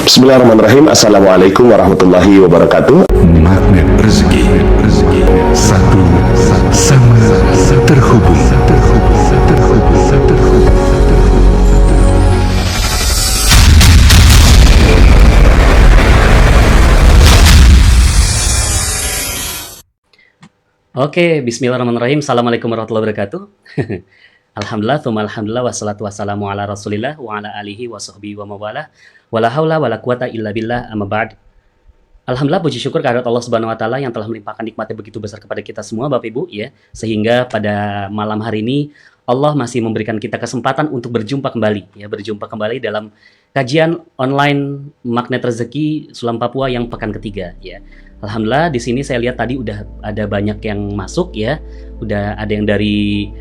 Bismillahirrahmanirrahim. Assalamualaikum warahmatullahi wabarakatuh. Magnet rezeki, satu sama terhubung. Oke, bismillahirrahmanirrahim. Assalamualaikum warahmatullahi wabarakatuh. Alhamdulillah, tsumma alhamdulillah, wassalatu wassalamu ala rasulillah wa ala alihi wa sahbihi wa mawalah. Wala haula wala quwata illa billah, amma ba'd. Alhamdulillah, puji syukur kehadirat Allah Subhanahu wa taala yang telah melimpahkan nikmatnya begitu besar kepada kita semua Bapak Ibu ya. Sehingga pada malam hari ini Allah masih memberikan kita kesempatan untuk berjumpa kembali ya, berjumpa kembali dalam kajian online Magnet Rezeki Sulam Papua yang pekan ketiga ya. Alhamdulillah di sini saya lihat tadi udah ada banyak yang masuk ya. Udah ada yang dari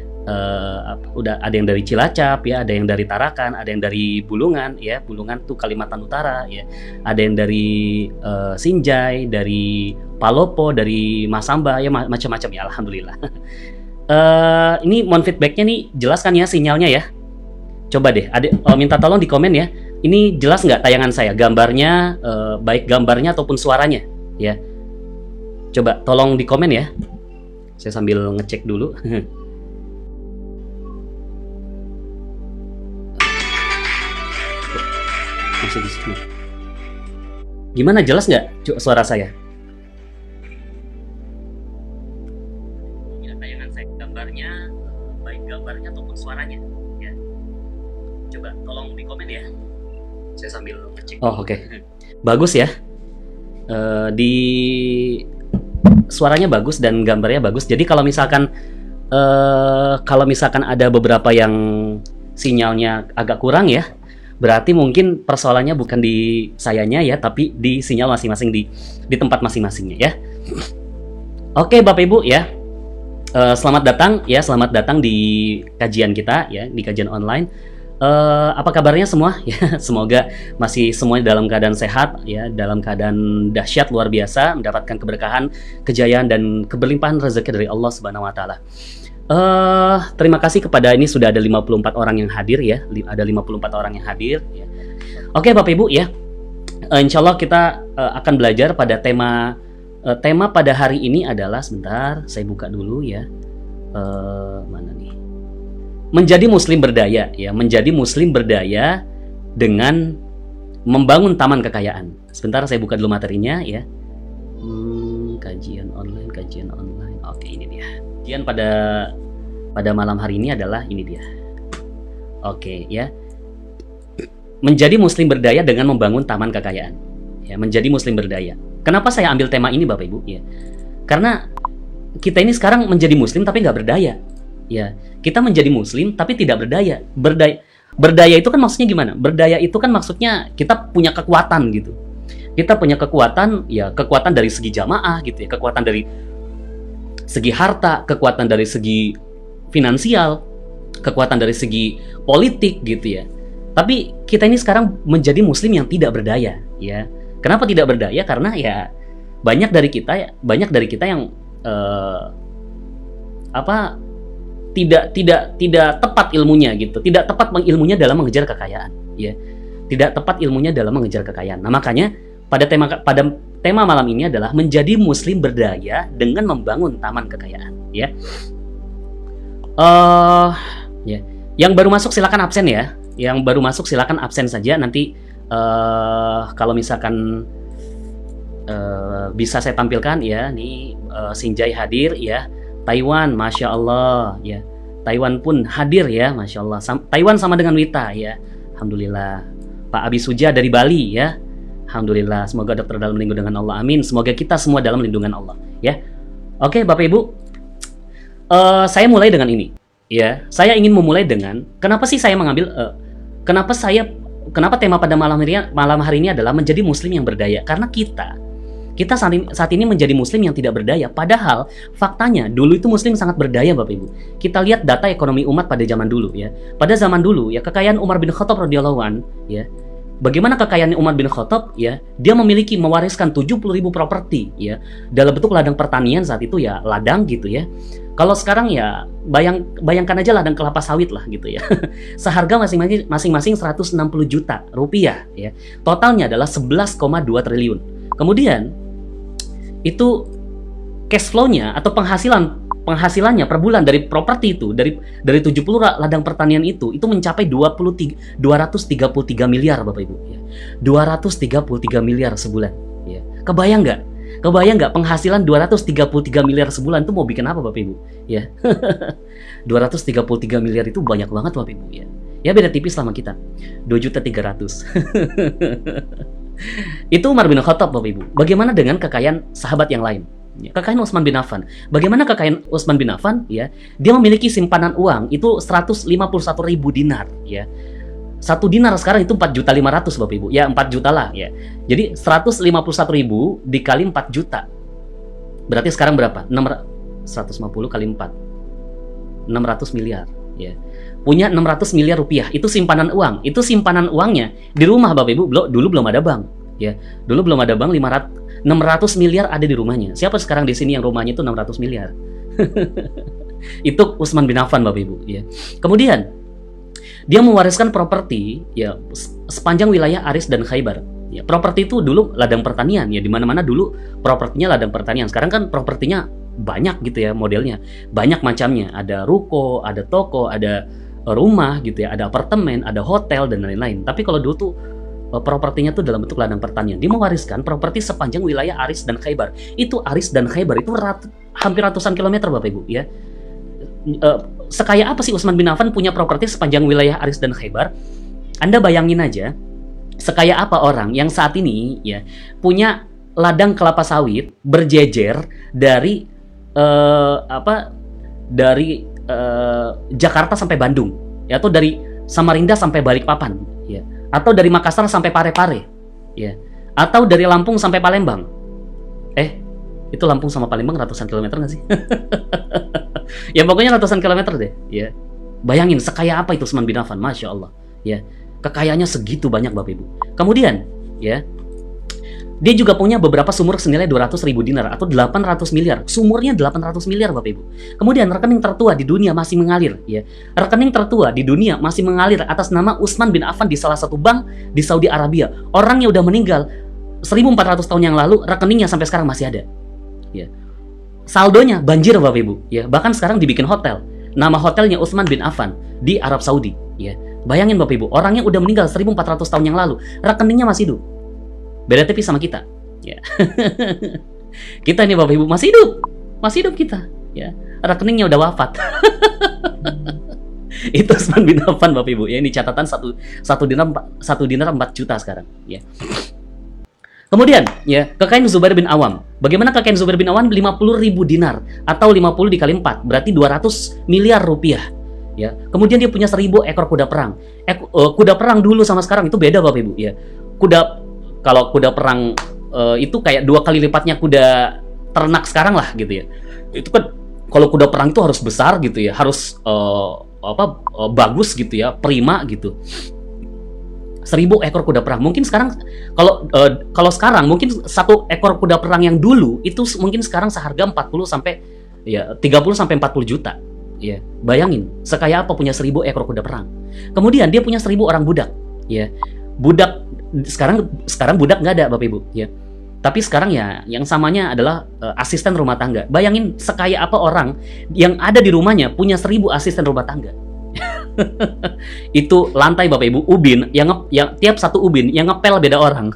udah ada yang dari Cilacap ya, ada yang dari Tarakan, ada yang dari Bulungan ya, Bulungan tuh Kalimantan Utara ya, ada yang dari Sinjai, dari Palopo, dari Masamba ya, macam-macam ya, alhamdulillah. Ini mohon feedbacknya nih, jelas kan ya sinyalnya ya? Coba deh, minta tolong di komen ya. Ini jelas nggak tayangan saya, gambarnya baik gambarnya ataupun suaranya ya? Coba tolong di komen ya. Saya sambil ngecek dulu. Masih di sini. Gimana, jelas nggak suara saya? Ya, tayangan saya, gambarnya baik gambarnya ataupun suaranya ya. Coba tolong di komen ya. Saya sambil ngecek. Oh, oke. Bagus ya. Di suaranya bagus dan gambarnya bagus. Jadi kalau misalkan ada beberapa yang sinyalnya agak kurang ya, berarti mungkin persoalannya bukan di sayanya ya, tapi di sinyal masing-masing di tempat masing-masingnya ya. Oke Bapak Ibu ya, selamat datang di kajian kita ya, di kajian online. Apa kabarnya semua? Ya, semoga masih semuanya dalam keadaan sehat ya, dalam keadaan dahsyat luar biasa, mendapatkan keberkahan, kejayaan dan keberlimpahan rezeki dari Allah Subhanahu wa taala. Terima kasih kepada ini sudah ada 54 orang yang hadir ya, ada 54 orang yang hadir ya. Oke Bapak Ibu ya, insya Allah kita akan belajar pada tema pada hari ini adalah, sebentar saya buka dulu ya, mana nih, menjadi muslim berdaya ya, menjadi muslim berdaya dengan membangun taman kekayaan. Sebentar saya buka dulu materinya ya. Kajian online, oke ini dia. Kajian pada malam hari ini adalah ini dia. Oke ya. Menjadi muslim berdaya dengan membangun taman kekayaan. Ya, menjadi muslim berdaya. Kenapa saya ambil tema ini Bapak Ibu ya? Karena kita ini sekarang menjadi muslim tapi nggak berdaya. Ya, kita menjadi muslim tapi tidak berdaya. Berdaya itu kan maksudnya gimana? Berdaya itu kan maksudnya kita punya kekuatan gitu. Kita punya kekuatan ya, kekuatan dari segi jamaah gitu ya, kekuatan dari segi harta, kekuatan dari segi finansial, kekuatan dari segi politik gitu ya. Tapi kita ini sekarang menjadi muslim yang tidak berdaya ya. Kenapa tidak berdaya? Karena ya banyak dari kita yang tidak tepat ilmunya gitu. Tidak tepat ilmunya dalam mengejar kekayaan ya. Tidak tepat ilmunya dalam mengejar kekayaan. Nah, makanya pada tema malam ini adalah menjadi muslim berdaya dengan membangun taman kekayaan ya. Ya. Yang baru masuk silakan absen ya. Yang baru masuk silakan absen saja. Nanti kalau misalkan bisa saya tampilkan ya. Nih Sinjai hadir ya. Taiwan, masya Allah ya. Taiwan pun hadir ya, masya Allah. Taiwan sama dengan Wita ya. Alhamdulillah. Pak Abi Suja dari Bali ya. Alhamdulillah. Semoga dokter dalam lindungan Allah. Amin. Semoga kita semua dalam lindungan Allah ya. Oke Bapak Ibu. Saya mulai dengan ini. Ya, saya ingin memulai dengan kenapa sih saya mengambil kenapa tema pada malam hari ini adalah menjadi muslim yang berdaya? Karena kita saat ini menjadi muslim yang tidak berdaya, padahal faktanya dulu itu muslim sangat berdaya Bapak Ibu. Kita lihat data ekonomi umat pada zaman dulu ya. Pada zaman dulu ya, kekayaan Umar bin Khattab radhiyallahu an ya. Bagaimana kekayaan Umar bin Khattab ya? Dia mewariskan 70.000 properti ya, dalam bentuk ladang pertanian saat itu ya, ladang gitu ya. Kalau sekarang ya bayangkan aja ladang kelapa sawit lah gitu ya. Seharga masing-masing 160 juta rupiah ya. Totalnya adalah 11,2 triliun. Kemudian itu cash flow-nya atau penghasilannya per bulan dari properti itu, dari 70 ladang pertanian itu mencapai 233 miliar Bapak Ibu ya. 233 miliar sebulan ya. Kebayang nggak penghasilan 233 miliar sebulan itu mau bikin apa Bapak Ibu ya. 233 miliar itu banyak banget Bapak Ibu ya. Ya beda tipis sama kita 2.300.000. Itu Umar bin Khattab Bapak Ibu. Bagaimana dengan kekayaan sahabat yang lain? Ya, kekayaan Utsman bin Affan. Bagaimana kekayaan Utsman bin Affan? Ya, dia memiliki simpanan uang itu 151.000 dinar. Ya, 1 dinar sekarang itu 4.500.000 Bapak Ibu. Ya 4 juta lah. Ya, jadi 151.000 dikali 4 juta. Berarti sekarang berapa? 150 kali 4, 600 miliar. Ya, punya 600 miliar rupiah. Itu simpanan uang. Itu simpanan uangnya di rumah Bapak Ibu. Dulu belum ada bank. Ya, dulu belum ada bank. 600 miliar ada di rumahnya. Siapa sekarang di sini yang rumahnya itu 600 miliar? Itu Utsman bin Affan Bapak Ibu ya. Kemudian dia mewariskan properti ya sepanjang wilayah Aris dan Khaybar. Ya, properti itu dulu ladang pertanian ya, di mana-mana dulu propertinya ladang pertanian. Sekarang kan propertinya banyak gitu ya modelnya. Banyak macamnya. Ada ruko, ada toko, ada rumah gitu ya, ada apartemen, ada hotel dan lain-lain. Tapi kalau dulu tuh propertinya tuh dalam bentuk ladang pertanian. Dia mewariskan properti sepanjang wilayah Aris dan Khaybar. Itu Aris dan Khaybar itu hampir ratusan kilometer Bapak Ibu ya. Sekaya apa sih Utsman bin Affan punya properti sepanjang wilayah Aris dan Khaybar? Anda bayangin aja, sekaya apa orang yang saat ini ya punya ladang kelapa sawit berjejer dari Jakarta sampai Bandung ya, atau dari Samarinda sampai Balikpapan ya, atau dari Makassar sampai Parepare ya, atau dari Lampung sampai Palembang. Itu Lampung sama Palembang ratusan kilometer nggak sih? Ya pokoknya ratusan kilometer deh ya. Bayangin sekaya apa itu Utsman bin Affan, Masya Allah ya. Kekayaannya segitu banyak Bapak Ibu. Kemudian ya, dia juga punya beberapa sumur senilai 200.000 dinar atau 800 miliar. Sumurnya 800 miliar Bapak Ibu. Kemudian rekening tertua di dunia masih mengalir ya. Rekening tertua di dunia masih mengalir atas nama Utsman bin Affan di salah satu bank di Saudi Arabia. Orangnya udah meninggal 1400 tahun yang lalu, rekeningnya sampai sekarang masih ada. Ya. Saldonya banjir Bapak Ibu ya. Bahkan sekarang dibikin hotel. Nama hotelnya Utsman bin Affan di Arab Saudi ya. Bayangin Bapak Ibu, orangnya udah meninggal 1400 tahun yang lalu, rekeningnya masih hidup. Beda tipis sama kita ya. Kita nih Bapak Ibu masih hidup kita ya, rekeningnya udah wafat. Itu Utsman bin Affan Bapak Ibu ya. Ini catatan satu dinar 4 juta sekarang ya. Kemudian ya, kekayaan Zubair bin Awam. Bagaimana kekayaan Zubair bin Awam? 50.000 dinar atau 50 dikali 4 berarti 200 miliar rupiah ya. Kemudian dia punya 1000 ekor kuda perang. Kuda perang dulu sama sekarang itu beda Bapak Ibu ya. Kalau kuda perang itu kayak 2 kali lipatnya kuda ternak sekarang lah gitu ya. Itu kan kalau kuda perang itu harus besar gitu ya, harus bagus gitu ya, prima gitu. 1000 ekor kuda perang. Mungkin sekarang kalau sekarang mungkin 1 ekor kuda perang yang dulu itu mungkin sekarang seharga 30 sampai 40 juta. Ya, bayangin sekaya apa punya 1000 ekor kuda perang. Kemudian dia punya 1000 orang budak. Ya, budak sekarang budak nggak ada Bapak Ibu. Ya, tapi sekarang ya yang samanya adalah asisten rumah tangga. Bayangin sekaya apa orang yang ada di rumahnya punya 1000 asisten rumah tangga. Itu lantai Bapak Ibu ubin yang tiap satu ubin yang ngepel beda orang.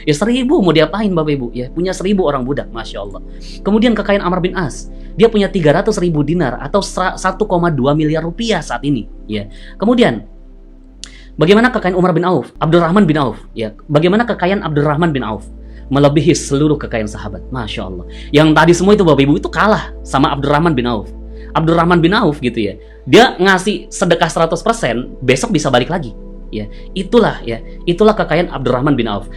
Ya 1000 mau diapain Bapak Ibu ya, punya 1000 orang budak, Masya Allah. Kemudian kekayaan Amr bin As, dia punya 300.000 dinar atau 1,2 miliar rupiah saat ini ya. Kemudian bagaimana kekayaan Umar bin Auf, Abdurrahman bin Auf ya. Bagaimana kekayaan Abdurrahman bin Auf? Melebihi seluruh kekayaan sahabat, Masya Allah. Yang tadi semua itu Bapak Ibu itu kalah sama Abdurrahman bin Auf. Abdurrahman bin Auf gitu ya, dia ngasih sedekah 100%, besok bisa balik lagi ya. Itulah kekayaan Abdurrahman bin Auf.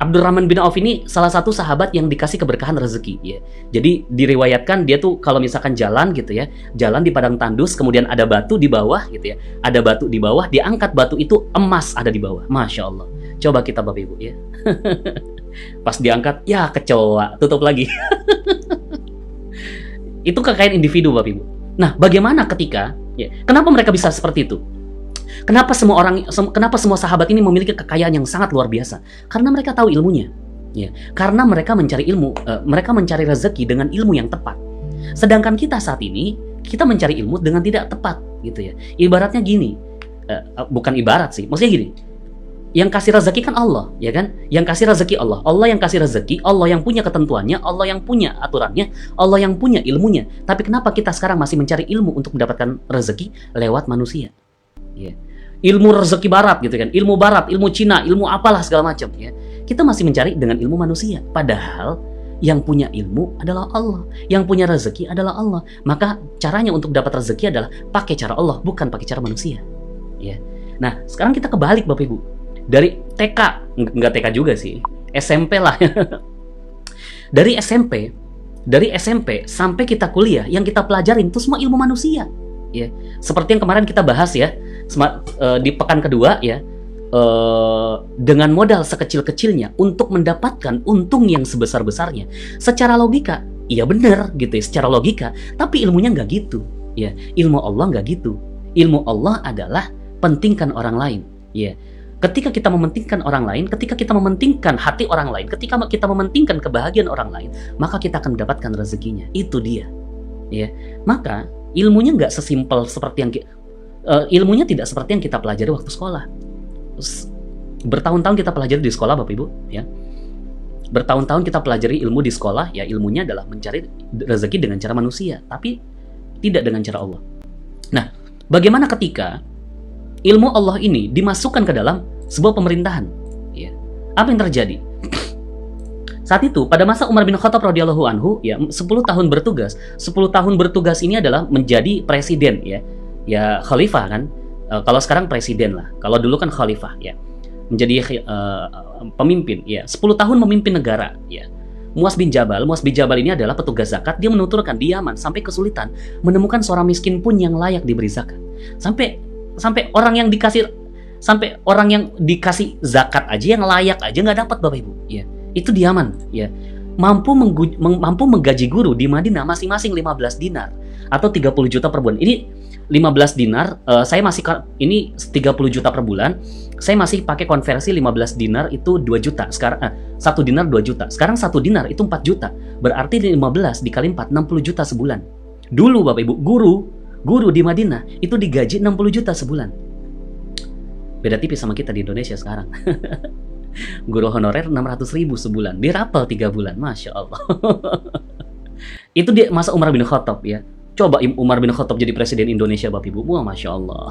Abdurrahman bin Auf ini salah satu sahabat yang dikasih keberkahan rezeki ya. Jadi diriwayatkan dia tuh kalau misalkan jalan gitu ya, jalan di padang tandus, kemudian ada batu di bawah gitu ya, ada batu di bawah, dia angkat batu itu, emas ada di bawah. Masya Allah. Coba kita Bapak Ibu ya. Pas diangkat ya kecoa, tutup lagi. Itu kekayaan individu, Bapak Ibu. Nah, bagaimana ketika kenapa mereka bisa seperti itu? Kenapa semua sahabat ini memiliki kekayaan yang sangat luar biasa? Karena mereka tahu ilmunya. Ya, karena mereka mencari ilmu, mereka mencari rezeki dengan ilmu yang tepat. Sedangkan kita saat ini, kita mencari ilmu dengan tidak tepat, gitu ya. Ibaratnya gini, bukan ibarat sih, maksudnya gini. Yang kasih rezeki kan Allah, ya kan? Yang kasih rezeki Allah. Allah yang kasih rezeki, Allah yang punya ketentuannya, Allah yang punya aturannya, Allah yang punya ilmunya. Tapi kenapa kita sekarang masih mencari ilmu untuk mendapatkan rezeki lewat manusia? Ya. Ilmu rezeki barat gitu kan, ilmu barat, ilmu Cina, ilmu apalah segala macam ya. Kita masih mencari dengan ilmu manusia, padahal yang punya ilmu adalah Allah, yang punya rezeki adalah Allah. Maka caranya untuk dapat rezeki adalah pakai cara Allah, bukan pakai cara manusia. Ya. Nah, sekarang kita kebalik Bapak Ibu. Dari TK, enggak TK juga sih, SMP lah. Dari SMP sampai kita kuliah, yang kita pelajarin itu semua ilmu manusia. Ya, seperti yang kemarin kita bahas ya, di pekan kedua ya, dengan modal sekecil-kecilnya untuk mendapatkan untung yang sebesar-besarnya. Secara logika, iya benar gitu ya, secara logika. Tapi ilmunya nggak gitu. Ya, ilmu Allah nggak gitu. Ilmu Allah adalah pentingkan orang lain. Ya, ketika kita mementingkan orang lain, ketika kita mementingkan hati orang lain, ketika kita mementingkan kebahagiaan orang lain, maka kita akan mendapatkan rezekinya. Itu dia. Ya, maka ilmunya nggak sesimpel seperti yang ilmunya tidak seperti yang kita pelajari waktu sekolah. Bertahun-tahun kita pelajari di sekolah Bapak Ibu ya. Bertahun-tahun kita pelajari ilmu di sekolah ya, ilmunya adalah mencari rezeki dengan cara manusia, tapi tidak dengan cara Allah. Nah, bagaimana ketika ilmu Allah ini dimasukkan ke dalam sebuah pemerintahan? Ya. Apa yang terjadi? Saat itu pada masa Umar bin Khattab radhiyallahu anhu ya, 10 tahun bertugas. 10 tahun bertugas ini adalah menjadi presiden ya. Ya khalifah kan. Kalau sekarang presiden lah. Kalau dulu kan khalifah ya. Menjadi pemimpin ya. 10 tahun memimpin negara ya. Muaz bin Jabal ini adalah petugas zakat. Dia menuturkan di Yaman sampai kesulitan menemukan seorang miskin pun yang layak diberi zakat. Sampai orang yang dikasih zakat aja, yang layak aja nggak dapat Bapak Ibu ya. Itu di Yaman ya. Mampu menggaji guru di Madinah masing-masing 15 dinar atau 30 juta per bulan. Ini 15 dinar, saya masih ini 30 juta per bulan. Saya masih pakai konversi 15 dinar itu 2 juta. Sekarang 1 dinar 2 juta. Sekarang 1 dinar itu 4 juta. Berarti 15 dikali 4 60 juta sebulan. Dulu Bapak Ibu, guru di Madinah itu digaji 60 juta sebulan. Beda tipis sama kita di Indonesia sekarang. Guru honorer 600.000 sebulan, dirapel 3 bulan, Masya Allah. Itu di masa Umar bin Khattab ya. Coba Umar bin Khattab jadi presiden Indonesia Bapak Ibu, wah Masya Allah.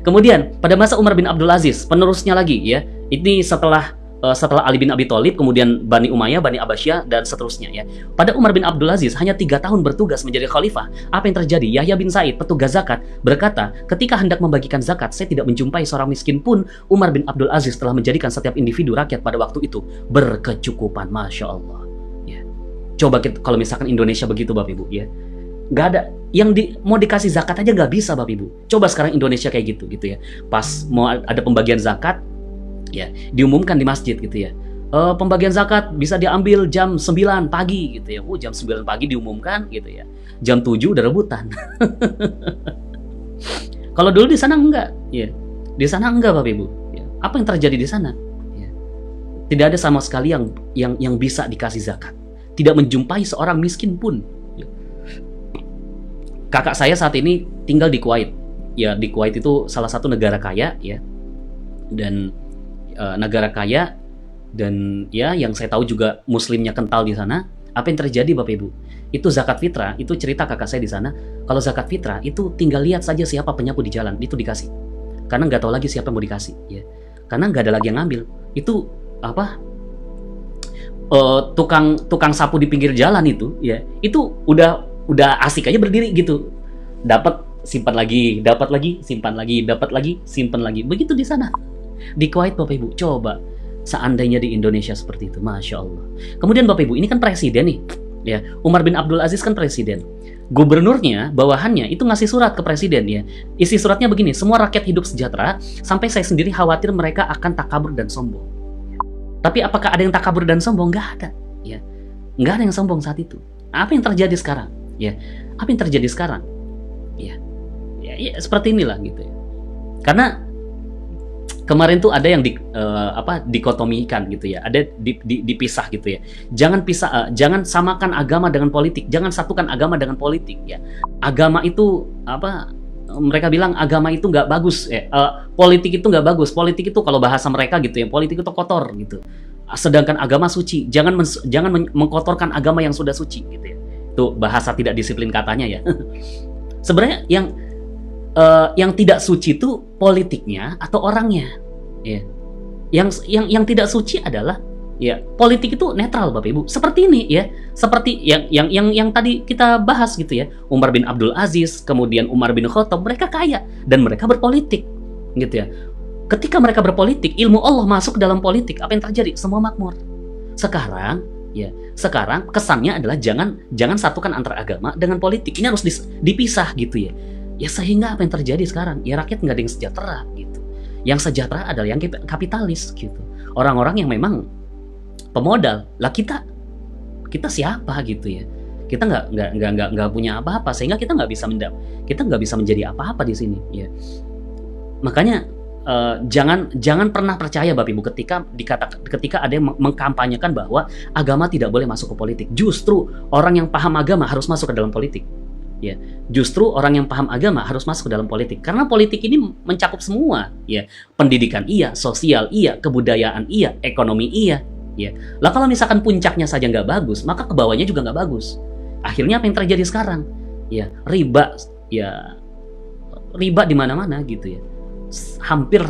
Kemudian pada masa Umar bin Abdul Aziz, penerusnya lagi ya. Ini setelah Ali bin Abi Thalib, kemudian Bani Umayyah, Bani Abbasiyah, dan seterusnya ya. Pada Umar bin Abdul Aziz hanya 3 tahun bertugas menjadi khalifah. Apa yang terjadi? Yahya bin Sa'id, petugas zakat, berkata, ketika hendak membagikan zakat, saya tidak menjumpai seorang miskin pun. Umar bin Abdul Aziz telah menjadikan setiap individu rakyat pada waktu itu berkecukupan. Masya Allah ya. Coba kalau misalkan Indonesia begitu Bapak Ibu ya, nggak ada yang mau dikasih zakat aja nggak bisa Bapak Ibu. Coba sekarang Indonesia kayak gitu ya. Pas mau ada pembagian zakat ya, diumumkan di masjid gitu ya. Pembagian zakat bisa diambil jam 9 pagi gitu ya. Jam 9 pagi diumumkan gitu ya. Jam 7 udah rebutan. Kalau dulu di sana enggak ya. Di sana enggak Bapak Ibu ya. Apa yang terjadi di sana? Ya. Tidak ada sama sekali yang bisa dikasih zakat. Tidak menjumpai seorang miskin pun. Ya. Kakak saya saat ini tinggal di Kuwait. Ya, di Kuwait itu salah satu negara kaya ya. Dan negara kaya, dan ya yang saya tahu juga muslimnya kental di sana. Apa yang terjadi Bapak Ibu? Itu zakat fitrah, itu cerita kakak saya di sana. Kalau zakat fitrah itu tinggal lihat saja siapa penyapu di jalan, itu dikasih. Karena nggak tahu lagi siapa yang mau dikasih ya. Karena nggak ada lagi yang ngambil. Itu apa? Tukang sapu di pinggir jalan itu ya. Itu udah asik aja berdiri gitu. Dapat simpan lagi, dapat lagi, simpan lagi, dapat lagi, simpan lagi. Begitu di sana. Di Kuwait Bapak Ibu, coba seandainya di Indonesia seperti itu, Masya Allah. Kemudian Bapak Ibu, ini kan presiden nih ya. Umar bin Abdul Aziz kan presiden. Gubernurnya, bawahannya itu ngasih surat ke presiden ya. Isi suratnya begini, semua rakyat hidup sejahtera, sampai saya sendiri khawatir mereka akan takabur dan sombong. Tapi apakah ada yang takabur dan sombong? Nggak ada ya. Nggak ada yang sombong saat itu. Apa yang terjadi sekarang? Ya, apa yang terjadi sekarang? Ya, seperti inilah gitu ya. Karena kemarin tuh ada yang dikotomikan gitu ya, ada dipisah gitu ya. Jangan samakan agama dengan politik, jangan satukan agama dengan politik ya. Agama itu mereka bilang agama itu nggak bagus, politik itu nggak bagus. Politik itu kalau bahasa mereka gitu ya, politik itu kotor gitu. Sedangkan agama suci, jangan mengkotorkan agama yang sudah suci gitu ya. Itu bahasa tidak disiplin katanya ya. Sebenarnya yang tidak suci itu politiknya atau orangnya, ya. Yang tidak suci adalah ya politik itu netral Bapak Ibu. Seperti ini ya, seperti yang tadi kita bahas gitu ya. Umar bin Abdul Aziz, kemudian Umar bin Khattab, mereka kaya dan mereka berpolitik, gitu ya. Ketika mereka berpolitik, ilmu Allah masuk dalam politik, apa yang terjadi? Semua makmur. Sekarang kesannya adalah jangan satukan antara agama dengan politik. Ini harus dipisah gitu ya. Ya sehingga apa yang terjadi sekarang? Ya rakyat nggak ada yang sejahtera gitu. Yang sejahtera adalah yang kapitalis gitu. Orang-orang yang memang pemodal. Lah kita siapa gitu ya? Kita nggak punya apa-apa sehingga kita nggak bisa menjadi apa-apa di sini ya. Makanya jangan pernah percaya Bapak Ibu ketika ada yang mengkampanyekan bahwa agama tidak boleh masuk ke politik. Justru orang yang paham agama harus masuk ke dalam politik. Ya, justru orang yang paham agama harus masuk ke dalam politik karena politik ini mencakup semua, ya. Pendidikan iya, sosial iya, kebudayaan iya, ekonomi iya, ya. Lah kalau misalkan puncaknya saja nggak bagus, maka ke bawahnya juga nggak bagus. Akhirnya apa yang terjadi sekarang? Ya, riba di mana-mana gitu ya. Hampir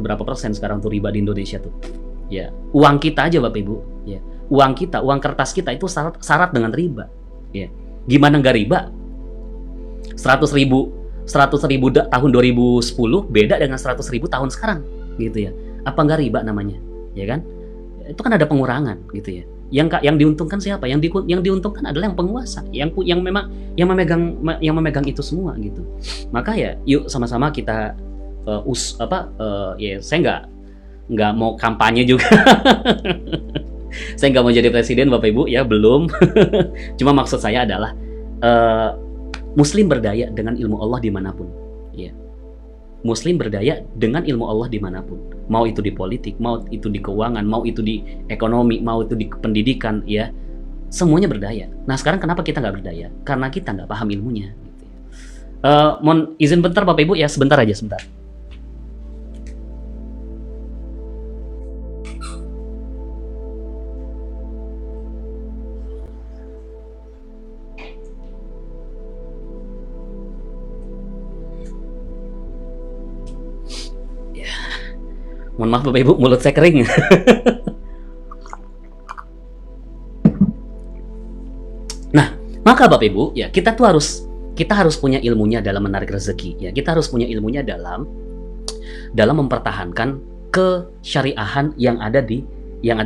berapa persen sekarang tuh riba di Indonesia tuh? Ya, uang kita aja Bapak Ibu, ya. Uang kertas kita itu syarat dengan riba, ya. Gimana nggak riba? 100 ribu tahun 2010 beda dengan 100 ribu tahun sekarang gitu ya. Apa nggak riba namanya, ya kan? Itu kan ada pengurangan gitu ya. Yang diuntungkan siapa? Yang diuntungkan adalah yang penguasa, yang memegang itu semua gitu. Maka ya yuk sama-sama kita saya nggak mau kampanye juga. Saya nggak mau jadi presiden Bapak Ibu ya, belum. Cuma maksud saya adalah Muslim berdaya dengan ilmu Allah dimanapun ya. Muslim berdaya dengan ilmu Allah dimanapun, mau itu di politik, mau itu di keuangan, mau itu di ekonomi, mau itu di pendidikan ya, semuanya berdaya. Nah sekarang kenapa kita nggak berdaya? Karena kita nggak paham ilmunya gitu ya. Mohon izin bentar Bapak Ibu ya, sebentar. Mohon maaf Bapak Ibu, mulut saya kering. Nah, maka Bapak Ibu, ya kita harus punya ilmunya dalam menarik rezeki. Ya, kita harus punya ilmunya dalam mempertahankan kesyariahan yang ada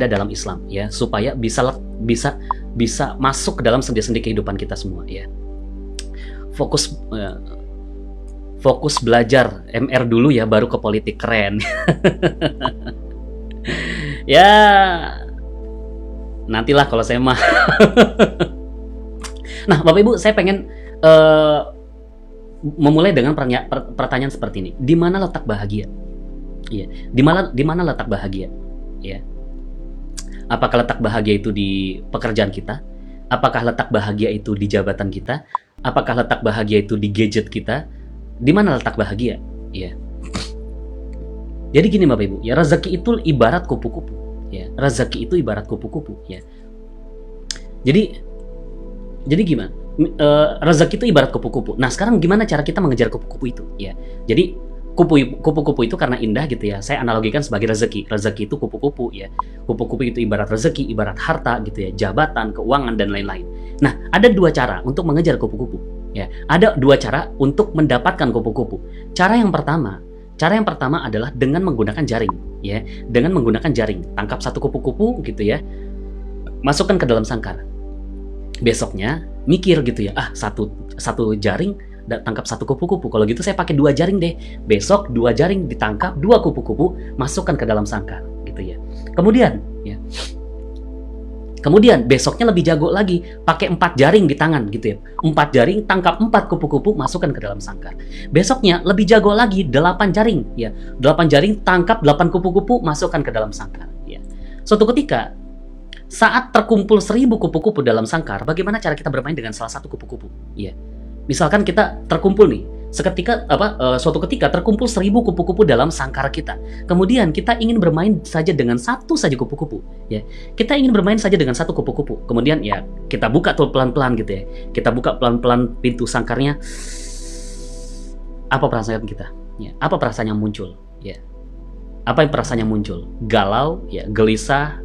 dalam Islam, ya, supaya bisa masuk ke dalam sendi-sendi kehidupan kita semua, ya. Fokus belajar MR dulu ya, baru ke politik, keren. Ya, nantilah kalau saya mah. Nah, Bapak Ibu, saya pengen memulai dengan pertanyaan seperti ini. Di mana letak bahagia? Iya, di mana letak bahagia? Ya. Apakah letak bahagia itu di pekerjaan kita? Apakah letak bahagia itu di jabatan kita? Apakah letak bahagia itu di gadget kita? Di mana letak bahagia? Ya. Jadi gini Bapak Ibu, ya rezeki itu ibarat kupu-kupu, ya. Rezeki itu ibarat kupu-kupu, ya. Jadi gimana? Rezeki itu ibarat kupu-kupu. Nah, sekarang gimana cara kita mengejar kupu-kupu itu, ya? Jadi kupu-kupu itu karena indah gitu ya. Saya analogikan sebagai rezeki. Rezeki itu kupu-kupu, ya. Kupu-kupu itu ibarat rezeki, ibarat harta gitu ya, jabatan, keuangan dan lain-lain. Nah, ada dua cara untuk mengejar kupu-kupu. Ya, ada dua cara untuk mendapatkan kupu-kupu. Cara yang pertama adalah dengan menggunakan jaring, ya. Dengan menggunakan jaring, tangkap satu kupu-kupu gitu ya, masukkan ke dalam sangkar. Besoknya mikir gitu ya, satu jaring tangkap satu kupu-kupu. Kalau gitu saya pakai 2 jaring deh. Besok 2 jaring ditangkap 2 kupu-kupu, masukkan ke dalam sangkar gitu ya. Kemudian ya, Kemudian besoknya lebih jago lagi, pakai 4 jaring di tangan gitu ya. 4 jaring, tangkap 4 kupu-kupu, masukkan ke dalam sangkar. Besoknya lebih jago lagi, 8 jaring ya. 8 jaring, tangkap 8 kupu-kupu, masukkan ke dalam sangkar ya. Suatu ketika saat terkumpul 1000 kupu-kupu dalam sangkar, bagaimana cara kita bermain dengan salah satu kupu-kupu? Ya. Misalkan kita terkumpul nih, suatu ketika terkumpul 1000 kupu-kupu dalam sangkar kita. Kemudian kita ingin bermain saja dengan satu saja kupu-kupu, ya. Kita ingin bermain saja dengan satu kupu-kupu. Kemudian ya kita buka tuh pelan-pelan gitu ya. Kita buka pelan-pelan pintu sangkarnya. Apa perasaan kita? Ya, apa perasaan yang muncul? Ya. Apa yang perasaan yang muncul? Galau, ya, gelisah,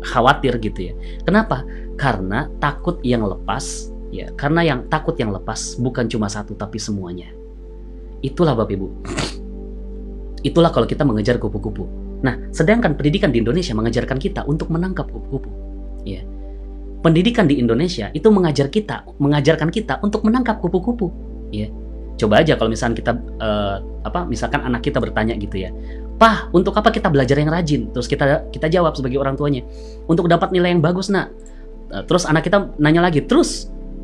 khawatir gitu ya. Kenapa? Karena takut yang lepas. Ya, karena yang takut yang lepas bukan cuma satu tapi semuanya. Itulah Bapak Ibu. Itulah kalau kita mengejar kupu-kupu. Nah, sedangkan pendidikan di Indonesia mengajarkan kita untuk menangkap kupu-kupu. Ya. Pendidikan di Indonesia itu mengajarkan kita untuk menangkap kupu-kupu. Ya. Coba aja kalau misalkan kita misalkan anak kita bertanya gitu ya. "Pah, untuk apa kita belajar yang rajin?" Terus kita jawab sebagai orang tuanya, "Untuk dapat nilai yang bagus, Nak." Terus anak kita nanya lagi,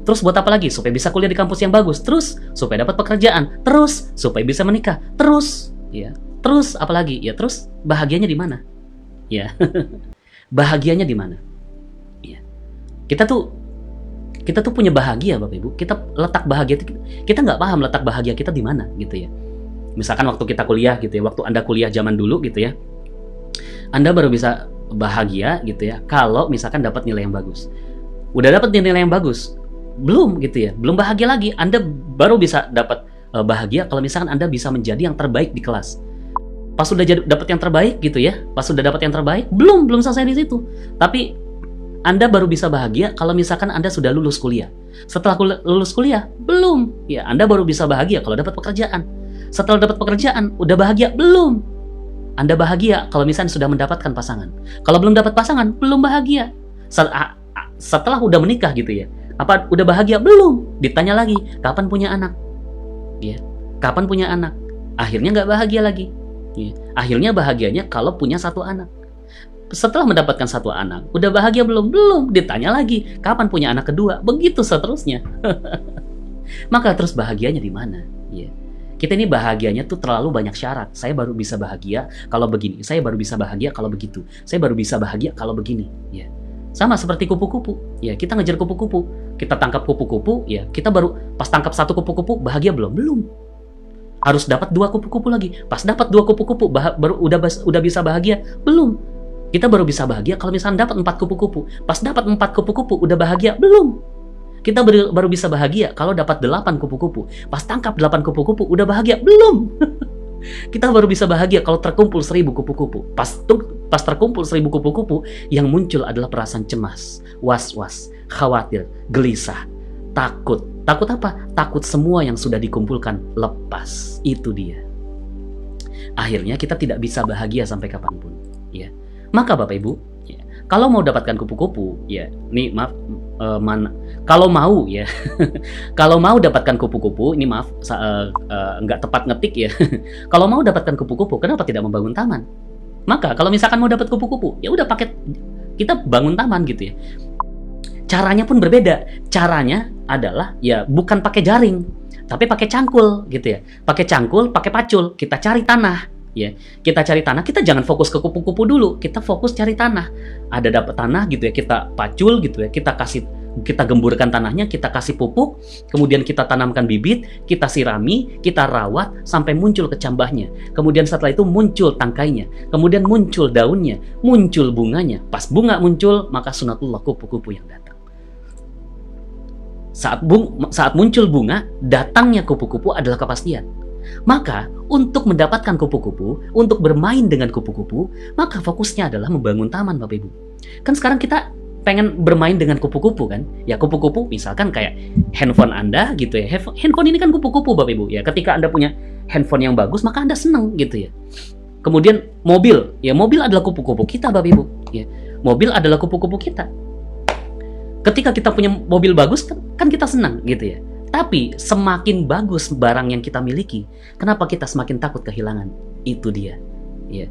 Terus buat apa lagi? Supaya bisa kuliah di kampus yang bagus. Terus supaya dapat pekerjaan. Terus supaya bisa menikah. Terus, ya. Terus apa lagi? Ya, terus bahagianya di mana? Ya. Bahagianya di mana? Ya. Kita tuh punya bahagia, Bapak Ibu. Kita letak bahagia kita nggak paham letak bahagia kita di mana gitu ya. Misalkan waktu kita kuliah gitu ya, waktu Anda kuliah zaman dulu gitu ya. Anda baru bisa bahagia gitu ya kalau misalkan dapat nilai yang bagus. Udah dapat nilai yang bagus, belum gitu ya, belum bahagia lagi. Anda baru bisa dapat bahagia kalau misalkan Anda bisa menjadi yang terbaik di kelas. Pas sudah dapat yang terbaik gitu ya, pas sudah dapat yang terbaik, belum selesai di situ. Tapi Anda baru bisa bahagia kalau misalkan Anda sudah lulus kuliah. Setelah lulus kuliah, belum. Ya, Anda baru bisa bahagia kalau dapat pekerjaan. Setelah dapat pekerjaan, udah bahagia? Belum. Anda bahagia kalau misalnya sudah mendapatkan pasangan. Kalau belum dapat pasangan, belum bahagia. Setelah udah menikah gitu ya, apa udah bahagia? Belum. Ditanya lagi, kapan punya anak? Ya, kapan punya anak? Akhirnya nggak bahagia lagi. Ya. Akhirnya bahagianya kalau punya satu anak. Setelah mendapatkan satu anak, udah bahagia belum? Belum. Ditanya lagi, kapan punya anak kedua? Begitu seterusnya. Maka terus bahagianya di mana? Ya. Kita ini bahagianya tuh terlalu banyak syarat. Saya baru bisa bahagia kalau begini. Saya baru bisa bahagia kalau begitu. Saya baru bisa bahagia kalau begini. Ya. Sama seperti kupu-kupu. Ya, kita ngejar kupu-kupu. Kita tangkap kupu-kupu, ya, kita baru pas tangkap satu kupu-kupu bahagia belum? Belum. Harus dapat 2 kupu-kupu lagi. Pas dapat 2 kupu-kupu baru udah bisa bahagia? Belum. Kita baru bisa bahagia kalau misalnya dapat 4 kupu-kupu. Pas dapat 4 kupu-kupu udah bahagia? Belum. Kita baru bisa bahagia kalau dapat 8 kupu-kupu. Pas tangkap 8 kupu-kupu udah bahagia? Belum. Kita baru bisa bahagia kalau terkumpul 1000 kupu-kupu. Pas terkumpul 1000 kupu-kupu, yang muncul adalah perasaan cemas, was-was, khawatir, gelisah, takut. Takut apa? Takut semua yang sudah dikumpulkan lepas. Itu dia. Akhirnya kita tidak bisa bahagia sampai kapanpun. Ya. Maka Bapak Ibu, ya, kalau mau dapatkan kupu-kupu, ya, nih maaf, kalau mau ya, kalau mau dapatkan kupu-kupu, ini maaf, nggak tepat ngetik ya. Kalau mau dapatkan kupu-kupu, kenapa tidak membangun taman? Maka kalau misalkan mau dapat kupu-kupu, ya udah kita bangun taman gitu ya. Caranya pun berbeda. Caranya adalah ya bukan pakai jaring, tapi pakai cangkul gitu ya. Pakai cangkul, pakai pacul. Kita cari tanah. Ya, kita cari tanah, kita jangan fokus ke kupu-kupu dulu, kita fokus cari tanah. Ada dapat tanah gitu ya, kita pacul gitu ya, kita gemburkan tanahnya, kita kasih pupuk, kemudian kita tanamkan bibit, kita sirami, kita rawat sampai muncul kecambahnya. Kemudian setelah itu muncul tangkainya, kemudian muncul daunnya, muncul bunganya. Pas bunga muncul, maka sunatullah kupu-kupu yang datang. Saat muncul bunga, datangnya kupu-kupu adalah kepastian. Maka untuk mendapatkan kupu-kupu, untuk bermain dengan kupu-kupu, maka fokusnya adalah membangun taman, Bapak Ibu. Kan sekarang kita pengen bermain dengan kupu-kupu kan? Ya kupu-kupu misalkan kayak handphone Anda gitu ya. Handphone ini kan kupu-kupu, Bapak Ibu. Ya ketika Anda punya handphone yang bagus, maka Anda senang gitu ya. Kemudian mobil, ya mobil adalah kupu-kupu kita, Bapak Ibu. Ya, mobil adalah kupu-kupu kita. Ketika kita punya mobil bagus kan kita senang gitu ya. Tapi semakin bagus barang yang kita miliki, kenapa kita semakin takut kehilangan? Itu dia. Ya.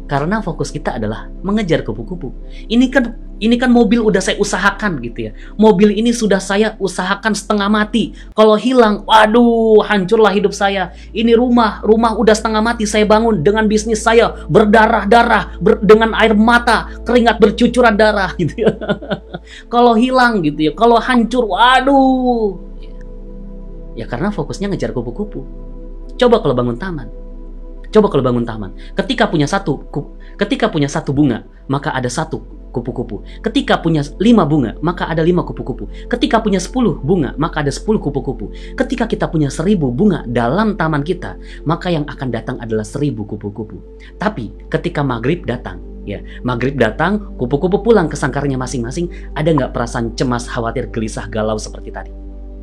Karena fokus kita adalah mengejar kupu-kupu. Ini kan mobil udah saya usahakan gitu ya. Mobil ini sudah saya usahakan setengah mati. Kalau hilang, waduh, hancurlah hidup saya. Ini rumah udah setengah mati saya bangun dengan bisnis saya berdarah-darah, dengan air mata, keringat bercucuran darah gitu ya. Kalau hilang gitu ya, kalau hancur, waduh. Ya karena fokusnya ngejar kupu-kupu. Coba kalau bangun taman. Ketika punya satu bunga, maka ada satu kupu-kupu. Ketika punya 5 bunga, maka ada 5 kupu-kupu. Ketika punya 10 bunga, maka ada 10 kupu-kupu. Ketika kita punya 1000 bunga dalam taman kita, maka yang akan datang adalah 1000 kupu-kupu. Tapi ketika maghrib datang, kupu-kupu pulang ke sangkarnya masing-masing, ada nggak perasaan cemas, khawatir, gelisah, galau seperti tadi?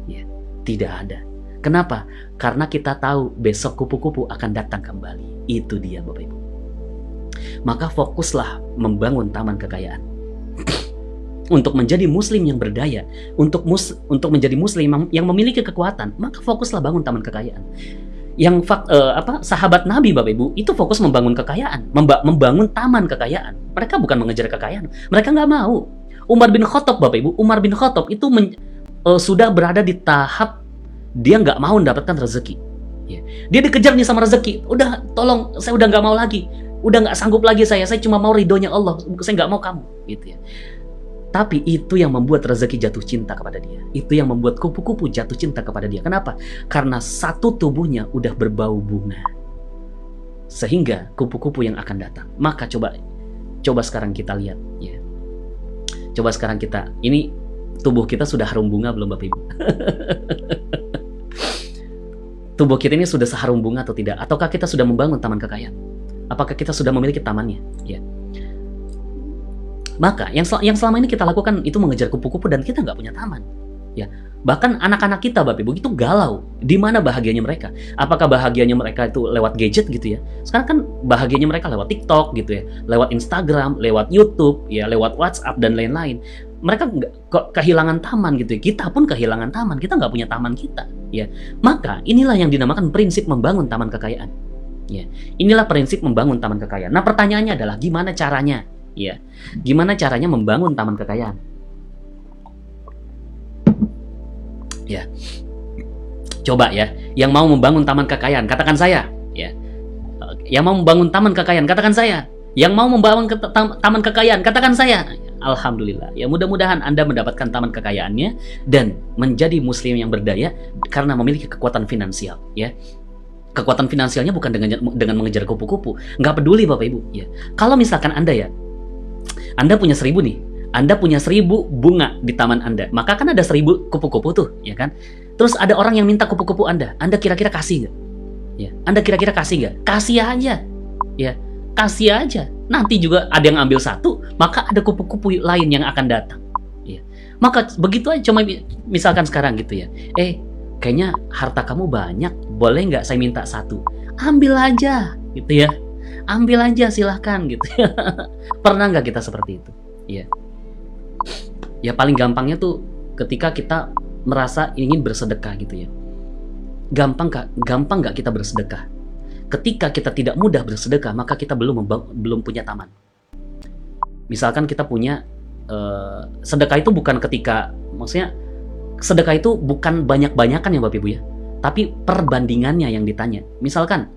Ya, tidak ada. Kenapa? Karena kita tahu besok kupu-kupu akan datang kembali. Itu dia Bapak Ibu. Maka fokuslah membangun taman kekayaan. Untuk menjadi muslim yang berdaya, untuk menjadi muslim yang memiliki kekuatan, maka fokuslah bangun taman kekayaan. Sahabat Nabi Bapak Ibu itu fokus membangun kekayaan, membangun taman kekayaan. Mereka bukan mengejar kekayaan. Mereka nggak mau. Umar bin Khattab Bapak Ibu, itu sudah berada di tahap dia nggak mau mendapatkan rezeki. Ya. Dia dikejar nih sama rezeki. Udah, tolong, saya udah nggak mau lagi. Udah nggak sanggup lagi saya cuma mau ridhonya Allah. Saya nggak mau kamu. Gitu ya. Tapi itu yang membuat rezeki jatuh cinta kepada dia. Itu yang membuat kupu-kupu jatuh cinta kepada dia. Kenapa? Karena satu tubuhnya udah berbau bunga. Sehingga kupu-kupu yang akan datang. Maka coba sekarang kita lihat. Ya. Coba sekarang ini tubuh kita sudah harum bunga belum Bapak Ibu? Tubuh kita ini sudah seharum bunga atau tidak? Ataukah kita sudah membangun taman kekayaan? Apakah kita sudah memiliki tamannya? Ya. Maka yang selama ini kita lakukan itu mengejar kupu-kupu dan kita nggak punya taman. Ya. Bahkan anak-anak kita Bapak Ibu itu galau. Di mana bahagianya mereka? Apakah bahagianya mereka itu lewat gadget gitu ya? Sekarang kan bahagianya mereka lewat TikTok gitu ya, lewat Instagram, lewat YouTube, ya, lewat WhatsApp dan lain-lain. Mereka kehilangan taman gitu ya. Kita pun kehilangan taman. Kita nggak punya taman kita. Ya, maka inilah yang dinamakan prinsip membangun taman kekayaan. Ya, inilah prinsip membangun taman kekayaan. Nah, pertanyaannya adalah gimana caranya? Ya, gimana caranya membangun taman kekayaan? Ya, coba ya, yang mau membangun taman kekayaan, katakan saya. Ya, yang mau membangun taman kekayaan, katakan saya. Yang mau membangun taman kekayaan, katakan saya. Alhamdulillah. Ya mudah-mudahan Anda mendapatkan taman kekayaannya dan menjadi muslim yang berdaya karena memiliki kekuatan finansial. Ya, kekuatan finansialnya bukan dengan mengejar kupu-kupu. Nggak peduli Bapak Ibu. Ya, kalau misalkan Anda punya 1000 nih. Anda punya 1000 bunga di taman Anda. Maka kan ada 1000 kupu-kupu tuh, ya kan? Terus ada orang yang minta kupu-kupu Anda. Anda kira-kira kasih nggak? Ya, Anda kira-kira kasih nggak? Kasih aja. Ya, kasih aja. Nanti juga ada yang ambil satu, maka ada kupu-kupu lain yang akan datang. Ya. Maka begitu aja, cuma misalkan sekarang gitu ya. Kayaknya harta kamu banyak, boleh nggak saya minta satu? Ambil aja, gitu ya. Ambil aja silahkan gitu ya. Pernah nggak kita seperti itu? Ya. Ya paling gampangnya tuh ketika kita merasa ingin bersedekah gitu ya. Gampang nggak kita bersedekah? Ketika kita tidak mudah bersedekah, maka kita belum punya taman. Misalkan kita punya sedekah itu bukan maksudnya sedekah itu bukan banyak-banyakan ya Bapak Ibu ya, tapi perbandingannya yang ditanya. Misalkan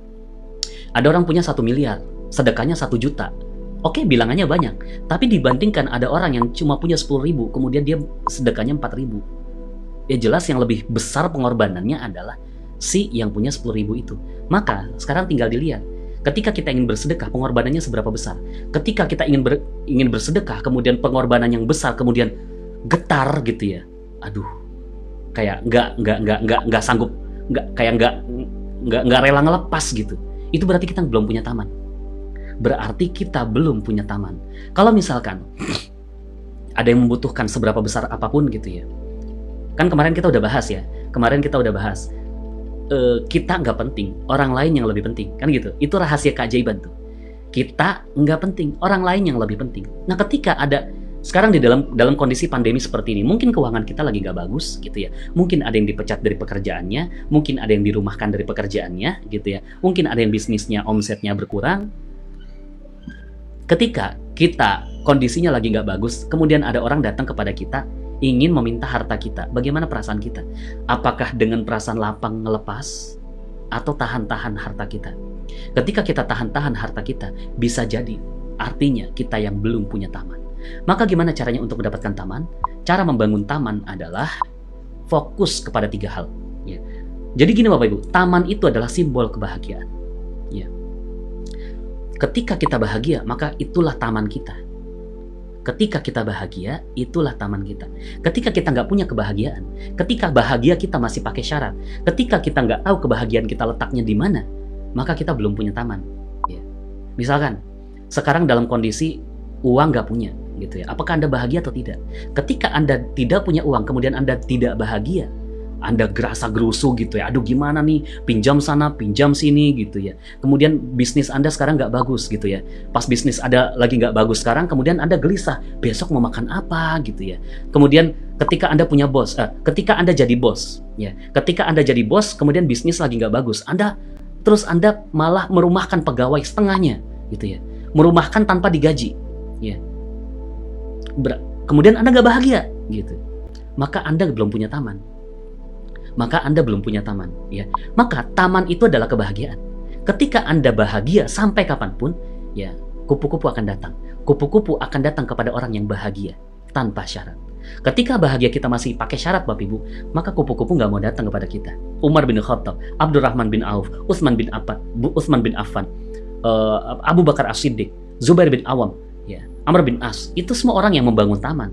ada orang punya 1 miliar, sedekahnya 1 juta. Oke, bilangannya banyak, tapi dibandingkan ada orang yang cuma punya 10.000, kemudian dia sedekahnya 4.000. Ya jelas yang lebih besar pengorbanannya adalah si yang punya 10.000 itu. Maka sekarang tinggal dilihat, ketika kita ingin bersedekah, pengorbanannya seberapa besar. Ketika kita ingin bersedekah, kemudian pengorbanan yang besar, kemudian getar gitu ya. Aduh, kayak nggak sanggup, nggak rela ngelepas gitu. Itu berarti kita belum punya taman. Berarti kita belum punya taman. Kalau misalkan ada yang membutuhkan seberapa besar apapun gitu ya. Kan kemarin kita udah bahas ya. Kita nggak penting, orang lain yang lebih penting, kan gitu. Itu rahasia keajaiban tuh. Kita nggak penting, orang lain yang lebih penting. Nah, ketika ada sekarang di dalam kondisi pandemi seperti ini, mungkin keuangan kita lagi nggak bagus, gitu ya. Mungkin ada yang dipecat dari pekerjaannya, mungkin ada yang dirumahkan dari pekerjaannya, gitu ya. Mungkin ada yang bisnisnya omsetnya berkurang. Ketika kita kondisinya lagi nggak bagus, kemudian ada orang datang kepada kita ingin meminta harta kita, bagaimana perasaan kita? Apakah dengan perasaan lapang ngelepas atau tahan-tahan harta kita? Ketika kita tahan-tahan harta kita, bisa jadi artinya kita yang belum punya taman. Maka gimana caranya untuk mendapatkan taman? Cara membangun taman adalah fokus kepada 3 hal. Ya. Jadi gini Bapak Ibu, taman itu adalah simbol kebahagiaan. Ya. Ketika kita bahagia, maka itulah taman kita. Ketika kita bahagia, itulah taman kita. Ketika kita nggak punya kebahagiaan, ketika bahagia kita masih pakai syarat, ketika kita nggak tahu kebahagiaan kita letaknya di mana, maka kita belum punya taman. Ya. Misalkan, sekarang dalam kondisi uang nggak punya, gitu ya. Apakah Anda bahagia atau tidak? Ketika Anda tidak punya uang, kemudian Anda tidak bahagia, Anda gerasa gerusu gitu ya. Aduh gimana nih, pinjam sana, pinjam sini gitu ya. Kemudian bisnis Anda sekarang nggak bagus gitu ya. Pas bisnis ada lagi nggak bagus sekarang, kemudian Anda gelisah, besok mau makan apa gitu ya. Kemudian ketika Anda punya bos, ketika Anda jadi bos, ya. Ketika Anda jadi bos, kemudian bisnis lagi nggak bagus, Anda malah merumahkan pegawai setengahnya gitu ya. Merumahkan tanpa digaji, ya. Kemudian Anda nggak bahagia gitu. Maka Anda belum punya taman. Maka Anda belum punya taman, ya. Maka taman itu adalah kebahagiaan. Ketika Anda bahagia sampai kapanpun, ya, kupu-kupu akan datang. Kupu-kupu akan datang kepada orang yang bahagia tanpa syarat. Ketika bahagia kita masih pakai syarat, Bapak Ibu, maka kupu-kupu nggak mau datang kepada kita. Umar bin Khattab, Abdurrahman bin Auf, Utsman bin Affan, Abu Bakar As-Siddiq, Zubair bin Awam, ya, Amr bin As, itu semua orang yang membangun taman.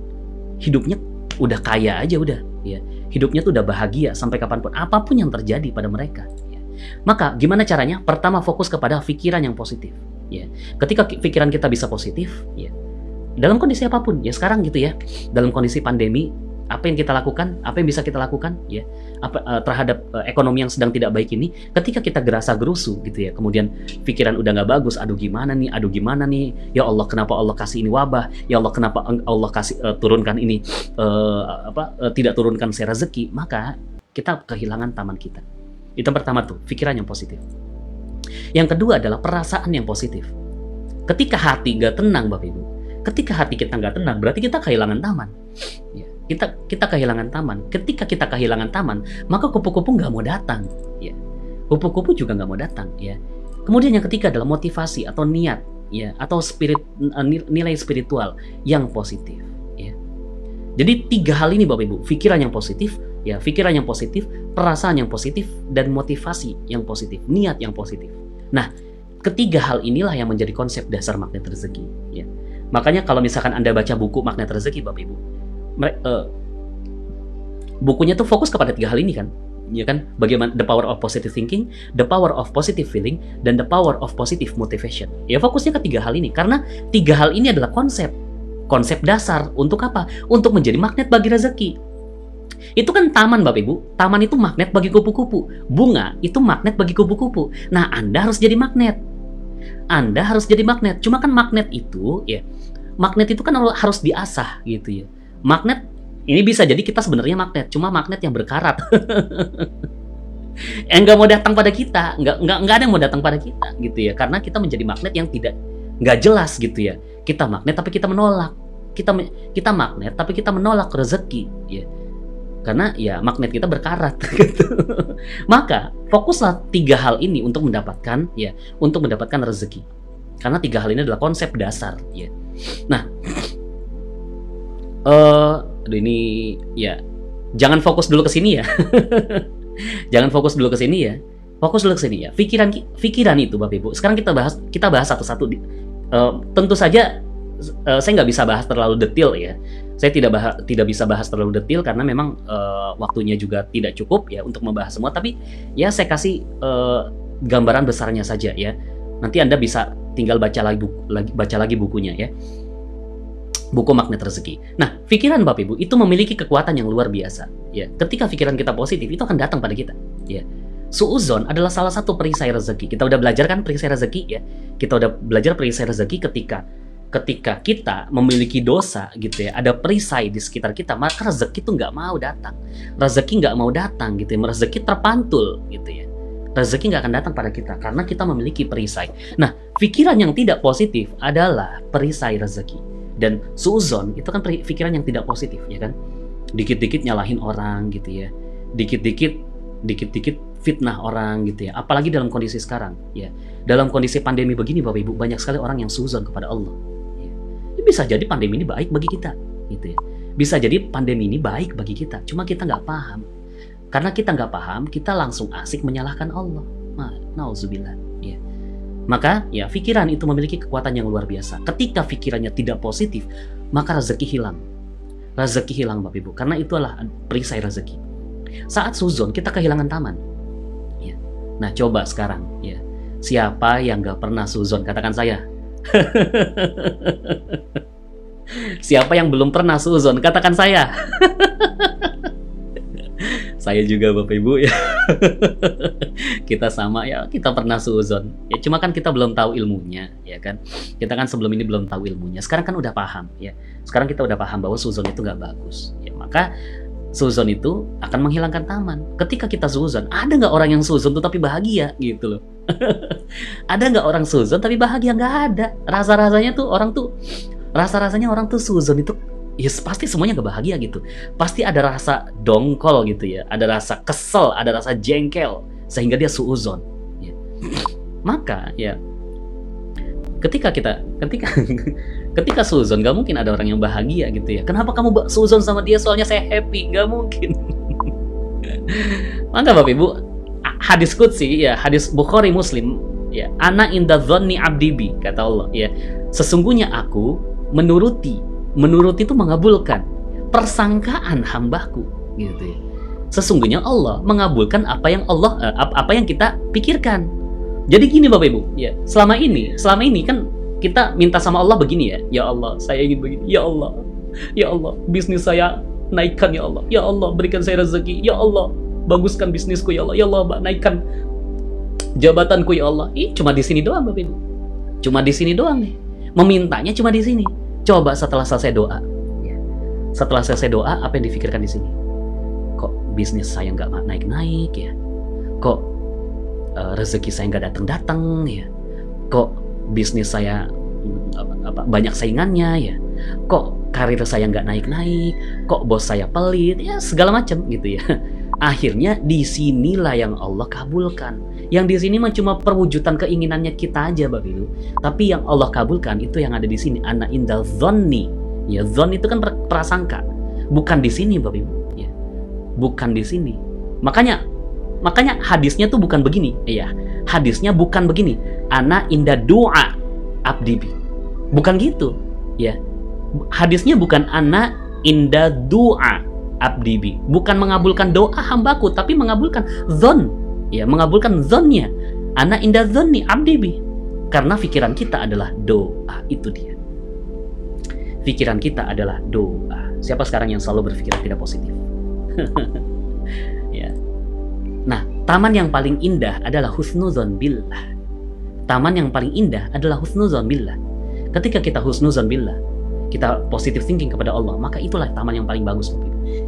Hidupnya udah kaya aja udah, ya. Hidupnya tuh udah bahagia sampai kapanpun, apapun yang terjadi pada mereka. Ya. Maka gimana caranya? Pertama, fokus kepada pikiran yang positif. Ya. Ketika pikiran kita bisa positif, ya, dalam kondisi apapun, ya sekarang gitu ya, dalam kondisi pandemi, apa yang kita lakukan, apa yang bisa kita lakukan, ya, terhadap ekonomi yang sedang tidak baik ini, ketika kita gerasa gerusu gitu ya, kemudian pikiran udah nggak bagus, aduh gimana nih, ya Allah kenapa Allah kasih ini wabah, ya Allah kenapa Allah kasih turunkan ini, tidak turunkan saya rezeki, maka kita kehilangan taman kita. Itu yang pertama tuh, pikiran yang positif. Yang kedua adalah perasaan yang positif. Ketika hati nggak tenang, Bapak Ibu, ketika hati kita nggak tenang, berarti kita kehilangan taman. Ya. Kita kehilangan taman. Ketika kita kehilangan taman, maka kupu-kupu nggak mau datang. Ya. Kupu-kupu juga nggak mau datang. Ya. Kemudian yang ketiga adalah motivasi atau niat, ya, atau nilai spiritual yang positif. Ya. Jadi 3 hal ini Bapak Ibu, pikiran yang positif, ya, pikiran yang positif, perasaan yang positif, dan motivasi yang positif, niat yang positif. Nah, ketiga hal inilah yang menjadi konsep dasar magnet rezeki. Ya. Makanya kalau misalkan Anda baca buku Magnet Rezeki, Bapak Ibu, bukunya tuh fokus kepada 3 hal ini kan, ya kan? Bagaimana the power of positive thinking, the power of positive feeling, dan the power of positive motivation. Ya fokusnya ke 3 hal ini, karena 3 hal ini adalah konsep dasar untuk apa? Untuk menjadi magnet bagi rezeki. Itu kan taman Bapak Ibu, taman itu magnet bagi kupu-kupu, bunga itu magnet bagi kupu-kupu. Nah Anda harus jadi magnet. Anda harus jadi magnet. Cuma kan magnet itu, ya, magnet itu kan harus diasah gitu ya. Magnet ini bisa jadi kita sebenarnya magnet, cuma magnet yang berkarat. Nggak mau datang pada kita, nggak ada yang mau datang pada kita gitu ya, karena kita menjadi magnet yang nggak jelas gitu ya. Kita magnet tapi kita menolak, kita magnet tapi kita menolak rezeki ya, karena ya magnet kita berkarat gitu. Maka fokuslah 3 hal ini untuk mendapatkan rezeki, karena 3 hal ini adalah konsep dasar ya. Nah, ini ya, jangan fokus dulu ke sini ya. Jangan fokus dulu ke sini ya. Fokus dulu ke sini ya. Pikiran itu Bapak Ibu. Sekarang kita bahas satu-satu. Tentu saja saya nggak bisa bahas terlalu detail ya. Saya tidak bisa bahas terlalu detail karena memang waktunya juga tidak cukup ya untuk membahas semua. Tapi ya saya kasih gambaran besarnya saja ya. Nanti Anda bisa tinggal baca lagi bukunya ya. Buku Magnet Rezeki. Nah, pikiran Bapak Ibu itu memiliki kekuatan yang luar biasa. Ya, ketika pikiran kita positif, itu akan datang pada kita. Ya, suudzon adalah salah satu perisai rezeki. Kita udah belajar kan perisai rezeki ya. Kita udah belajar perisai rezeki ketika kita memiliki dosa gitu ya. Ada perisai di sekitar kita, maka rezeki itu nggak mau datang. Rezeki nggak mau datang gitu ya. Rezeki terpantul gitu ya. rezeki nggak akan datang pada kita karena kita memiliki perisai. Nah, pikiran yang tidak positif adalah perisai rezeki. Dan suuzon itu kan pikiran yang tidak positif, ya kan? Dikit-dikit nyalahin orang gitu ya. Dikit-dikit fitnah orang gitu ya. Apalagi dalam kondisi sekarang, ya. Dalam kondisi pandemi begini Bapak Ibu, banyak sekali orang yang suuzon kepada Allah. Ya. Bisa jadi pandemi ini baik bagi kita, gitu ya. Bisa jadi pandemi ini baik bagi kita, cuma kita nggak paham. Karena kita nggak paham, kita langsung asik menyalahkan Allah. Nauzubillah. Ya. Maka ya pikiran itu memiliki kekuatan yang luar biasa. Ketika pikirannya tidak positif, maka rezeki hilang. Rezeki hilang Bapak Ibu, karena itulah perisai rezeki. Saat suzon kita kehilangan taman. Ya. Nah coba sekarang, ya siapa yang nggak pernah suzon? Katakan saya. Siapa yang belum pernah suzon? Katakan saya. Saya juga Bapak Ibu ya. Kita sama ya, kita pernah suuzon. Ya cuma kan kita belum tahu ilmunya, ya kan. Kita kan sebelum ini belum tahu ilmunya. Sekarang kan udah paham ya. Sekarang kita udah paham bahwa suuzon itu nggak bagus. Ya maka suuzon itu akan menghilangkan taman. Ketika kita suuzon, ada nggak orang yang suuzon tuh tapi bahagia gitu loh. Ada nggak orang suuzon tapi bahagia? Nggak ada. Rasa-rasanya orang tuh suuzon itu ya pasti semuanya gak bahagia gitu. Pasti ada rasa dongkol gitu ya, ada rasa kesel, ada rasa jengkel, sehingga dia suuzon ya. Maka ya ketika suuzon gak mungkin ada orang yang bahagia gitu ya. Kenapa kamu suuzon sama dia? Soalnya saya happy. Gak mungkin. Maka Bapak Ibu, hadis qudsi ya, hadis Bukhari Muslim ya, ana inda dzanni abdi bi, kata Allah ya, sesungguhnya aku menuruti itu mengabulkan persangkaan hambaku gitu ya. Sesungguhnya Allah mengabulkan apa yang kita pikirkan. Jadi gini Bapak Ibu, ya, selama ini kan kita minta sama Allah begini ya. Ya Allah, saya ingin begini. Ya Allah, bisnis saya naikkan ya Allah. Ya Allah, berikan saya rezeki. Ya Allah, baguskan bisnisku ya Allah. Ya Allah, naikkan jabatanku ya Allah. Cuma di sini doang Bapak Ibu. Cuma di sini doang nih. Memintanya cuma di sini. Coba setelah selesai doa, apa yang difikirkan di sini? Kok bisnis saya nggak naik-naik ya? Kok rezeki saya nggak datang-datang ya? Kok bisnis saya banyak saingannya ya? Kok karir saya nggak naik-naik? Kok bos saya pelit? Ya segala macam gitu ya. Akhirnya disinilah yang Allah kabulkan. Yang di sini mah cuma perwujudan keinginannya kita aja Bapak Ibu. Tapi yang Allah kabulkan itu yang ada di sini. Ana indal dzanni. Ya, dzon itu kan prasangka. Bukan di sini Bapak Ibu. Ya. Bukan di sini. Makanya hadisnya tuh bukan begini. Iya. Hadisnya bukan begini. Ana inda du'a abdi. Bukan gitu. Ya. Hadisnya bukan ana inda du'a abdi. Bukan mengabulkan doa hambaku, tapi mengabulkan dzon. Ya, mengabulkan zonnya. Ana inda zonni abdi bi. Karena pikiran kita adalah doa. Itu dia. Pikiran kita adalah doa. Siapa sekarang yang selalu berpikiran tidak positif? Ya. Nah, taman yang paling indah adalah husnuzon billah. Taman yang paling indah adalah husnuzon billah. Ketika kita husnuzon billah, kita positive thinking kepada Allah, maka itulah taman yang paling bagus.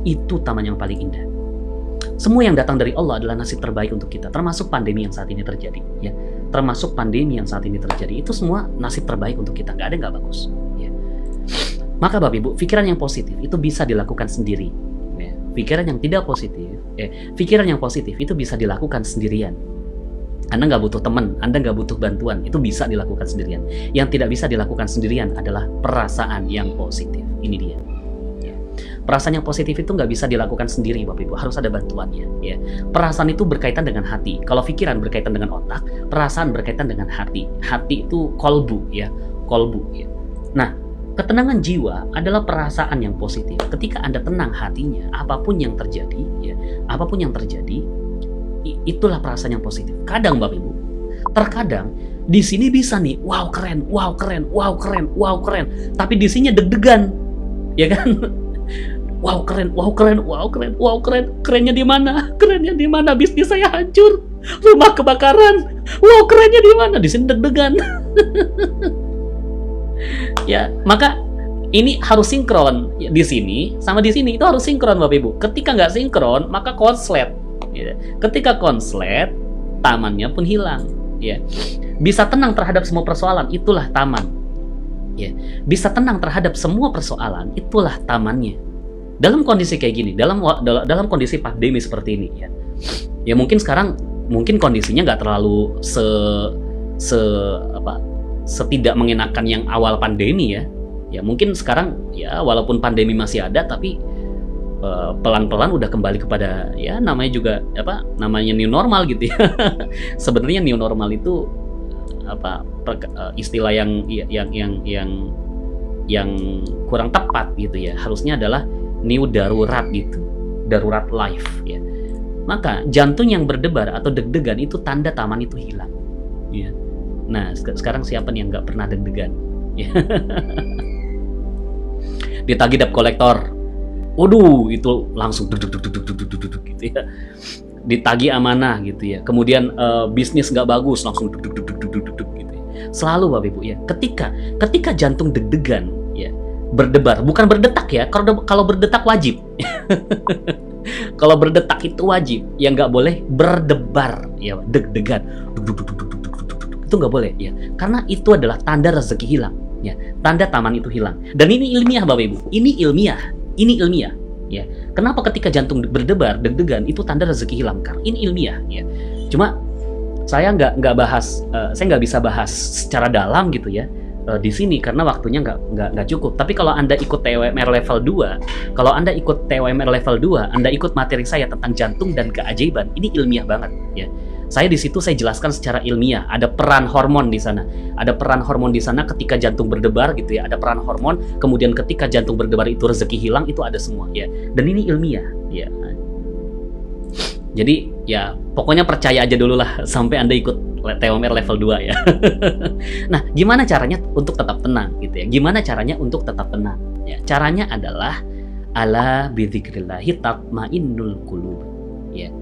Itu taman yang paling indah. Semua yang datang dari Allah adalah nasib terbaik untuk kita, termasuk pandemi yang saat ini terjadi. Ya, termasuk pandemi yang saat ini terjadi, itu semua nasib terbaik untuk kita. Nggak ada yang nggak bagus. Ya. Maka Bapak Ibu, pikiran yang positif itu bisa dilakukan sendiri. Ya. Pikiran yang tidak positif, pikiran yang positif itu bisa dilakukan sendirian. Anda nggak butuh teman, Anda nggak butuh bantuan, itu bisa dilakukan sendirian. Yang tidak bisa dilakukan sendirian adalah perasaan yang positif. Ini dia. Perasaan yang positif itu nggak bisa dilakukan sendiri Bapak Ibu, harus ada bantuannya ya. Perasaan itu berkaitan dengan hati. Kalau pikiran berkaitan dengan otak, perasaan berkaitan dengan hati. Hati itu kolbu ya, kolbu ya. Nah, ketenangan jiwa adalah perasaan yang positif. Ketika Anda tenang hatinya, apapun yang terjadi ya, itulah perasaan yang positif. Kadang Bapak Ibu, terkadang di sini bisa nih, wow keren, tapi di sini deg-degan, ya kan? Wow keren. Kerennya di mana? Bisnis saya hancur, rumah kebakaran. Wow kerennya di mana? Di sini deg-degan. Ya, maka ini harus sinkron. Ya, di sini sama di sini itu harus sinkron Bapak Ibu. Ketika nggak sinkron, maka konslet. Ya. Ketika konslet, tamannya pun hilang. Ya, bisa tenang terhadap semua persoalan, itulah taman. Ya, bisa tenang terhadap semua persoalan, itulah tamannya. Dalam kondisi kayak gini, dalam kondisi pandemi seperti ini, ya mungkin sekarang kondisinya nggak terlalu setidak mengenakan yang awal pandemi ya. Ya mungkin sekarang ya walaupun pandemi masih ada, tapi pelan-pelan udah kembali kepada ya namanya new normal gitu ya. Sebenarnya new normal itu istilah yang kurang tepat gitu ya. Harusnya adalah new darurat gitu, darurat life ya. Maka jantung yang berdebar atau deg-degan itu tanda taman itu hilang ya. Nah sekarang siapa nih yang nggak pernah deg-degan ya? Ditagih debt collector, waduh itu langsung duduk gitu ya. Ditagih amanah gitu ya. Kemudian bisnis nggak bagus, langsung duduk gitu ya. Selalu Bapak Ibu ya. Ketika jantung deg-degan ya, berdebar, bukan berdetak ya. Kalau berdetak wajib. Kalau berdetak itu wajib, ya nggak boleh berdebar ya, deg-degan. Itu nggak boleh ya. Karena itu adalah tanda rezeki hilang. Ya, tanda taman itu hilang. Dan ini ilmiah Bapak Ibu. Ini ilmiah. Ya. Kenapa ketika jantung berdebar, deg-degan itu tanda rezeki hilang? Karena ini ilmiah. Ya. Cuma saya nggak bahas, saya nggak bisa bahas secara dalam gitu ya di sini karena waktunya nggak cukup. Tapi kalau Anda ikut TWMR level 2, Anda ikut materi saya tentang jantung dan keajaiban, ini ilmiah banget. Ya. Saya di situ saya jelaskan secara ilmiah, ada peran hormon di sana. Ada peran hormon di sana ketika jantung berdebar gitu ya, ada peran hormon, kemudian ketika jantung berdebar itu rezeki hilang, itu ada semua ya. Dan ini ilmiah ya. Jadi ya pokoknya percaya aja dulu lah sampai Anda ikut TWMR level 2 ya. Nah, gimana caranya untuk tetap tenang gitu ya? Gimana caranya untuk tetap tenang? Ya, caranya adalah ala bidzikrillahi tatmainnul qulub. Ya.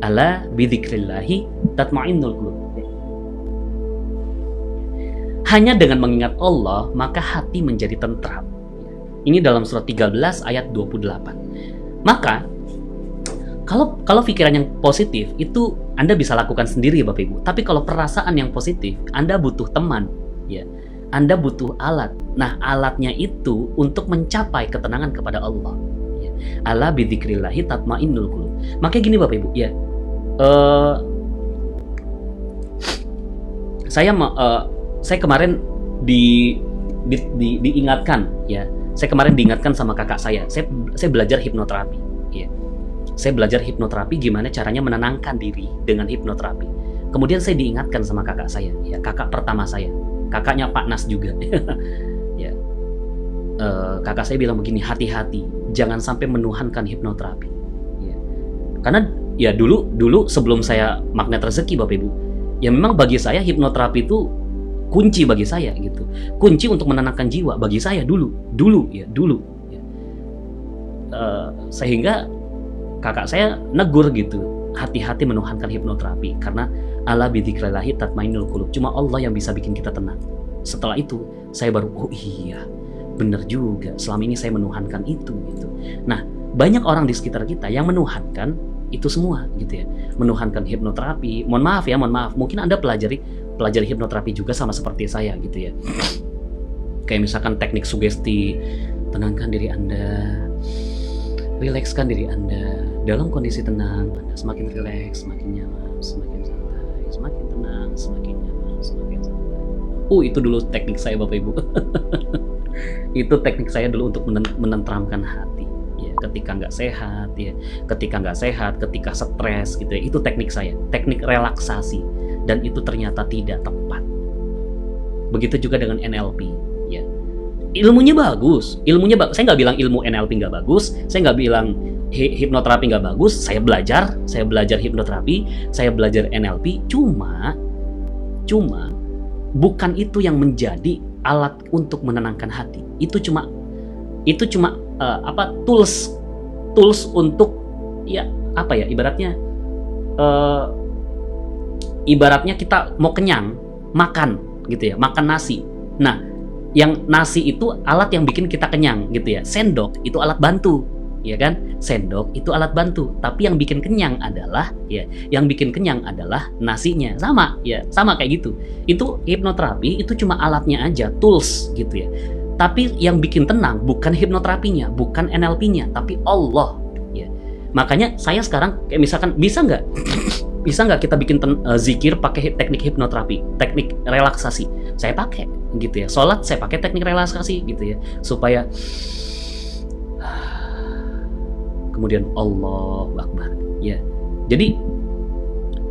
Ala bidzikrillahi tatmainnul qulub. Hanya dengan mengingat Allah maka hati menjadi tentram. Ini dalam surat 13 ayat 28. Maka kalau pikiran yang positif itu Anda bisa lakukan sendiri Bapak Ibu. Tapi kalau perasaan yang positif, Anda butuh teman, ya. Anda butuh alat. Nah, alatnya itu untuk mencapai ketenangan kepada Allah. Ya. Ala bidzikrillahi tatmainnul qulub. Makanya gini Bapak Ibu, ya. Saya kemarin diingatkan, ya. Saya kemarin diingatkan sama kakak saya. Saya belajar hipnoterapi, ya. Saya belajar hipnoterapi gimana caranya menenangkan diri dengan hipnoterapi. Kemudian saya diingatkan sama kakak saya, ya, kakak pertama saya, kakaknya Pak Nas juga. Ya. Kakak saya bilang begini, hati-hati, jangan sampai menuhankan hipnoterapi. Ya. Karena ya dulu sebelum saya magnet rezeki Bapak Ibu, ya memang bagi saya hipnoterapi itu kunci bagi saya gitu, kunci untuk menenangkan jiwa bagi saya dulu. Ya. Sehingga kakak saya negur gitu, hati-hati menuhankan hipnoterapi karena ala bidzikrillahi tatmainnul qulub. Cuma Allah yang bisa bikin kita tenang. Setelah itu saya baru oh iya, benar juga. Selama ini saya menuhankan itu gitu. Nah, banyak orang di sekitar kita yang menuhankan itu semua gitu ya. Menuhankan hipnoterapi. Mohon maaf. Mungkin Anda pelajari hipnoterapi juga sama seperti saya gitu ya. Kayak misalkan teknik sugesti, tenangkan diri Anda, rilekskan diri Anda. Dalam kondisi tenang, Anda semakin rileks, semakin nyaman, semakin santai, semakin tenang, semakin nyaman, semakin santai. Itu dulu teknik saya Bapak Ibu. Itu teknik saya dulu untuk menenteramkan hati. Ya, ketika nggak sehat, ketika stres gitu ya, itu teknik saya, teknik relaksasi, dan itu ternyata tidak tepat. Begitu juga dengan NLP, ya. Ilmunya bagus. Saya nggak bilang ilmu NLP nggak bagus, saya nggak bilang hipnoterapi nggak bagus. Saya belajar hipnoterapi, saya belajar NLP. Cuma bukan itu yang menjadi alat untuk menenangkan hati. Itu cuma tools untuk ya apa ya, ibaratnya kita mau kenyang, makan gitu ya, makan nasi. Nah, yang nasi itu alat yang bikin kita kenyang gitu ya. Sendok itu alat bantu ya kan? Sendok itu alat bantu, tapi yang bikin kenyang adalah nasinya. Sama kayak gitu. Itu hipnoterapi itu cuma alatnya aja, tools gitu ya. Tapi yang bikin tenang bukan hipnoterapinya, bukan NLP-nya, tapi Allah ya. Makanya saya sekarang kayak misalkan bisa nggak kita bikin zikir pakai teknik hipnoterapi, teknik relaksasi? Saya pakai gitu ya. Sholat saya pakai teknik relaksasi gitu ya, supaya kemudian Allahu Akbar ya. Jadi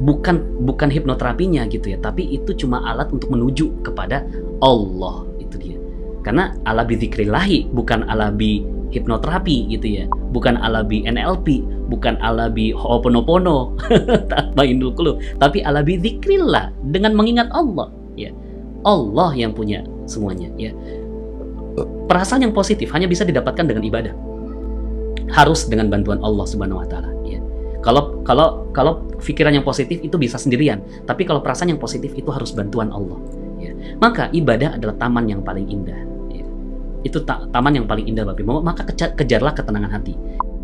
bukan hipnoterapinya gitu ya, tapi itu cuma alat untuk menuju kepada Allah, itu dia. Karena ala bidzikrillahi, bukan ala bi hipnoterapi gitu ya, bukan ala bi NLP, bukan ala bi Ho'oponopono Ta'baindul Qulub, tapi ala bidzikrillah, dengan mengingat Allah ya. Allah yang punya semuanya ya. Perasaan yang positif hanya bisa didapatkan dengan ibadah, harus dengan bantuan Allah Subhanahu wa taala ya. Kalau pikiran yang positif itu bisa sendirian, tapi kalau perasaan yang positif itu harus bantuan Allah ya. Maka ibadah adalah taman yang paling indah ya. Itu taman yang paling indah Bapak Ibu, maka kejarlah ketenangan hati.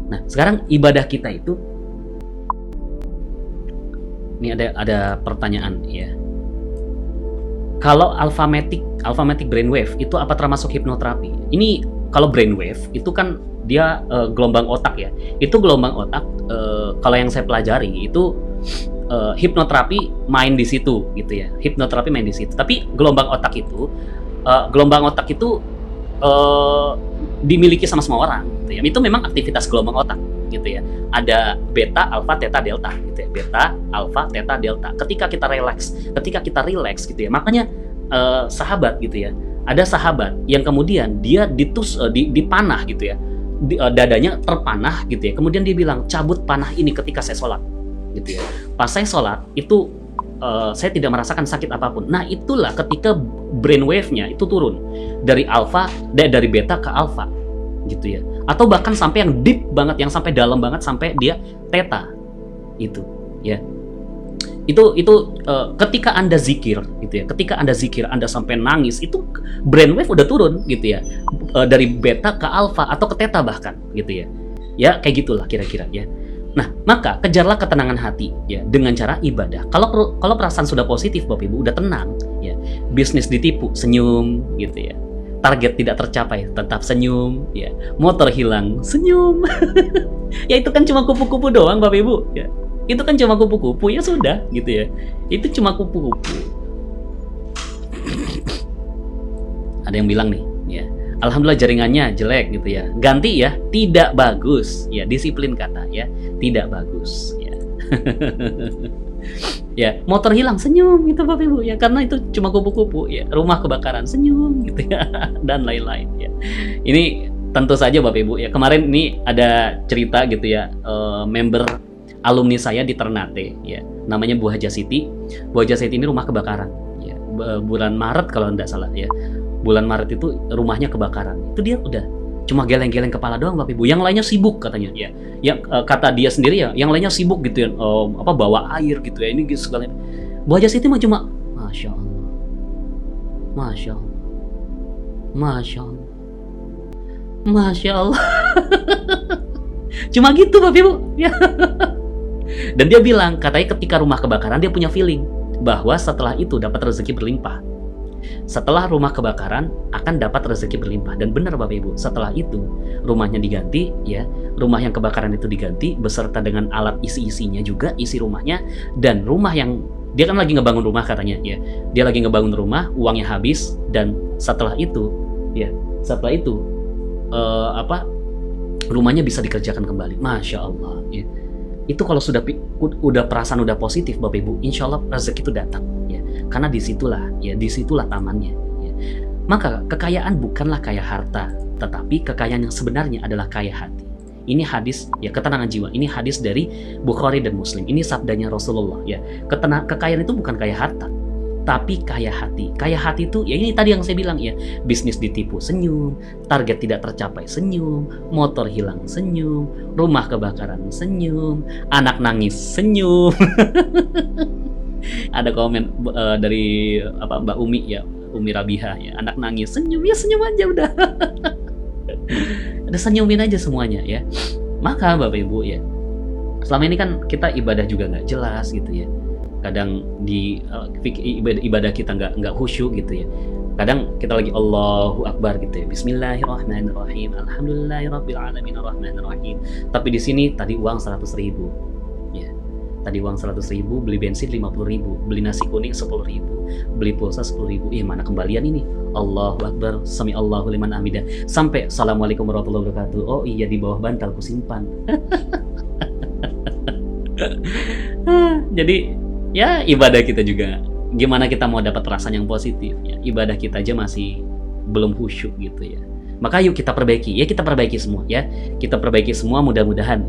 Nah, sekarang ibadah kita itu, ini ada pertanyaan ya. Kalau alphametic brainwave itu apa termasuk hipnoterapi? Ini kalau brainwave itu kan dia gelombang otak ya. Itu gelombang otak, kalau yang saya pelajari itu hipnoterapi main di situ gitu ya. Hipnoterapi main di situ. Tapi gelombang otak itu dimiliki sama semua orang gitu ya. Itu memang aktivitas gelombang otak gitu ya. Ada beta, alfa, theta, delta gitu ya. Beta, alfa, theta, delta. Ketika kita relax gitu ya. Makanya sahabat gitu ya. Ada sahabat yang kemudian dia dipanah gitu ya. Dadanya terpanah gitu ya. Kemudian dia bilang, cabut panah ini ketika saya sholat gitu ya. Pas saya sholat itu saya tidak merasakan sakit apapun. Nah, itulah ketika brainwave-nya itu turun dari beta ke alfa gitu ya. Atau bahkan sampai yang deep banget, yang sampai dalam banget, sampai dia theta itu ya. Itu ketika Anda zikir gitu ya. Ketika Anda zikir, Anda sampai nangis, itu brainwave udah turun gitu ya. Dari beta ke alfa atau ke theta bahkan gitu ya. Ya kayak gitulah kira-kira ya. Nah, maka kejarlah ketenangan hati ya dengan cara ibadah. Kalau perasaan sudah positif Bapak Ibu, udah tenang ya. Bisnis ditipu, senyum gitu ya. Target tidak tercapai, tetap senyum ya. Motor hilang, senyum. Ya itu kan cuma kupu-kupu doang Bapak Ibu ya. Itu kan cuma kupu-kupu, ya sudah gitu ya. Itu cuma kupu-kupu. Ada yang bilang nih ya, alhamdulillah jaringannya jelek gitu ya. Ganti ya, tidak bagus ya, disiplin kata ya, tidak bagus ya. Ya, motor hilang, senyum gitu Bapak Ibu ya, karena itu cuma kupu-kupu ya. Rumah kebakaran, senyum gitu ya. Dan lain-lain ya. Ini tentu saja Bapak Ibu ya, kemarin ini ada cerita gitu ya, member alumni saya di Ternate ya, namanya Bu Haja Siti. Bu Haja Siti ini rumah kebakaran ya. Bulan Maret kalau tidak salah ya. Bulan Maret itu rumahnya kebakaran. Itu dia udah cuma geleng-geleng kepala doang Bapak Ibu. Yang lainnya sibuk katanya ya. Yang kata dia sendiri ya, yang lainnya sibuk gitu ya, bawa air gitu ya. Ini segala. Bu Haja Siti mah cuma Masya Allah. Masya Allah. Masya Allah. Masya Allah. Cuma gitu Bapak Ibu ya. Dan dia bilang, katanya ketika rumah kebakaran dia punya feeling bahwa setelah itu dapat rezeki berlimpah. Setelah rumah kebakaran akan dapat rezeki berlimpah. Dan benar Bapak Ibu, setelah itu rumahnya diganti ya. Rumah yang kebakaran itu diganti beserta dengan alat isi-isinya juga, isi rumahnya. Dan rumah yang dia kan lagi ngebangun rumah katanya ya. Dia lagi ngebangun rumah, uangnya habis. Dan setelah itu ya, rumahnya bisa dikerjakan kembali. Masya Allah ya. Itu kalau sudah perasaan udah positif Bapak Ibu, insya Allah rezeki itu datang ya. Karena disitulah tamannya ya. Maka kekayaan bukanlah kaya harta, tetapi kekayaan yang sebenarnya adalah kaya hati. Ini hadis ya, ketenangan jiwa. Ini hadis dari Bukhari dan Muslim. Ini sabdanya Rasulullah ya. Kekayaan itu bukan kaya harta, tapi kaya hati. Kaya hati itu ya ini tadi yang saya bilang ya, bisnis ditipu, senyum, target tidak tercapai, senyum, motor hilang, senyum, rumah kebakaran, senyum, anak nangis, senyum. Ada komen dari Mbak Umi ya, Umi Rabiha ya, anak nangis, senyum, ya senyum aja udah. Ada senyumin aja semuanya ya. Maka Bapak Ibu ya, selama ini kan kita ibadah juga nggak jelas gitu ya. Kadang di ibadah kita nggak khusyuk gitu ya. Kadang kita lagi Allahu Akbar gitu ya. Bismillahirrahmanirrahim. Alhamdulillahirabbil alamin arrahmanirrahim. Tapi di sini tadi uang 100.000. Ya. Tadi uang 100.000, beli bensin 50.000, beli nasi kuning 10.000, beli pulsa 10.000. Mana kembalian ini? Allahu Akbar, sami Allahu liman hamidah. Sampai Assalamualaikum warahmatullahi wabarakatuh. Oh iya, di bawah bantal ku simpan. Jadi ya ibadah kita juga, gimana kita mau dapat perasaan yang positif ya, ibadah kita aja masih belum khusyuk gitu ya. Maka yuk kita perbaiki ya, kita perbaiki semua ya, kita perbaiki semua, mudah-mudahan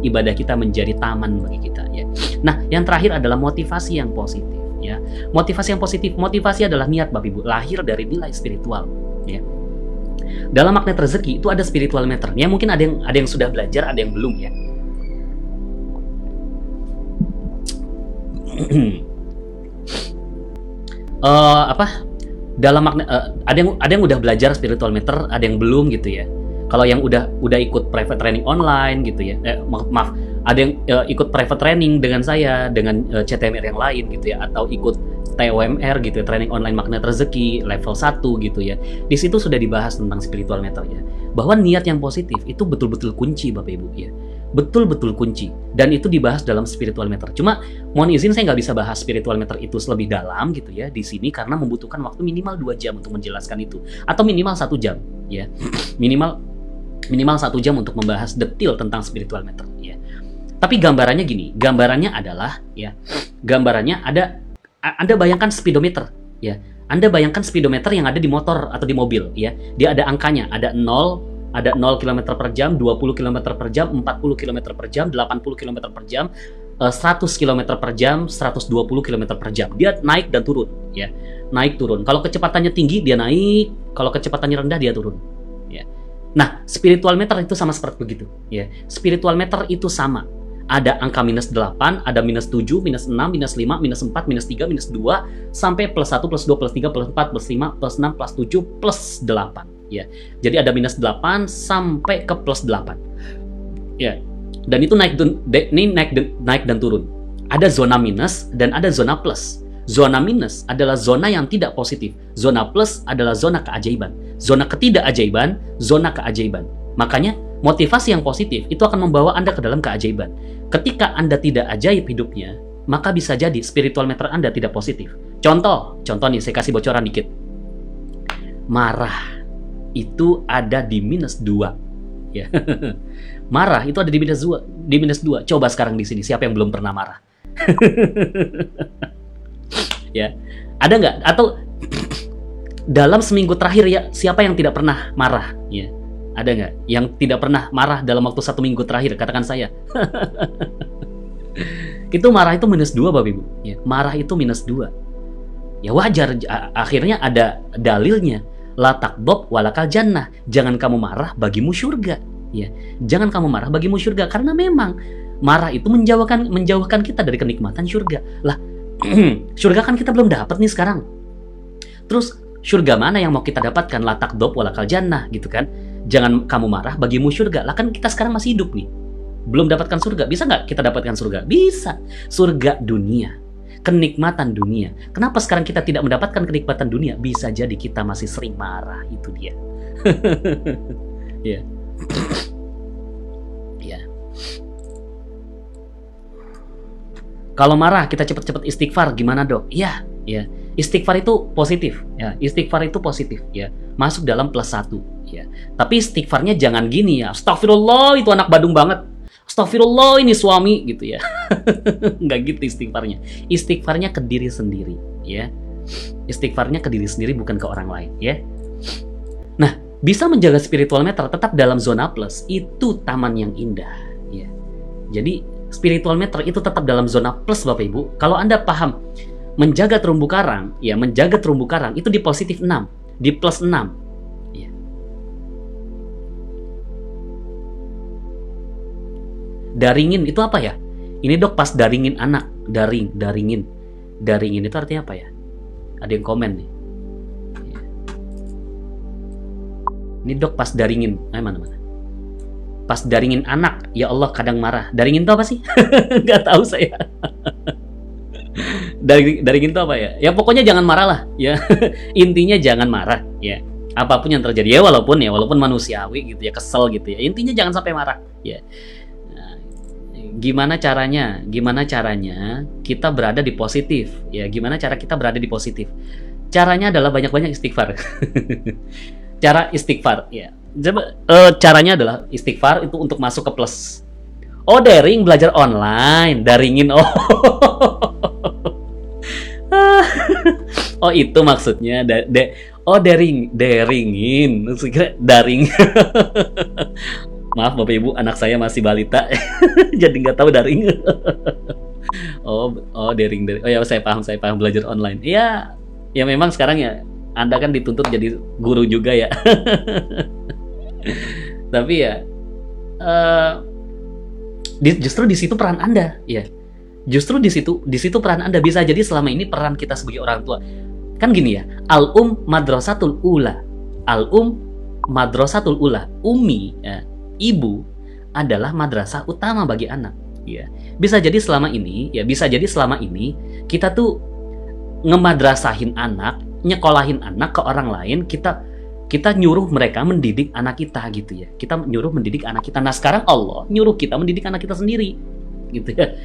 ibadah kita menjadi taman bagi kita ya. Nah yang terakhir adalah motivasi yang positif ya. Motivasi adalah niat Bapak Ibu, lahir dari nilai spiritual ya. Dalam magnet rezeki itu ada spiritual meter ya. Mungkin ada yang sudah belajar, ada yang belum ya. Dalam magnet ada yang udah belajar spiritual meter, ada yang belum gitu ya. Kalau yang udah ikut private training online gitu ya, maaf, ada yang ikut private training dengan saya, dengan CTMR yang lain gitu ya, atau ikut TOMR gitu ya, training online magnet rezeki level 1 gitu ya. Di situ sudah dibahas tentang spiritual meter ya, bahwa niat yang positif itu betul-betul kunci Bapak Ibu ya. Betul-betul kunci, dan itu dibahas dalam spiritual meter. Cuma mohon izin saya nggak bisa bahas spiritual meter itu lebih dalam gitu ya di sini, karena membutuhkan waktu minimal 2 jam untuk menjelaskan itu, atau minimal 1 jam ya, minimal 1 jam untuk membahas detail tentang spiritual meter ya. Tapi gambarannya gini, gambarannya adalah ya, gambarannya ada, Anda bayangkan speedometer ya, Anda bayangkan speedometer yang ada di motor atau di mobil ya, dia ada angkanya, ada 0 km per jam, 20 km per jam, 40 km per jam, 80 km per jam, 100 km per jam, 120 km per jam. Dia naik dan turun ya. Naik turun. Kalau kecepatannya tinggi dia naik, kalau kecepatannya rendah dia turun ya. Nah, spiritual meter itu sama seperti begitu ya. Spiritual meter itu sama. Ada angka -8, ada -7, -6, -5, -4, -3, -2 sampai +1, +2, +3, +4, +5, +6, +7, +8 ya. Jadi ada -8 sampai ke +8 ya. Dan itu naik dan turun. Ada zona minus dan ada zona plus. Zona minus adalah zona yang tidak positif. Zona plus adalah zona keajaiban. Zona ketidakajaiban, zona keajaiban. Makanya motivasi yang positif itu akan membawa Anda ke dalam keajaiban. Ketika Anda tidak ajaib hidupnya, maka bisa jadi spiritual meter Anda tidak positif. Contoh nih, saya kasih bocoran dikit. Marah itu ada di -2 ya. Marah itu ada di -2. Coba sekarang di sini siapa yang belum pernah marah? Ya, ada nggak? Atau dalam seminggu terakhir ya, siapa yang tidak pernah marah ya? Ada nggak yang tidak pernah marah dalam waktu 1 minggu terakhir? Katakan saya. Itu marah itu -2 Bapak Ibu ya. Marah itu -2 ya, wajar. Akhirnya ada dalilnya, la taqdob walakal jannah. Jangan kamu marah, bagimu surga ya. Jangan kamu marah, bagimu surga. Karena memang marah itu menjauhkan kita dari kenikmatan surga. Lah, surga kan kita belum dapat nih sekarang. Terus surga mana yang mau kita dapatkan? La taqdob walakal jannah gitu kan. Jangan kamu marah, bagimu surga. Lah kan kita sekarang masih hidup nih, belum dapatkan surga. Bisa nggak kita dapatkan surga? Bisa. Surga dunia, kenikmatan dunia. Kenapa sekarang kita tidak mendapatkan kenikmatan dunia? Bisa jadi kita masih sering marah, itu dia. Ya. Ya. Kalau marah kita cepet-cepet istighfar, gimana dok? Iya, ya. Istighfar itu positif, ya. Istighfar itu positif, ya. Masuk dalam +1, ya. Tapi istighfarnya jangan gini ya. Astagfirullah, itu anak Badung banget. Astagfirullah, ini suami gitu ya. Nggak gitu istighfarnya. Istighfarnya ke diri sendiri, ya. Istighfarnya ke diri sendiri, bukan ke orang lain, ya. Nah, bisa menjaga spiritual meter tetap dalam zona plus, itu taman yang indah, ya. Jadi spiritual meter itu tetap dalam zona plus Bapak Ibu. Kalau Anda paham menjaga terumbu karang, ya, menjaga terumbu karang itu di +6, di +6, ya. Daringin itu apa ya? Ini dok pas daringin anak, daringin itu artinya apa ya? Ada yang komen nih. Ini dok pas daringin, mana? Pas daringin anak, ya Allah kadang marah. Daringin itu apa sih? Nggak tahu saya. Daringin itu apa ya? Ya pokoknya jangan marah lah, ya. Intinya jangan marah, ya. Apapun yang terjadi, ya walaupun manusiawi gitu ya, kesel gitu ya. Intinya jangan sampai marah, ya. Nah, gimana caranya kita berada di positif, ya? Gimana cara kita berada di positif? Caranya adalah banyak-banyak istighfar. Cara istighfar, ya. Caranya adalah istighfar itu untuk masuk ke plus. Oh, daring belajar online, daringin. Oh itu maksudnya. Daringin. Maksudnya daring. Maaf Bapak Ibu, anak saya masih balita, jadi nggak tahu daring. Daring. Oh ya, saya paham belajar online. Ya memang sekarang ya Anda kan dituntut jadi guru juga ya. Tapi ya justru di situ peran Anda, ya. Justru di situ peran Anda. Bisa jadi selama ini peran kita sebagai orang tua kan gini ya, madrasatul ula. Madrasatul ula, umi, ya, ibu adalah madrasah utama bagi anak, ya. Bisa jadi selama ini kita tuh ngemadrasahin anak, nyekolahin anak ke orang lain, kita nyuruh mereka mendidik anak kita gitu ya. Kita nyuruh mendidik anak kita. Nah, sekarang Allah nyuruh kita mendidik anak kita sendiri. Gitu ya.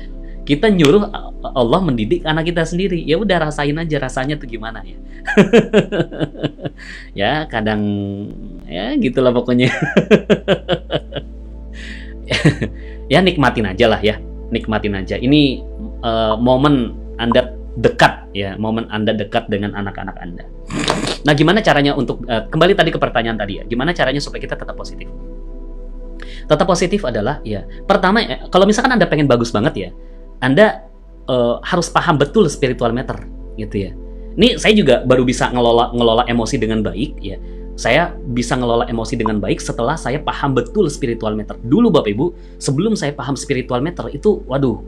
Kita nyuruh Allah mendidik anak kita sendiri. Ya udah, rasain aja rasanya tuh gimana ya. Ya, kadang ya gitulah pokoknya. Ya nikmatin aja lah ya. Nikmatin aja. Ini momen Anda dekat ya, momen Anda dekat dengan anak-anak Anda. Nah, gimana caranya untuk kembali tadi ke pertanyaan tadi ya, gimana caranya supaya kita tetap positif? Tetap positif adalah ya, pertama ya, kalau misalkan Anda pengen bagus banget ya, Anda harus paham betul spiritual meter gitu ya. Ini saya juga baru bisa ngelola emosi dengan baik ya. Saya bisa ngelola emosi dengan baik setelah saya paham betul spiritual meter. Dulu Bapak Ibu, sebelum saya paham spiritual meter itu, waduh,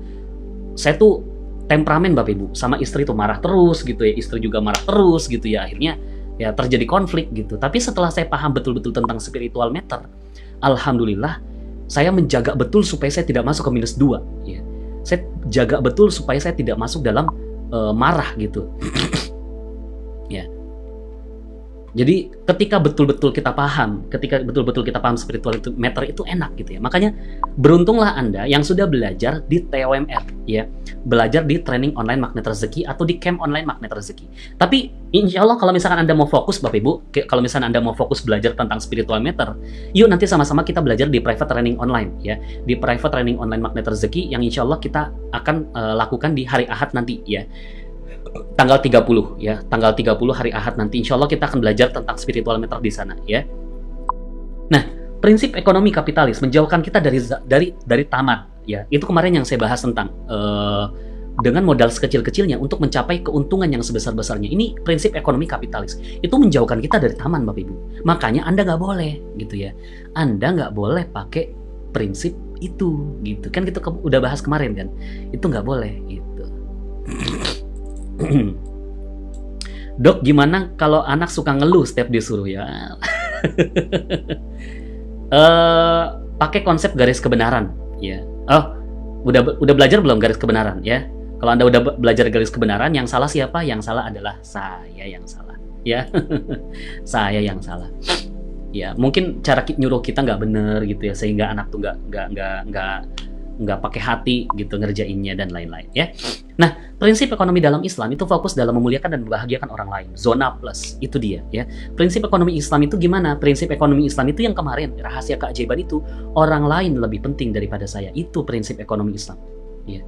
saya tuh temperamen Bapak Ibu, sama istri tuh marah terus gitu ya, istri juga marah terus gitu ya, akhirnya ya terjadi konflik gitu. Tapi setelah saya paham betul-betul tentang spiritual meter, alhamdulillah saya menjaga betul supaya saya tidak masuk ke -2 ya. Saya jaga betul supaya saya tidak masuk dalam marah gitu. Ya. Jadi ketika betul-betul kita paham spiritual meter itu enak gitu ya. Makanya beruntunglah Anda yang sudah belajar di TOMR ya. Belajar di training online magnet rezeki atau di camp online magnet rezeki. Tapi insya Allah kalau misalkan Anda mau fokus Bapak Ibu, kalau misalkan Anda mau fokus belajar tentang spiritual meter, yuk nanti sama-sama kita belajar di private training online ya. Di private training online magnet rezeki yang insya Allah kita akan lakukan di hari Ahad nanti ya. Tanggal 30 ya, tanggal 30 hari Ahad nanti insya Allah kita akan belajar tentang spiritual meter di sana ya. Nah, prinsip ekonomi kapitalis menjauhkan kita dari tamat ya. Itu kemarin yang saya bahas tentang dengan modal sekecil-kecilnya untuk mencapai keuntungan yang sebesar-besarnya. Ini prinsip ekonomi kapitalis. Itu menjauhkan kita dari taman Bapak Ibu. Makanya Anda nggak boleh gitu ya. Anda nggak boleh pakai prinsip itu gitu. Kan kita udah bahas kemarin kan. Itu nggak boleh gitu. Dok, gimana kalau anak suka ngeluh setiap disuruh ya? Pakai konsep garis kebenaran ya. Oh, udah belajar belum garis kebenaran ya? Kalau Anda udah belajar garis kebenaran, yang salah siapa? Yang salah adalah saya yang salah ya. Saya yang salah. Ya, mungkin cara nyuruh kita nggak bener gitu ya, sehingga anak tuh nggak pakai hati gitu ngerjainnya dan lain-lain ya. Nah, prinsip ekonomi dalam Islam itu fokus dalam memuliakan dan membahagiakan orang lain. Zona plus, itu dia ya. Prinsip ekonomi Islam itu gimana? Prinsip ekonomi Islam itu yang kemarin, rahasia keajaiban itu, orang lain lebih penting daripada saya. Itu prinsip ekonomi Islam. Ya.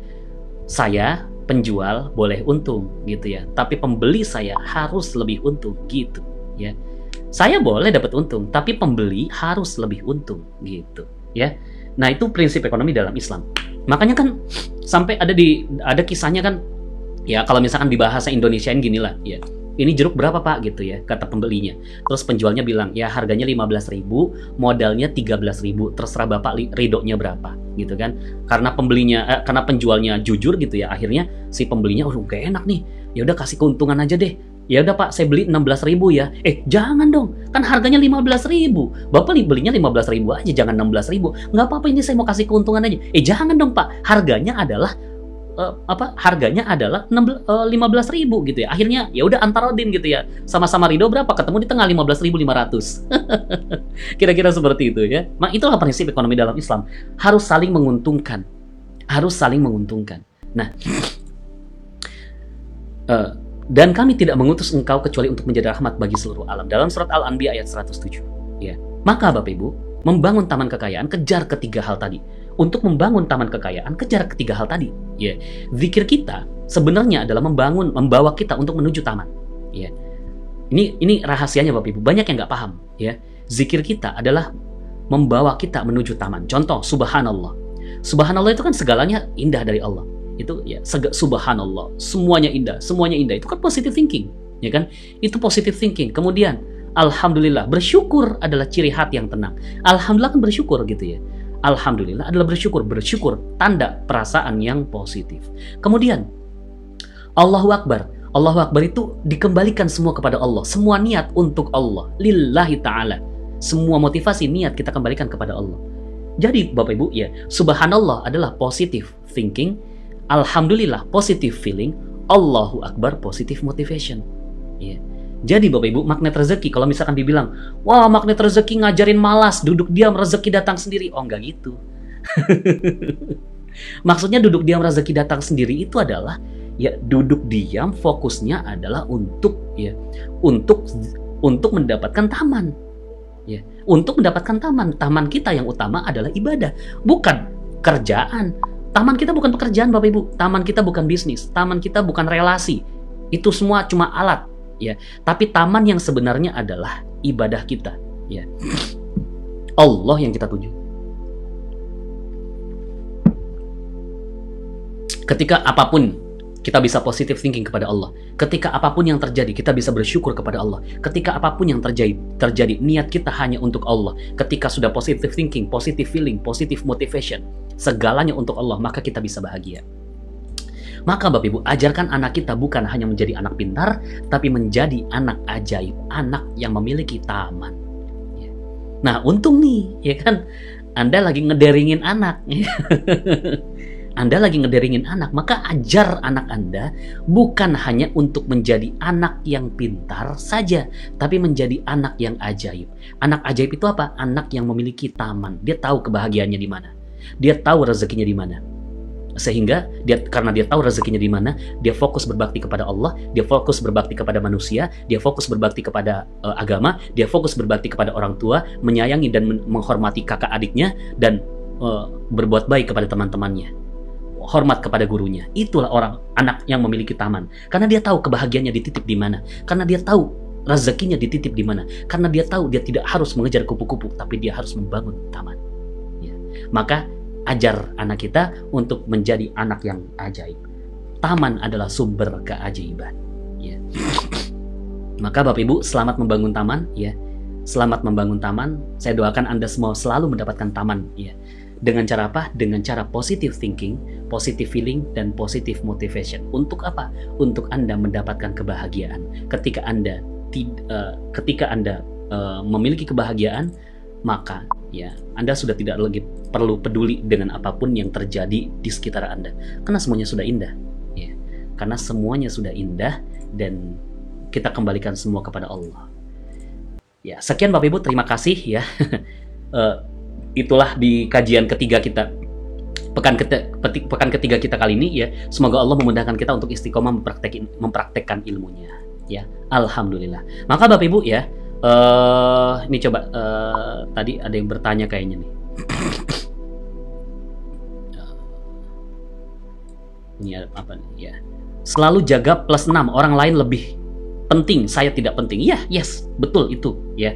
Saya penjual boleh untung gitu ya, tapi pembeli saya harus lebih untung gitu ya. Saya boleh dapat untung, tapi pembeli harus lebih untung gitu ya. Nah, itu prinsip ekonomi dalam Islam. Makanya kan sampai ada kisahnya kan ya, kalau misalkan di bahasa Indonesiain gini lah ya. Ini jeruk berapa Pak gitu ya, kata pembelinya. Terus penjualnya bilang, "Ya harganya 15.000, modalnya 13.000, terserah Bapak ridhonya berapa." Gitu kan. Karena penjualnya jujur gitu ya, akhirnya si pembelinya, "Oh, gak enak nih. Ya udah kasih keuntungan aja deh. Ya udah Pak, saya beli 16.000 ya. Jangan dong, kan harganya 15.000. Bapak belinya 15.000 aja, jangan 16.000. Nggak apa-apa, ini saya mau kasih keuntungan aja. Jangan dong Pak, harganya adalah harganya adalah 15.000 gitu ya. Akhirnya ya udah antarodin gitu ya. Sama-sama ridho berapa? Ketemu di tengah 15.500. Kira-kira seperti itu ya. Itulah prinsip ekonomi dalam Islam. Harus saling menguntungkan. Harus saling menguntungkan. Nah, dan kami tidak mengutus engkau kecuali untuk menjadi rahmat bagi seluruh alam. Dalam surat Al-Anbiya ayat 107. Ya. Maka Bapak Ibu, membangun taman kekayaan, kejar ketiga hal tadi. Untuk membangun taman kekayaan, kejar ketiga hal tadi. Ya. Zikir kita sebenarnya adalah membawa kita untuk menuju taman. Ya. Ini rahasianya Bapak Ibu. Banyak yang nggak paham. Ya. Zikir kita adalah membawa kita menuju taman. Contoh, subhanallah. Subhanallah itu kan segalanya indah dari Allah. Itu ya, subhanallah, semuanya indah, semuanya indah. Itu kan positive thinking, ya kan? Itu positive thinking. Kemudian alhamdulillah, bersyukur adalah ciri hati yang tenang. Alhamdulillah kan bersyukur gitu ya. Alhamdulillah adalah bersyukur tanda perasaan yang positif. Kemudian Allahu Akbar. Allahu Akbar itu dikembalikan semua kepada Allah. Semua niat untuk Allah, lillahi ta'ala. Semua motivasi niat kita kembalikan kepada Allah. Jadi Bapak Ibu ya, subhanallah adalah positive thinking, alhamdulillah positive feeling, Allahu Akbar positive motivation. Ya. Jadi Bapak Ibu, magnet rezeki kalau misalkan dibilang, wah magnet rezeki ngajarin malas, duduk diam rezeki datang sendiri. Oh enggak gitu. Maksudnya duduk diam rezeki datang sendiri itu adalah ya duduk diam fokusnya adalah untuk mendapatkan taman. Ya, untuk mendapatkan taman kita yang utama adalah ibadah, bukan kerjaan. Taman kita bukan pekerjaan Bapak Ibu, taman kita bukan bisnis, taman kita bukan relasi. Itu semua cuma alat, ya. Tapi taman yang sebenarnya adalah ibadah kita, ya. Allah yang kita tuju. Ketika apapun kita bisa positive thinking kepada Allah. Ketika apapun yang terjadi, kita bisa bersyukur kepada Allah. Ketika apapun yang terjadi, niat kita hanya untuk Allah. Ketika sudah positive thinking, positive feeling, positive motivation, segalanya untuk Allah, maka kita bisa bahagia. Maka Bapak Ibu, ajarkan anak kita bukan hanya menjadi anak pintar, tapi menjadi anak ajaib, anak yang memiliki taman. Nah, untung nih, ya kan? Anda lagi ngederingin anak. Anda lagi ngederingin anak, maka ajar anak Anda bukan hanya untuk menjadi anak yang pintar saja, tapi menjadi anak yang ajaib. Anak ajaib itu apa? Anak yang memiliki taman. Dia tahu kebahagiaannya di mana. Dia tahu rezekinya di mana. Sehingga karena dia tahu rezekinya di mana, dia fokus berbakti kepada Allah, dia fokus berbakti kepada manusia, dia fokus berbakti kepada agama, dia fokus berbakti kepada orang tua, menyayangi dan menghormati kakak adiknya, dan berbuat baik kepada teman-temannya. Hormat kepada gurunya. Itulah anak yang memiliki taman. Karena dia tahu kebahagiaannya dititip di mana. Karena dia tahu rezekinya dititip di mana. Karena dia tahu dia tidak harus mengejar kupu-kupu, tapi dia harus membangun taman. Ya. Maka ajar anak kita untuk menjadi anak yang ajaib. Taman adalah sumber keajaiban. Ya. Maka Bapak Ibu, selamat membangun taman. Ya. Selamat membangun taman. Saya doakan Anda semua selalu mendapatkan taman. Ya. Dengan cara apa? Dengan cara positive thinking, positive feeling, dan positive motivation. Untuk apa? Untuk Anda mendapatkan kebahagiaan. Ketika Anda memiliki kebahagiaan, maka ya Anda sudah tidak lagi perlu peduli dengan apapun yang terjadi di sekitar Anda. Karena semuanya sudah indah. Ya. Karena semuanya sudah indah dan kita kembalikan semua kepada Allah. Ya, sekian Bapak Ibu, terima kasih ya. Itulah di kajian ketiga kita, pekan ketiga kita kali ini ya. Semoga Allah memudahkan kita untuk istiqomah mempraktekkan ilmunya ya. Alhamdulillah. Maka Bapak Ibu ya, ini coba tadi ada yang bertanya kayaknya nih. Ini apa nih ya? Selalu jaga +6, orang lain lebih penting, saya tidak penting. Iya, yes, betul itu ya.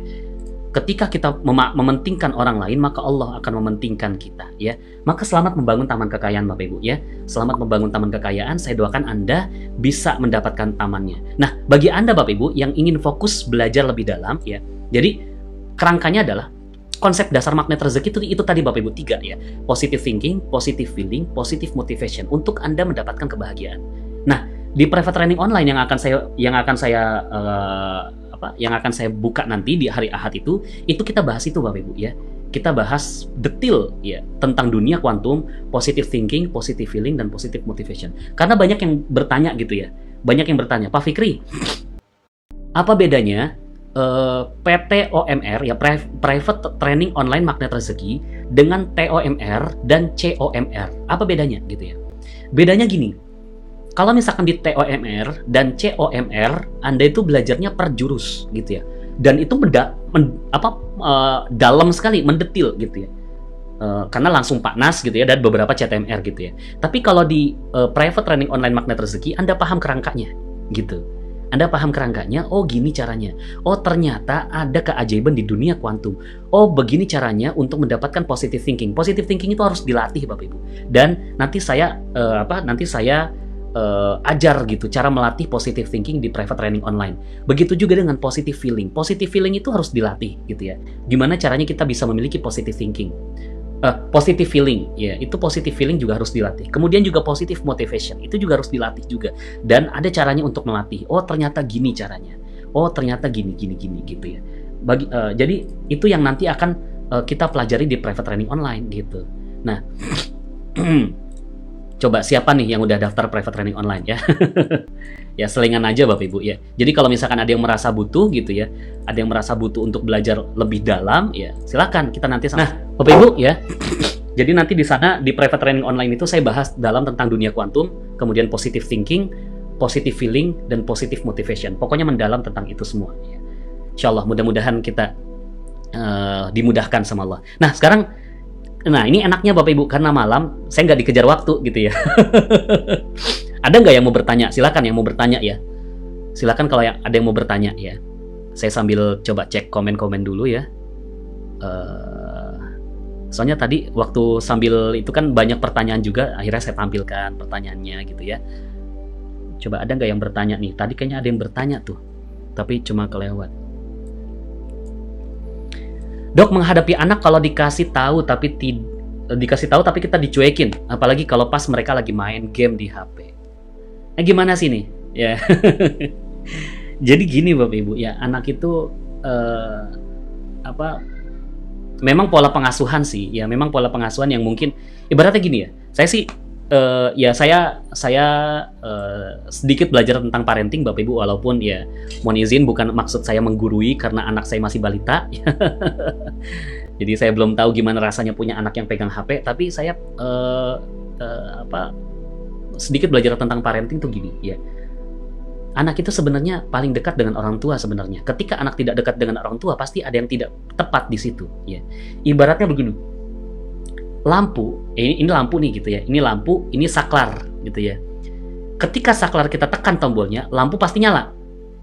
Ketika kita mementingkan orang lain, maka Allah akan mementingkan kita ya. Maka selamat membangun taman kekayaan Bapak Ibu ya. Selamat membangun taman kekayaan. Saya doakan Anda bisa mendapatkan tamannya. Nah, bagi Anda Bapak Ibu yang ingin fokus belajar lebih dalam ya. Jadi kerangkanya adalah konsep dasar magnet rezeki itu tadi Bapak Ibu 3 ya. Positive thinking, positive feeling, positive motivation untuk Anda mendapatkan kebahagiaan. Nah, Di private training online yang akan saya buka nanti di hari Ahad itu kita bahas itu Bapak Ibu ya. Kita bahas detail ya tentang dunia kuantum, positive thinking, positive feeling, dan positive motivation. Karena banyak yang bertanya gitu ya. Banyak yang bertanya, Pak Fikri, apa bedanya PTOMR ya, Private Training Online Magnet Rezeki, dengan TOMR dan COMR? Apa bedanya gitu ya? Bedanya gini. Kalau misalkan di TOMR dan COMR, Anda itu belajarnya per jurus gitu ya. Dan itu dalam sekali, mendetil gitu ya. Karena langsung Pak Nas gitu ya, dan beberapa CTMR gitu ya. Tapi kalau di Private Training Online Magnet Rezeki, Anda paham kerangkanya gitu. Anda paham kerangkanya, oh gini caranya. Oh ternyata ada keajaiban di dunia kuantum. Oh begini caranya untuk mendapatkan positive thinking. Positive thinking itu harus dilatih Bapak Ibu. Dan nanti saya ajar gitu cara melatih positive thinking di private training online. Begitu juga dengan positive feeling. Positive feeling itu harus dilatih gitu ya. Gimana caranya kita bisa memiliki positive thinking? Positive feeling ya, itu positive feeling juga harus dilatih. Kemudian juga positive motivation itu juga harus dilatih juga. Dan ada caranya untuk melatih. Oh ternyata gini caranya. Oh ternyata gini gitu ya. Jadi itu yang nanti akan kita pelajari di private training online gitu. Nah. Coba siapa nih yang udah daftar private training online ya? Ya selingan aja Bapak Ibu ya. Jadi kalau misalkan ada yang merasa butuh gitu ya, ada yang merasa butuh untuk belajar lebih dalam ya, silakan kita nanti sama. Nah, Bapak Ibu ya. Jadi nanti di sana di private training online itu saya bahas dalam tentang dunia kuantum, kemudian positive thinking, positive feeling, dan positive motivation. Pokoknya mendalam tentang itu semua ya. Insyaallah mudah-mudahan kita dimudahkan sama Allah. Nah, sekarang ini enaknya Bapak Ibu, karena malam saya nggak dikejar waktu gitu ya. Ada nggak yang mau bertanya? Silakan yang mau bertanya ya. Silakan kalau ada yang mau bertanya ya. Saya sambil coba cek komen-komen dulu ya. Soalnya tadi waktu sambil itu kan banyak pertanyaan juga, akhirnya saya tampilkan pertanyaannya gitu ya. Coba ada nggak yang bertanya nih? Tadi kayaknya ada yang bertanya tuh, tapi cuma kelewat. Dok, menghadapi anak kalau dikasih tahu tapi kita dicuekin, apalagi kalau pas mereka lagi main game di HP. Gimana sih nih? Ya. Jadi gini Bapak Ibu, ya anak itu memang pola pengasuhan sih, ya memang pola pengasuhan yang mungkin ibaratnya gini ya. Saya sedikit belajar tentang parenting Bapak Ibu, walaupun ya mohon izin bukan maksud saya menggurui karena anak saya masih balita. Jadi saya belum tahu gimana rasanya punya anak yang pegang HP, tapi saya sedikit belajar tentang parenting tuh gini ya. Anak itu sebenarnya paling dekat dengan orang tua sebenarnya. Ketika anak tidak dekat dengan orang tua, pasti ada yang tidak tepat di situ ya. Ibaratnya begini. Lampu, ini lampu nih gitu ya. Ini lampu, ini saklar gitu ya. Ketika saklar kita tekan tombolnya, lampu pasti nyala.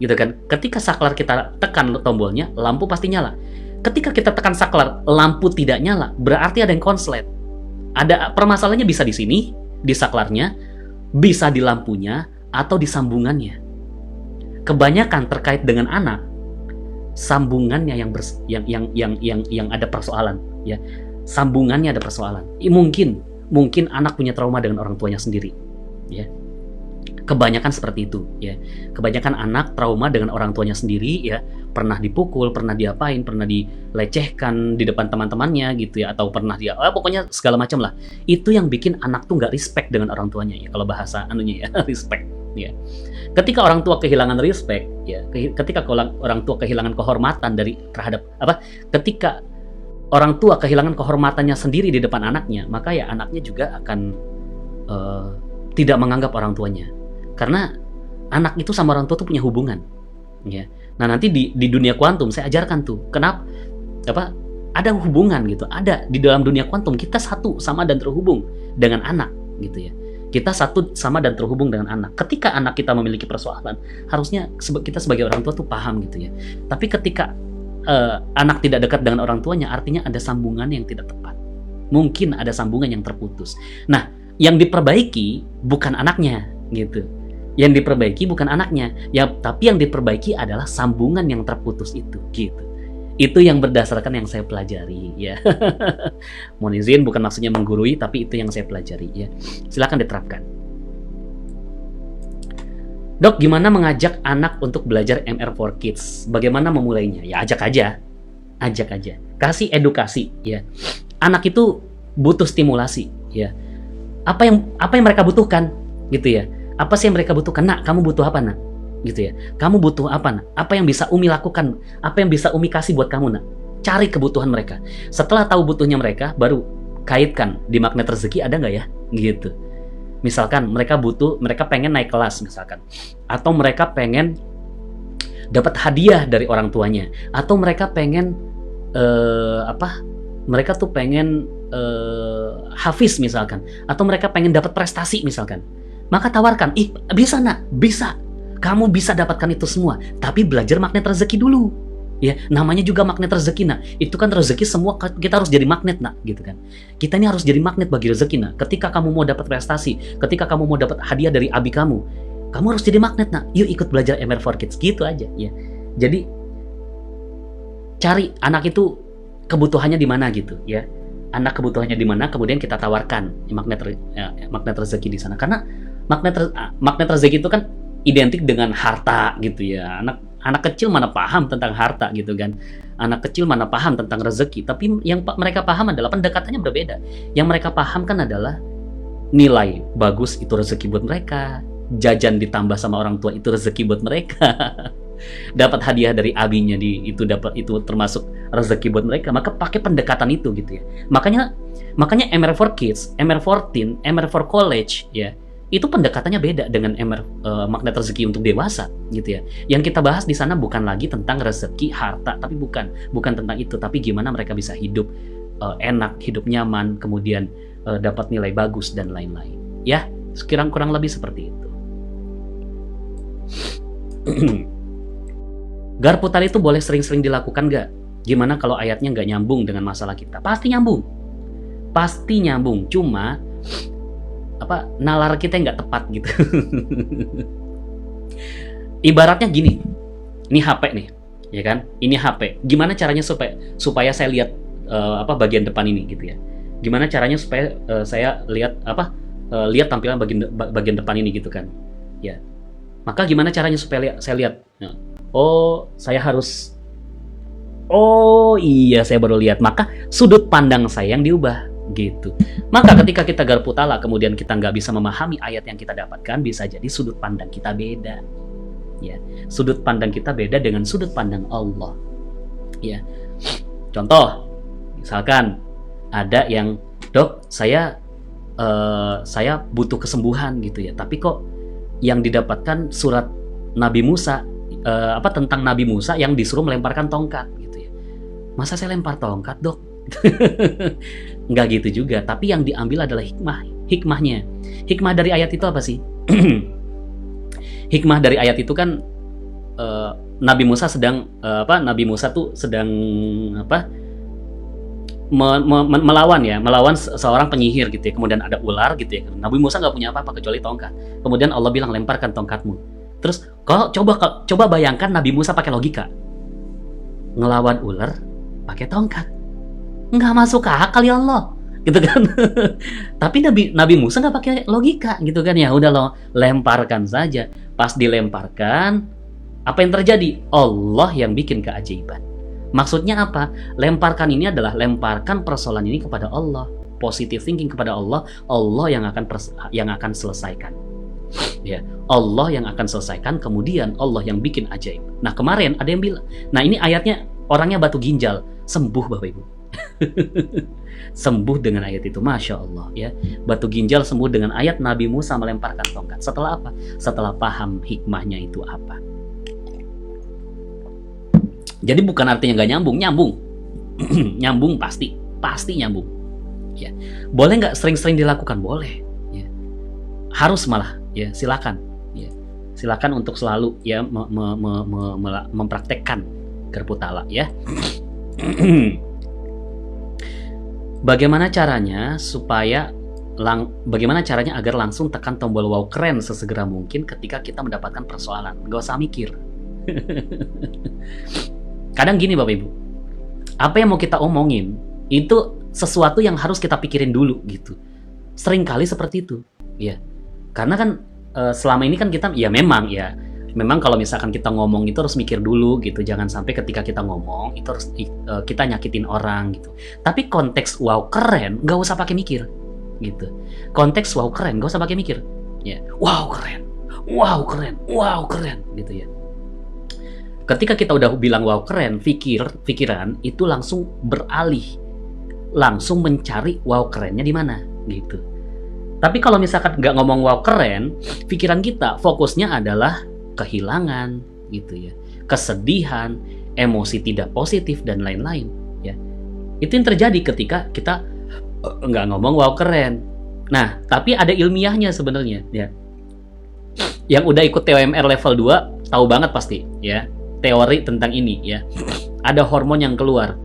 Gitu kan? Ketika saklar kita tekan tombolnya, lampu pasti nyala. Ketika kita tekan saklar, lampu tidak nyala, berarti ada yang konslet. Ada permasalahannya, bisa di sini, di saklarnya, bisa di lampunya, atau di sambungannya. Kebanyakan terkait dengan anak, sambungannya yang ada persoalan ya. Sambungannya ada persoalan. Mungkin anak punya trauma dengan orang tuanya sendiri ya. Kebanyakan seperti itu ya. Kebanyakan anak trauma dengan orang tuanya sendiri ya, pernah dipukul, pernah diapain, pernah dilecehkan di depan teman-temannya gitu ya, atau pernah pokoknya segala macam lah. Itu yang bikin anak tuh nggak respect dengan orang tuanya ya, kalau bahasa anunya ya. Respect ya. Ketika orang tua kehilangan respect ya, ketika orang tua kehilangan kehormatan ketika orang tua kehilangan kehormatannya sendiri di depan anaknya, maka ya anaknya juga akan tidak menganggap orang tuanya. Karena anak itu sama orang tua tuh punya hubungan. Ya. Nah nanti di dunia kuantum saya ajarkan tuh, kenapa ada hubungan gitu. Ada di dalam dunia kuantum, kita satu sama dan terhubung dengan anak gitu ya. Kita satu sama dan terhubung dengan anak. Ketika anak kita memiliki persoalan, harusnya kita sebagai orang tua tuh paham gitu ya. Tapi ketika anak tidak dekat dengan orang tuanya, artinya ada sambungan yang tidak tepat. Mungkin ada sambungan yang terputus. Nah, yang diperbaiki bukan anaknya, gitu. Yang diperbaiki bukan anaknya, ya, tapi yang diperbaiki adalah sambungan yang terputus itu, gitu. Itu yang berdasarkan yang saya pelajari, ya. Mohon izin, bukan maksudnya menggurui, tapi itu yang saya pelajari, ya. Silakan diterapkan. Dok, gimana mengajak anak untuk belajar MR for Kids? Bagaimana memulainya? Ya ajak aja, kasih edukasi ya. Anak itu butuh stimulasi ya. Apa yang mereka butuhkan gitu ya. Apa sih yang mereka butuhkan? Nak, kamu butuh apa, Nak? Gitu ya. Kamu butuh apa, Nak? Apa yang bisa Umi lakukan? Apa yang bisa Umi kasih buat kamu, Nak? Cari kebutuhan mereka. Setelah tahu butuhnya mereka, baru kaitkan di magnet rezeki ada nggak ya? Gitu. Misalkan mereka pengen naik kelas misalkan, atau mereka pengen dapat hadiah dari orang tuanya, atau mereka pengen mereka tuh pengen hafiz misalkan, atau mereka pengen dapat prestasi misalkan. Maka tawarkan, bisa Nak, bisa, kamu bisa dapatkan itu semua, tapi belajar magnet rezeki dulu. Ya, namanya juga magnet rezeki, Nak. Itu kan rezeki semua, kita harus jadi magnet, Nak, gitu kan. Kita ini harus jadi magnet bagi rezeki, Nak. Ketika kamu mau dapat prestasi, ketika kamu mau dapat hadiah dari abi kamu harus jadi magnet, Nak. Yuk ikut belajar MR for Kids, gitu aja, ya. Jadi cari anak itu kebutuhannya di mana gitu, ya. Anak kebutuhannya di mana, kemudian kita tawarkan magnet rezeki di sana. Karena magnet rezeki itu kan identik dengan harta gitu ya. Anak kecil mana paham tentang harta gitu kan. Anak kecil mana paham tentang rezeki. Tapi yang mereka paham adalah pendekatannya berbeda. Yang mereka paham kan adalah nilai bagus itu rezeki buat mereka. Jajan ditambah sama orang tua itu rezeki buat mereka. Dapat hadiah dari abinya itu termasuk rezeki buat mereka. Maka pakai pendekatan itu gitu ya. Makanya MR for Kids, MR for Teen, MR for College ya. Itu pendekatannya beda dengan magnet rezeki untuk dewasa gitu ya. Yang kita bahas di sana bukan lagi tentang rezeki, harta, tapi bukan tentang itu, tapi gimana mereka bisa hidup enak, hidup nyaman, kemudian dapat nilai bagus dan lain-lain. Ya, kurang lebih seperti itu. Garpu tali itu boleh sering-sering dilakukan nggak? Gimana kalau ayatnya nggak nyambung dengan masalah kita? Pasti nyambung. Cuma nalar kita nggak tepat gitu. Ibaratnya gini, ini HP nih, ya kan? Ini HP. Gimana caranya supaya saya lihat bagian depan ini gitu ya? Gimana caranya supaya saya lihat lihat tampilan bagian depan ini gitu kan? Ya. Maka gimana caranya supaya saya lihat? Nah, saya baru lihat. Maka sudut pandang saya yang diubah. Gitu. Maka ketika kita garpu tala kemudian kita nggak bisa memahami ayat yang kita dapatkan, bisa jadi sudut pandang kita beda. Ya, sudut pandang kita beda dengan sudut pandang Allah. Ya, contoh, misalkan ada yang, dok, saya butuh kesembuhan gitu ya, tapi kok yang didapatkan surat Nabi Musa tentang Nabi Musa yang disuruh melemparkan tongkat gitu ya. Masa saya lempar tongkat, dok? Nggak gitu juga, tapi yang diambil adalah hikmahnya. Hikmah dari ayat itu apa sih? Hikmah dari ayat itu kan Nabi Musa tuh sedang melawan seorang penyihir gitu ya. Kemudian ada ular gitu ya. Nabi Musa nggak punya apa-apa kecuali tongkat. Kemudian Allah bilang, lemparkan tongkatmu. Terus kalau coba bayangkan Nabi Musa pakai logika, ngelawan ular pakai tongkat. Nggak masuk akal ya Allah, gitu kan. Tapi Nabi Musa nggak pakai logika gitu kan, ya udah lo lemparkan saja. Pas dilemparkan, apa yang terjadi? Allah yang bikin keajaiban. Maksudnya apa? Lemparkan ini adalah lemparkan persoalan ini kepada Allah, positive thinking kepada Allah. Allah yang akan selesaikan. Ya, Allah yang akan selesaikan, kemudian Allah yang bikin ajaib. Nah, kemarin ada yang bilang, nah ini ayatnya orangnya batu ginjal, sembuh Bapak Ibu. Sembuh dengan ayat itu, Masya Allah ya. Batu ginjal sembuh dengan ayat Nabi Musa melemparkan tongkat. Setelah apa? Setelah paham hikmahnya itu apa. Jadi bukan artinya nggak nyambung. Nyambung pasti nyambung ya. Boleh nggak sering-sering dilakukan? Boleh ya. Harus malah ya, silakan ya. Silakan untuk selalu ya mempraktekkan garpu tala ya. Bagaimana caranya agar langsung tekan tombol wow keren sesegera mungkin ketika kita mendapatkan persoalan? Gak usah mikir. Kadang gini Bapak Ibu, apa yang mau kita omongin itu sesuatu yang harus kita pikirin dulu gitu. Seringkali seperti itu, ya. Karena kan selama ini kan kita memang kalau misalkan kita ngomong itu harus mikir dulu gitu, jangan sampai ketika kita ngomong itu harus kita nyakitin orang gitu. Tapi konteks wow keren nggak usah pakai mikir gitu. Konteks wow keren nggak usah pakai mikir ya. Wow keren gitu ya. Ketika kita udah bilang wow keren, pikiran itu langsung beralih, langsung mencari wow kerennya di mana gitu. Tapi kalau misalkan nggak ngomong wow keren, pikiran kita fokusnya adalah kehilangan gitu ya, kesedihan, emosi tidak positif dan lain-lain ya. Itu yang terjadi ketika kita nggak ngomong wow keren. Nah, tapi ada ilmiahnya sebenarnya ya. Yang udah ikut TOMR level 2 tahu banget pasti ya, teori tentang ini ya. Ada hormon yang keluar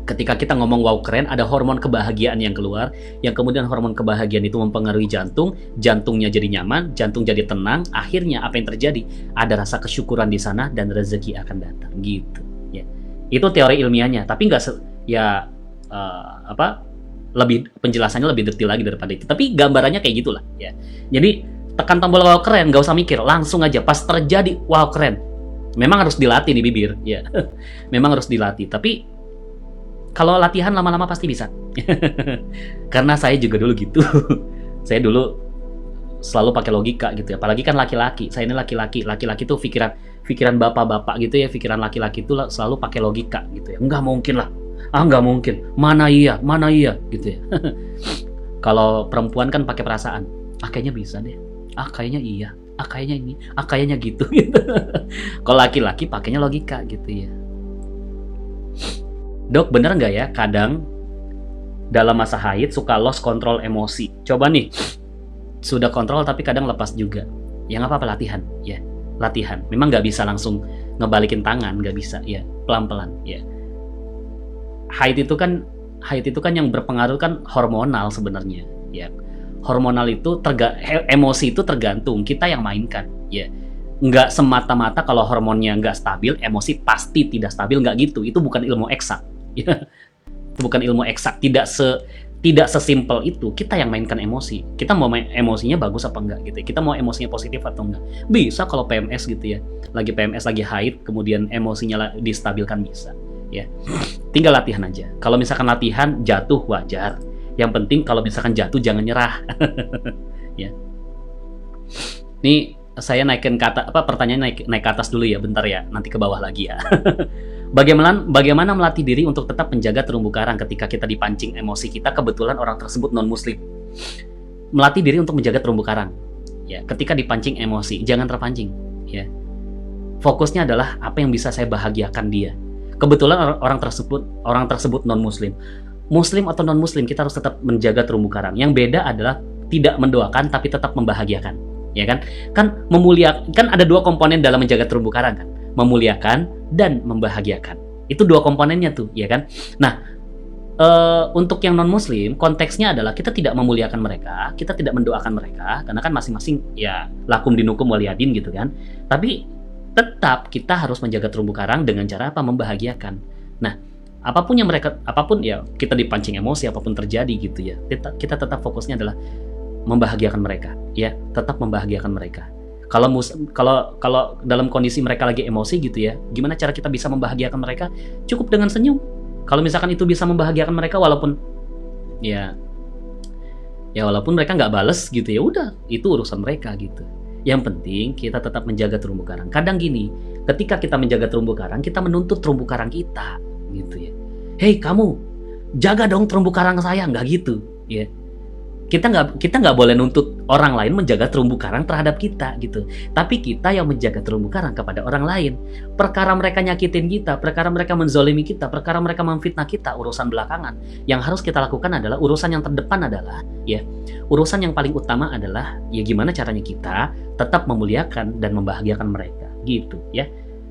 ketika kita ngomong wow keren, ada hormon kebahagiaan yang keluar, yang kemudian hormon kebahagiaan itu mempengaruhi jantung, jantungnya jadi nyaman, jantung jadi tenang, akhirnya apa yang terjadi? Ada rasa kesyukuran di sana dan rezeki akan datang gitu ya. Itu teori ilmiahnya, tapi nggak lebih penjelasannya lebih detail lagi daripada itu, tapi gambarannya kayak gitulah ya. Jadi tekan tombol wow keren, nggak usah mikir, langsung aja pas terjadi wow keren. Memang harus dilatih di bibir ya. Memang harus dilatih, tapi kalau latihan lama-lama pasti bisa. Karena saya juga dulu gitu. Saya dulu selalu pakai logika gitu ya. Apalagi kan laki-laki. Saya ini laki-laki. Laki-laki tuh pikiran bapak-bapak gitu ya. Pikiran laki-laki tuh selalu pakai logika gitu ya. Enggak mungkin lah. Enggak mungkin. Mana iya gitu ya. Kalau perempuan kan pakai perasaan. Kayaknya bisa deh. Kayaknya iya. Kayaknya ini. Kayaknya gitu. Kalau laki-laki pakainya logika gitu ya. Dok, bener nggak ya kadang dalam masa haid suka lost control emosi? Coba nih, sudah kontrol tapi kadang lepas juga. Ya nggak apa-apa, latihan ya, latihan. Memang nggak bisa langsung ngebalikin tangan, nggak bisa ya, pelan-pelan ya. Haid itu kan yang berpengaruh kan hormonal sebenarnya ya. Hormonal itu emosi itu tergantung kita yang mainkan ya. Nggak semata-mata kalau hormonnya nggak stabil, emosi pasti tidak stabil, nggak gitu. Itu bukan ilmu eksak. Ya, itu bukan ilmu eksak, tidak sesimpel itu. Kita yang mainkan emosi. Kita mau emosinya bagus apa enggak gitu. Kita mau emosinya positif atau enggak. Bisa kalau PMS gitu ya. Lagi PMS, lagi haid, kemudian emosinya distabilkan bisa ya. Tinggal latihan aja. Kalau misalkan latihan jatuh wajar. Yang penting kalau misalkan jatuh jangan nyerah. Ya. Nih saya naikin pertanyaan naik ke atas dulu ya, bentar ya. Nanti ke bawah lagi ya. Bagaimana melatih diri untuk tetap menjaga terumbu karang ketika kita dipancing emosi kita, kebetulan orang tersebut non-muslim. Melatih diri untuk menjaga terumbu karang ya, ketika dipancing emosi, jangan terpancing ya. Fokusnya adalah apa yang bisa saya bahagiakan dia. Kebetulan orang tersebut non-muslim. Muslim atau non-muslim, kita harus tetap menjaga terumbu karang. Yang beda adalah tidak mendoakan tapi tetap membahagiakan. Ya kan? Kan memuliakan, kan ada dua komponen dalam menjaga terumbu karang kan? Memuliakan dan membahagiakan. Itu dua komponennya tuh, ya kan? Nah, untuk yang non-muslim, konteksnya adalah kita tidak memuliakan mereka, kita tidak mendoakan mereka, karena kan masing-masing ya lakum dinukum waliyadin gitu kan. Tapi tetap kita harus menjaga terumbu karang dengan cara apa? Membahagiakan. Nah, apapun ya kita dipancing emosi, apapun terjadi gitu ya. Kita tetap fokusnya adalah membahagiakan mereka, ya, tetap membahagiakan mereka. Kalau dalam kondisi mereka lagi emosi gitu ya, gimana cara kita bisa membahagiakan mereka? Cukup dengan senyum. Kalau misalkan itu bisa membahagiakan mereka, walaupun mereka nggak bales gitu ya, udah itu urusan mereka gitu. Yang penting kita tetap menjaga terumbu karang. Kadang gini, ketika kita menjaga terumbu karang, kita menuntut terumbu karang kita gitu ya. Hei kamu, jaga dong terumbu karang saya, nggak gitu ya. Kita nggak boleh nuntut orang lain menjaga terumbu karang terhadap kita gitu. Tapi kita yang menjaga terumbu karang kepada orang lain. Perkara mereka nyakitin kita, perkara mereka menzolimi kita, perkara mereka memfitnah kita, urusan belakangan. Yang harus kita lakukan adalah urusan yang terdepan adalah ya, urusan yang paling utama adalah ya gimana caranya kita tetap memuliakan dan membahagiakan mereka gitu ya.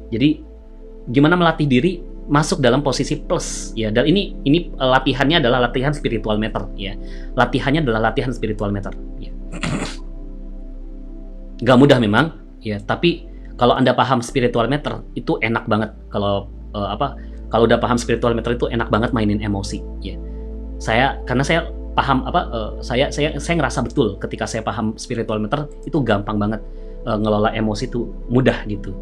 Jadi gimana melatih diri masuk dalam posisi plus ya, dan ini latihannya adalah latihan spiritual meter ya. Latihannya adalah latihan spiritual meter ya. Gak mudah memang ya, tapi kalau Anda paham spiritual meter itu enak banget. Kalau udah paham spiritual meter itu enak banget mainin emosi ya. Karena saya paham saya ngerasa betul ketika saya paham spiritual meter itu gampang banget ngelola emosi itu mudah gitu.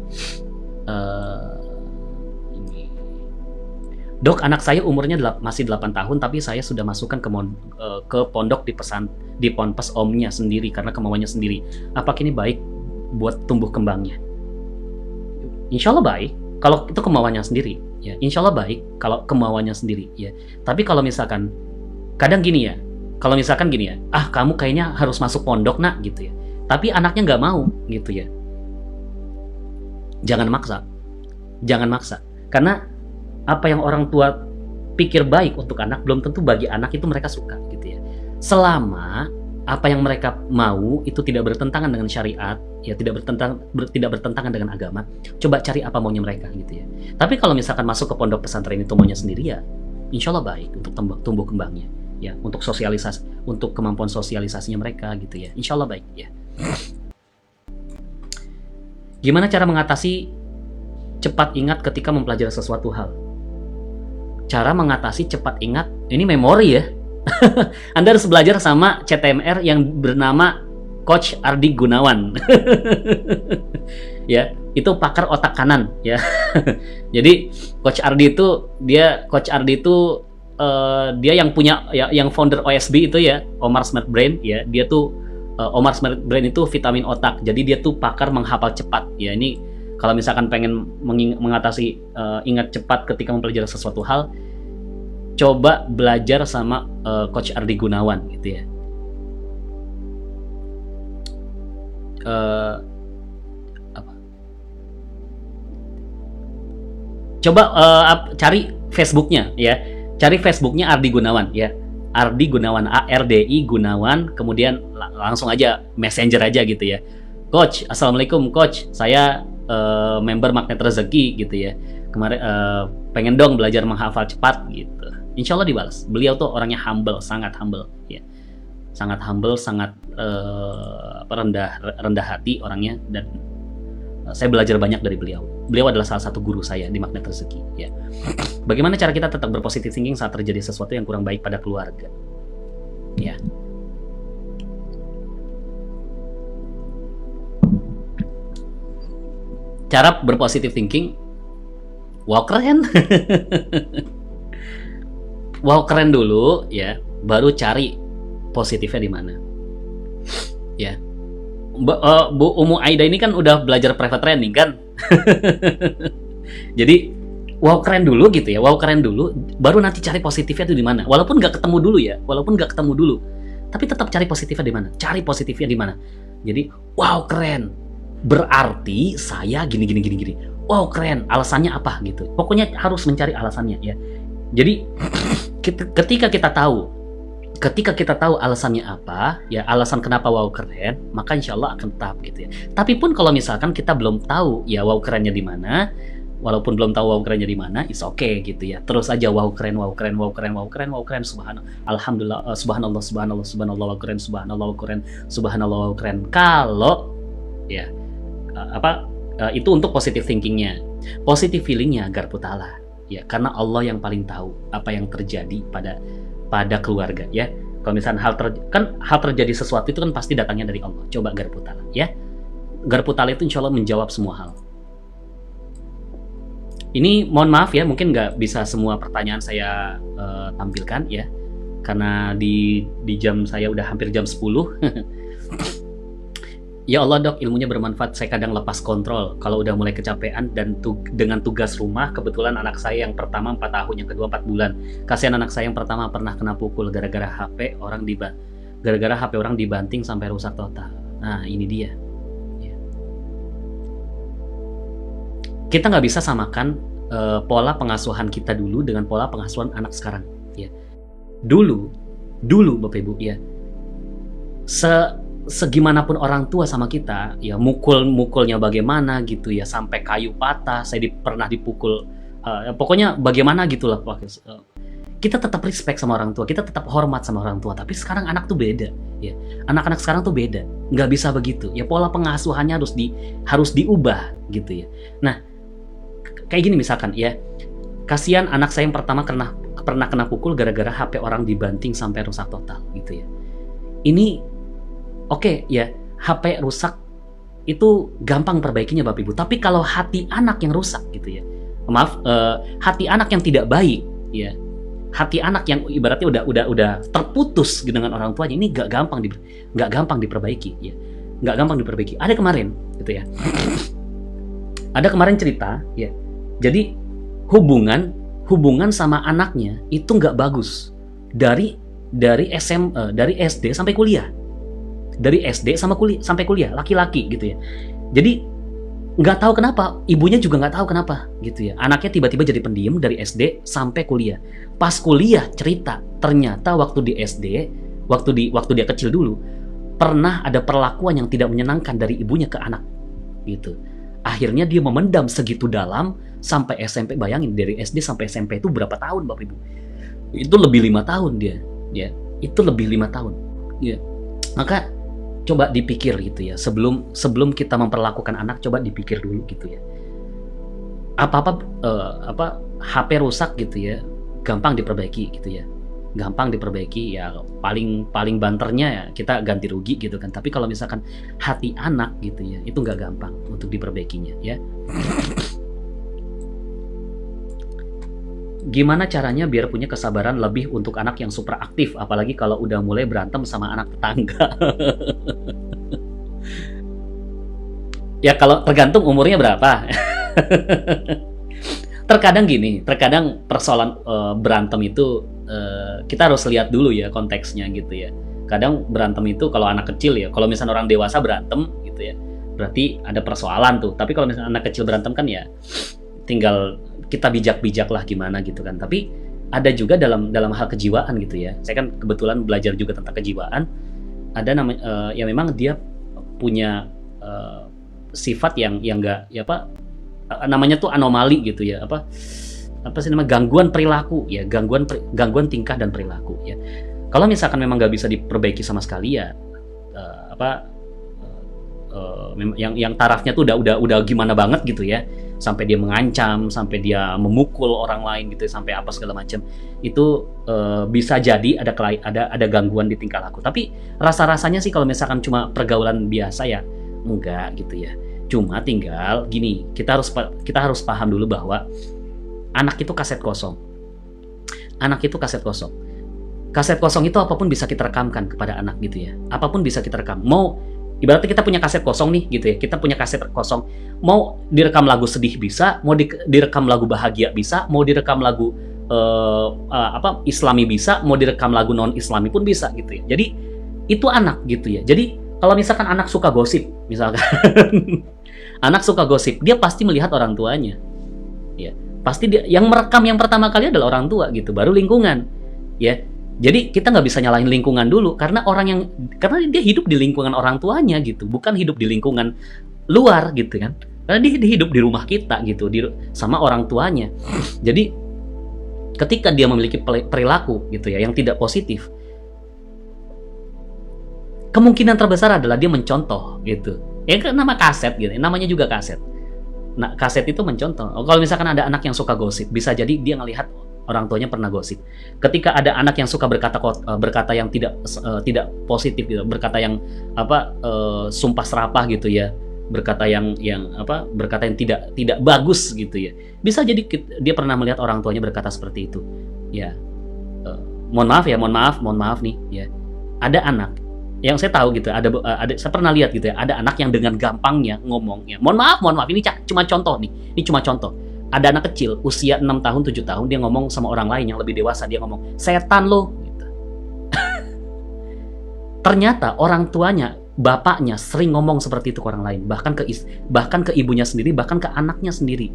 Dok, anak saya umurnya masih 8 tahun tapi saya sudah masukkan ke pondok di ponpes omnya sendiri karena kemauannya sendiri. Apakah ini baik buat tumbuh kembangnya? Insya Allah baik kalau itu kemauannya sendiri ya. Insya Allah baik kalau kemauannya sendiri ya. Tapi kalau misalkan kadang gini ya, kamu kayaknya harus masuk pondok nak gitu ya, tapi anaknya nggak mau gitu ya, jangan maksa karena apa yang orang tua pikir baik untuk anak belum tentu bagi anak itu mereka suka gitu ya. Selama apa yang mereka mau itu tidak bertentangan dengan syariat ya, tidak bertentangan dengan agama, coba cari apa maunya mereka gitu ya. Tapi kalau misalkan masuk ke pondok pesantren itu maunya sendiri ya, insya Allah baik untuk tumbuh kembangnya ya, untuk sosialisasi, untuk kemampuan sosialisasinya mereka gitu ya, insya Allah baik ya. Gimana cara mengatasi cepat ingat ketika mempelajari sesuatu hal? Cara mengatasi cepat ingat, ini memori ya. Anda harus belajar sama CTMR yang bernama Coach Ardi Gunawan. Ya, itu pakar otak kanan ya. Jadi Coach Ardi itu dia yang punya ya, yang founder OSB itu ya, Omar Smart Brain ya. Dia tuh Omar Smart Brain itu vitamin otak. Jadi dia tuh pakar menghafal cepat ya. Ini kalau misalkan pengen mengatasi ingat cepat ketika mempelajari sesuatu hal, coba belajar sama Coach Ardi Gunawan gitu ya. Coba cari Facebooknya ya, cari Facebooknya Ardi Gunawan ya, Ardi Gunawan, ARDI Gunawan, kemudian langsung aja messenger aja gitu ya. Coach, assalamualaikum Coach, saya member Magnet Rezeki gitu ya. Kemarin pengen dong belajar menghafal cepat gitu. Insya Allah dibalas. Beliau tuh orangnya humble, sangat humble ya, sangat humble, sangat rendah hati orangnya, dan saya belajar banyak dari beliau. Beliau adalah salah satu guru saya di Magnet Rezeki ya. Bagaimana cara kita tetap berpositif thinking saat terjadi sesuatu yang kurang baik pada keluarga ya? Cara berpositif thinking, wow keren. Wow keren dulu ya, baru cari positifnya di mana ya. Bu Umu Aida ini kan udah belajar private training kan. Jadi wow keren dulu gitu ya, wow keren dulu, baru nanti cari positifnya itu di mana. Walaupun nggak ketemu dulu, tapi tetap cari positifnya di mana. Cari positifnya di mana. Jadi wow keren, berarti saya gini. Wow keren, alasannya apa gitu. Pokoknya harus mencari alasannya ya. Jadi ketika kita tahu alasannya apa ya, alasan kenapa wow keren, maka insya Allah akan tetap gitu ya. Tapi pun kalau misalkan kita belum tahu ya wow kerennya di mana, walaupun belum tahu wow kerennya di mana, it's okay gitu ya. Terus aja wow keren, alhamdulillah, subhanallah, wow keren, subhanallah, wow keren. Kalau ya itu untuk positive thinkingnya. Positive feelingnya garputala ya, karena Allah yang paling tahu apa yang terjadi pada keluarga ya. Kalau misalnya hal terjadi sesuatu itu kan pasti datangnya dari Allah. Coba garputala ya. Garputala itu insya Allah menjawab semua hal. Ini mohon maaf ya, mungkin nggak bisa semua pertanyaan saya tampilkan ya, karena di jam saya udah hampir jam 10. Ya Allah dok, ilmunya bermanfaat, saya kadang lepas kontrol kalau udah mulai kecapean dan dengan tugas rumah. Kebetulan anak saya yang pertama 4 tahun, yang kedua 4 bulan. Kasihan anak saya yang pertama pernah kena pukul gara-gara HP orang dibanting sampai rusak total. Nah ini dia ya. Kita nggak bisa samakan pola pengasuhan kita dulu dengan pola pengasuhan anak sekarang ya. Dulu Bapak Ibu ya, segimanapun orang tua sama kita ya, mukulnya bagaimana gitu ya, sampai kayu patah, saya pernah dipukul, pokoknya bagaimana gitulah. Kita tetap respect sama orang tua, kita tetap hormat sama orang tua. Tapi sekarang anak tuh beda ya, anak-anak sekarang tuh beda, nggak bisa begitu ya. Pola pengasuhannya harus diubah gitu ya. Nah kayak gini misalkan ya, kasihan anak saya yang pertama pernah kena pukul gara-gara HP orang dibanting sampai rusak total gitu ya. Ini oke ya, HP rusak itu gampang perbaikinya Bapak Ibu. Tapi kalau hati anak yang rusak gitu ya, maaf, hati anak yang tidak baik ya, hati anak yang ibaratnya udah terputus dengan orang tuanya, ini nggak gampang diperbaiki ya, nggak gampang diperbaiki. Ada kemarin gitu ya, ada kemarin cerita ya. Jadi hubungan sama anaknya itu nggak bagus dari SD sampai kuliah. Dari SD sampai kuliah, laki-laki gitu ya. Jadi nggak tahu kenapa, ibunya juga nggak tahu kenapa gitu ya. Anaknya tiba-tiba jadi pendiam dari SD sampai kuliah. Pas kuliah cerita, ternyata waktu di SD, waktu dia kecil dulu, pernah ada perlakuan yang tidak menyenangkan dari ibunya ke anak gitu. Akhirnya dia memendam segitu dalam sampai SMP. Bayangin, dari SD sampai SMP itu berapa tahun Bapak Ibu? Itu lebih 5 tahun dia, ya. Itu lebih 5 tahun. Ya. Maka coba dipikir gitu ya, sebelum kita memperlakukan anak, coba dipikir dulu gitu ya. HP rusak gitu ya, gampang diperbaiki gitu ya. Gampang diperbaiki ya, paling banternya ya kita ganti rugi gitu kan. Tapi kalau misalkan hati anak gitu ya, itu nggak gampang untuk diperbaikinya ya. Gimana caranya biar punya kesabaran lebih untuk anak yang super aktif, apalagi kalau udah mulai berantem sama anak tetangga? Ya kalau tergantung umurnya berapa. Terkadang persoalan berantem itu kita harus lihat dulu ya konteksnya gitu ya. Kadang berantem itu kalau anak kecil ya, kalau misalnya orang dewasa berantem gitu ya, berarti ada persoalan tuh. Tapi kalau misalnya anak kecil berantem kan ya tinggal kita bijak-bijak lah gimana gitu kan. Tapi ada juga dalam hal kejiwaan gitu ya. Saya kan kebetulan belajar juga tentang kejiwaan. Ada namanya ya memang dia punya sifat yang enggak ya apa namanya tuh anomali gitu ya. Apa sih namanya, gangguan perilaku ya, gangguan tingkah dan perilaku ya. Kalau misalkan memang nggak bisa diperbaiki sama sekali ya yang tarafnya tuh udah gimana banget gitu ya, sampai dia mengancam, sampai dia memukul orang lain gitu, sampai apa segala macam, itu bisa jadi ada gangguan di tingkah laku. Tapi rasa-rasanya sih kalau misalkan cuma pergaulan biasa ya enggak gitu ya. Cuma tinggal gini, kita harus paham dulu bahwa anak itu kaset kosong. Anak itu kaset kosong. Kaset kosong itu apapun bisa kita rekamkan kepada anak gitu ya. Apapun bisa kita rekam. Mau ibaratnya kita punya kaset kosong nih gitu ya. Kita punya kaset kosong. Mau direkam lagu sedih bisa, mau direkam lagu bahagia bisa, mau direkam lagu Islami bisa, mau direkam lagu non Islami pun bisa gitu ya. Jadi itu anak gitu ya. Jadi kalau misalkan anak suka gosip, misalkan anak suka gosip, dia pasti melihat orang tuanya. Ya, pasti dia yang merekam yang pertama kali adalah orang tua gitu, baru lingkungan. Ya. Jadi kita nggak bisa nyalahin lingkungan dulu, karena dia hidup di lingkungan orang tuanya gitu, bukan hidup di lingkungan luar gitu kan. Karena dia hidup di rumah kita gitu, sama orang tuanya. Jadi ketika dia memiliki perilaku gitu ya yang tidak positif, kemungkinan terbesar adalah dia mencontoh gitu. Ya kan nama kaset gitu, namanya juga kaset. Nah, kaset itu mencontoh. Kalau misalkan ada anak yang suka gosip, bisa jadi dia ngelihat orang tuanya pernah gosip. Ketika ada anak yang suka berkata yang tidak positif gitu, berkata yang sumpah serapah gitu ya, berkata yang tidak bagus gitu ya. Bisa jadi dia pernah melihat orang tuanya berkata seperti itu. Ya. Mohon maaf nih ya. Ada anak yang saya tahu gitu, saya pernah lihat gitu ya, ada anak yang dengan gampangnya ngomongnya. Mohon maaf, ini cuma contoh nih. Ini cuma contoh. Ada anak kecil usia 6 tahun, 7 tahun, dia ngomong sama orang lain yang lebih dewasa, dia ngomong, "Setan lo." Gitu. Ternyata orang tuanya, bapaknya sering ngomong seperti itu ke orang lain, bahkan ke ibunya sendiri, bahkan ke anaknya sendiri.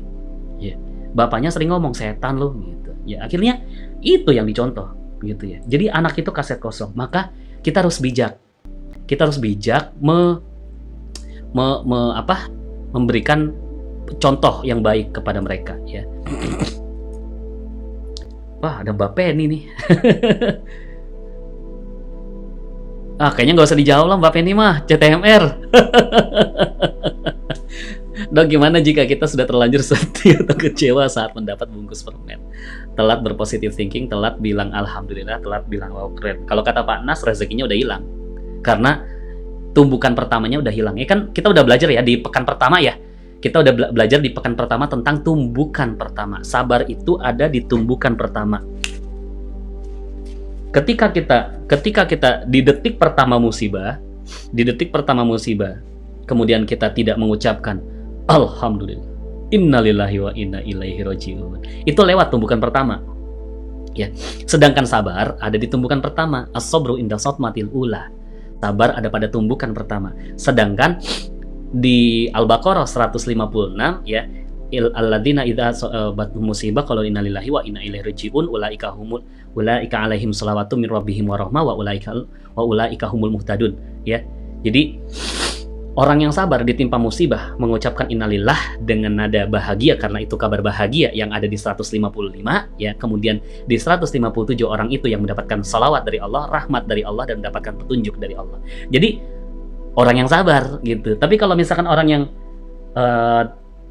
Ya. Bapaknya sering ngomong, "Setan lo." Gitu. Ya, akhirnya itu yang dicontoh gitu ya. Jadi anak itu kaset kosong. Maka kita harus bijak. Kita harus bijak memberikan contoh yang baik kepada mereka ya. Wah, ada Mbak Penny nih. Kayaknya nggak usah dijawab lah Mbak Penny mah, CTMR. Dok, gimana jika kita sudah terlanjur sedih atau kecewa saat mendapat bungkus permen? telat berpositive thinking, telat bilang alhamdulillah, telat bilang wow keren. Kalau kata Pak Nas, rezekinya udah hilang karena tumbukan pertamanya udah hilang. Ya kan kita udah belajar ya di pekan pertama ya. Kita udah belajar di pekan pertama tentang tumbukan pertama. Sabar itu ada di tumbukan pertama. Ketika kita di detik pertama musibah, kemudian kita tidak mengucapkan alhamdulillah, innalillahi wa inna ilaihi rajiun. Itu lewat tumbukan pertama. Ya. Sedangkan sabar ada di tumbukan pertama. As-sabru inda sotmatil ula. Sabar ada pada tumbukan pertama. Sedangkan di Al-Baqarah 156 ya, alladzina idza asabathum musibah qalu innalillahi wa inna ilaihi rajiun ulaika alaihim shalawatu min rabbihim wa rahmah wa ulaika humul muhtadun ya. Jadi orang yang sabar ditimpa musibah mengucapkan innalillah dengan nada bahagia karena itu kabar bahagia yang ada di 155 ya. Kemudian di 157 orang itu yang mendapatkan salawat dari Allah, rahmat dari Allah dan mendapatkan petunjuk dari Allah. Jadi orang yang sabar gitu. Tapi kalau misalkan orang yang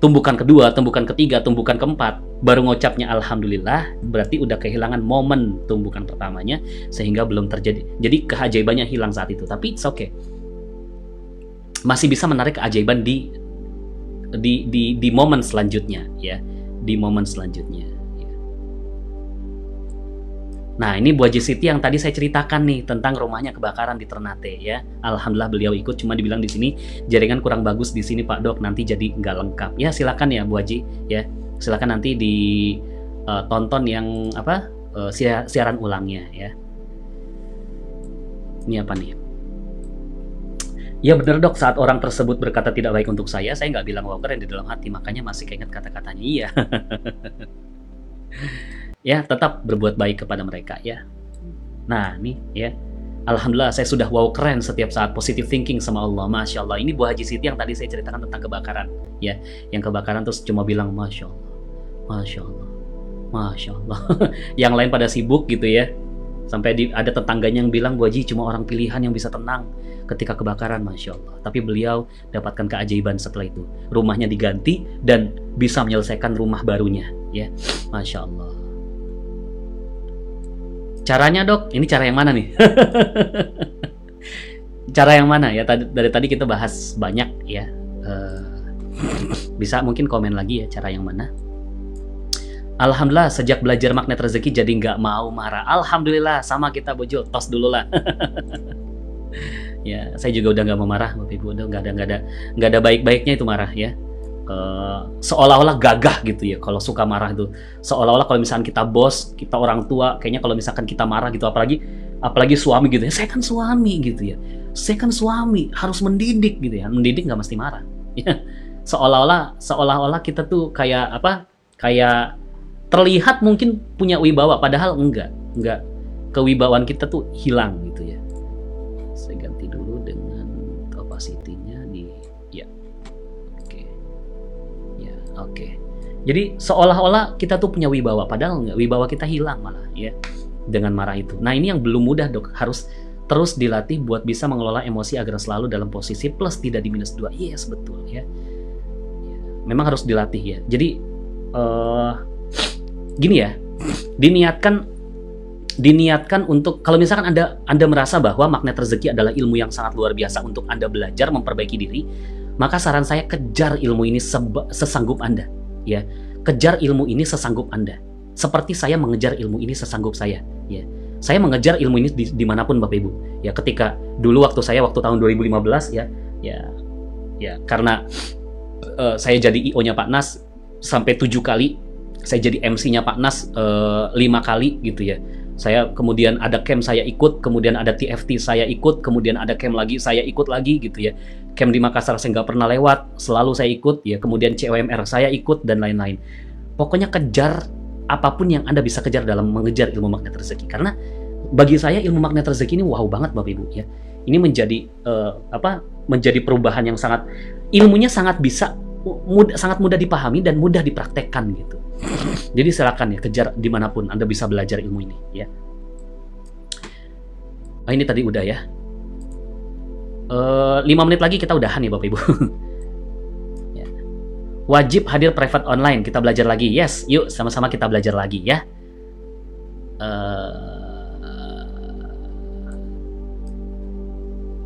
tumbukan kedua, tumbukan ketiga, tumbukan keempat baru ngucapnya alhamdulillah, berarti udah kehilangan momen tumbukan pertamanya sehingga belum terjadi. Jadi keajaibannya hilang saat itu. Tapi it's okay. Masih bisa menarik keajaiban di momen selanjutnya ya, di momen selanjutnya ya. Nah ini Bu Haji Siti yang tadi saya ceritakan nih tentang rumahnya kebakaran di Ternate ya. Alhamdulillah beliau ikut, cuma dibilang di sini jaringan kurang bagus di sini Pak Dok, nanti jadi nggak lengkap ya. Silakan ya Bu Haji ya, silakan nanti tonton yang siaran ulangnya ya. Ini apa nih? Ya benar Dok, saat orang tersebut berkata tidak baik untuk saya nggak bilang wow keren di dalam hati, makanya masih keinget kata-katanya. Iya. Ya, tetap berbuat baik kepada mereka ya. Nah, nih ya. Alhamdulillah saya sudah wow keren setiap saat positive thinking sama Allah. Masya Allah. Ini Bu Haji Siti yang tadi saya ceritakan tentang kebakaran ya. Yang kebakaran terus cuma bilang Masya Allah, Masya Allah, Masya Allah. Yang lain pada sibuk gitu ya. Sampai ada tetangganya yang bilang Bu Haji cuma orang pilihan yang bisa tenang ketika kebakaran, Masya Allah. Tapi beliau dapatkan keajaiban setelah itu. Rumahnya diganti dan bisa menyelesaikan rumah barunya. Ya, Masya Allah. Caranya Dok, ini cara yang mana nih? Cara yang mana ya? Dari tadi kita bahas banyak ya. Bisa mungkin komen lagi ya cara yang mana? Alhamdulillah sejak belajar magnet rezeki jadi nggak mau marah. Alhamdulillah sama kita Bojo, tos dulu lah. Ya, saya juga udah nggak mau marah, Bapak Ibu. Udah nggak ada baik-baiknya itu marah ya. Seolah-olah gagah gitu ya. Kalau suka marah itu, seolah-olah kalau misalkan kita bos, kita orang tua, kayaknya kalau misalkan kita marah gitu, apalagi suami gitu ya. Saya kan suami gitu ya. Saya kan suami harus mendidik gitu ya. Mendidik nggak mesti marah. Ya. Seolah-olah kita tuh kayak apa? Kayak terlihat mungkin punya wibawa, padahal enggak. Kewibawaan kita tuh hilang gitu ya. Saya ganti dulu dengan opacity-nya di ya. Oke. Ya, oke. Jadi seolah-olah kita tuh punya wibawa, padahal enggak. Wibawa kita hilang malah ya dengan marah itu. Nah, ini yang belum mudah, Dok. Harus terus dilatih buat bisa mengelola emosi agar selalu dalam posisi plus tidak di minus 2. Yes, betul ya. Memang harus dilatih ya. Jadi gini ya, diniatkan untuk kalau misalkan Anda merasa bahwa magnet rezeki adalah ilmu yang sangat luar biasa untuk Anda belajar memperbaiki diri, maka saran saya kejar ilmu ini sesanggup Anda, ya. Kejar ilmu ini sesanggup Anda. Seperti saya mengejar ilmu ini sesanggup saya, ya. Saya mengejar ilmu ini dimanapun Bapak Ibu. Ya, ketika dulu waktu tahun 2015 ya karena saya jadi IO-nya Pak Nas sampai 7 kali. Saya jadi MC-nya Pak Nas 5 kali gitu ya. Saya kemudian ada camp saya ikut, kemudian ada TFT saya ikut, kemudian ada camp lagi saya ikut lagi gitu ya. Camp di Makassar saya nggak pernah lewat, selalu saya ikut ya. Kemudian COMR saya ikut dan lain-lain. Pokoknya kejar apapun yang Anda bisa kejar dalam mengejar ilmu magnet rezeki. Karena bagi saya ilmu magnet rezeki ini wow banget Bapak Ibu ya. Ini menjadi perubahan yang ilmunya sangat mudah dipahami dan mudah dipraktekkan gitu. Jadi silakan ya kejar dimanapun Anda bisa belajar ilmu ini ya. Ini tadi udah ya. 5 menit lagi kita udahan ya Bapak Ibu. Ya. Wajib hadir private online, kita belajar lagi. Yes, yuk sama-sama kita belajar lagi ya.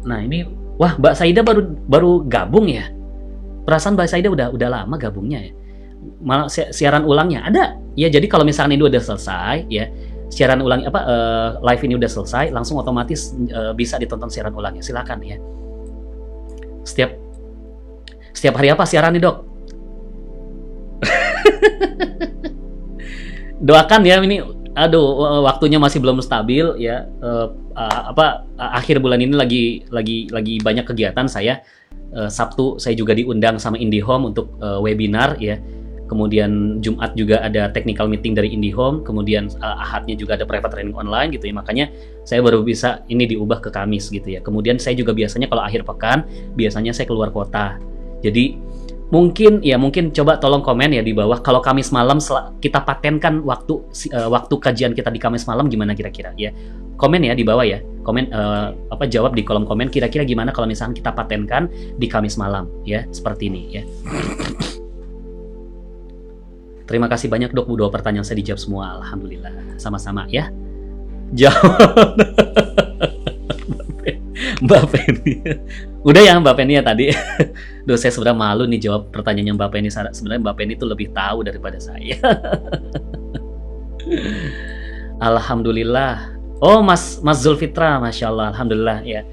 Nah ini, wah Mbak Saida baru gabung ya. Perasaan Mbak Saida udah lama gabungnya ya. Malah siaran ulangnya ada. Ya jadi kalau misalkan ini udah selesai ya, siaran ulang live ini udah selesai, langsung otomatis bisa ditonton siaran ulangnya. Silakan ya. Setiap hari apa siaran nih, Dok? Doakan ya, ini waktunya masih belum stabil ya. Akhir bulan ini lagi banyak kegiatan saya. Sabtu saya juga diundang sama IndiHome untuk webinar ya. Kemudian Jumat juga ada technical meeting dari IndiHome. Kemudian Ahadnya juga ada private training online gitu ya. Makanya saya baru bisa ini diubah ke Kamis gitu ya. Kemudian saya juga biasanya kalau akhir pekan biasanya saya keluar kota. Jadi mungkin coba tolong komen ya di bawah kalau Kamis malam kita patenkan waktu kajian kita di Kamis malam gimana kira-kira ya. Komen ya di bawah ya. Komen jawab di kolom komen kira-kira gimana kalau misalnya kita patenkan di Kamis malam ya, seperti ini ya. Terima kasih banyak Dok, dua pertanyaan saya dijawab semua. Alhamdulillah. Sama-sama ya. Jawab. Mbak Penny. Udah ya Mbak Penny ya tadi. Duh, saya sebenarnya malu nih jawab pertanyaannya Mbak Penny. Sebenarnya Mbak Penny itu lebih tahu daripada saya. Alhamdulillah. Oh, Mas Zulfitra, Masya Allah. Alhamdulillah ya.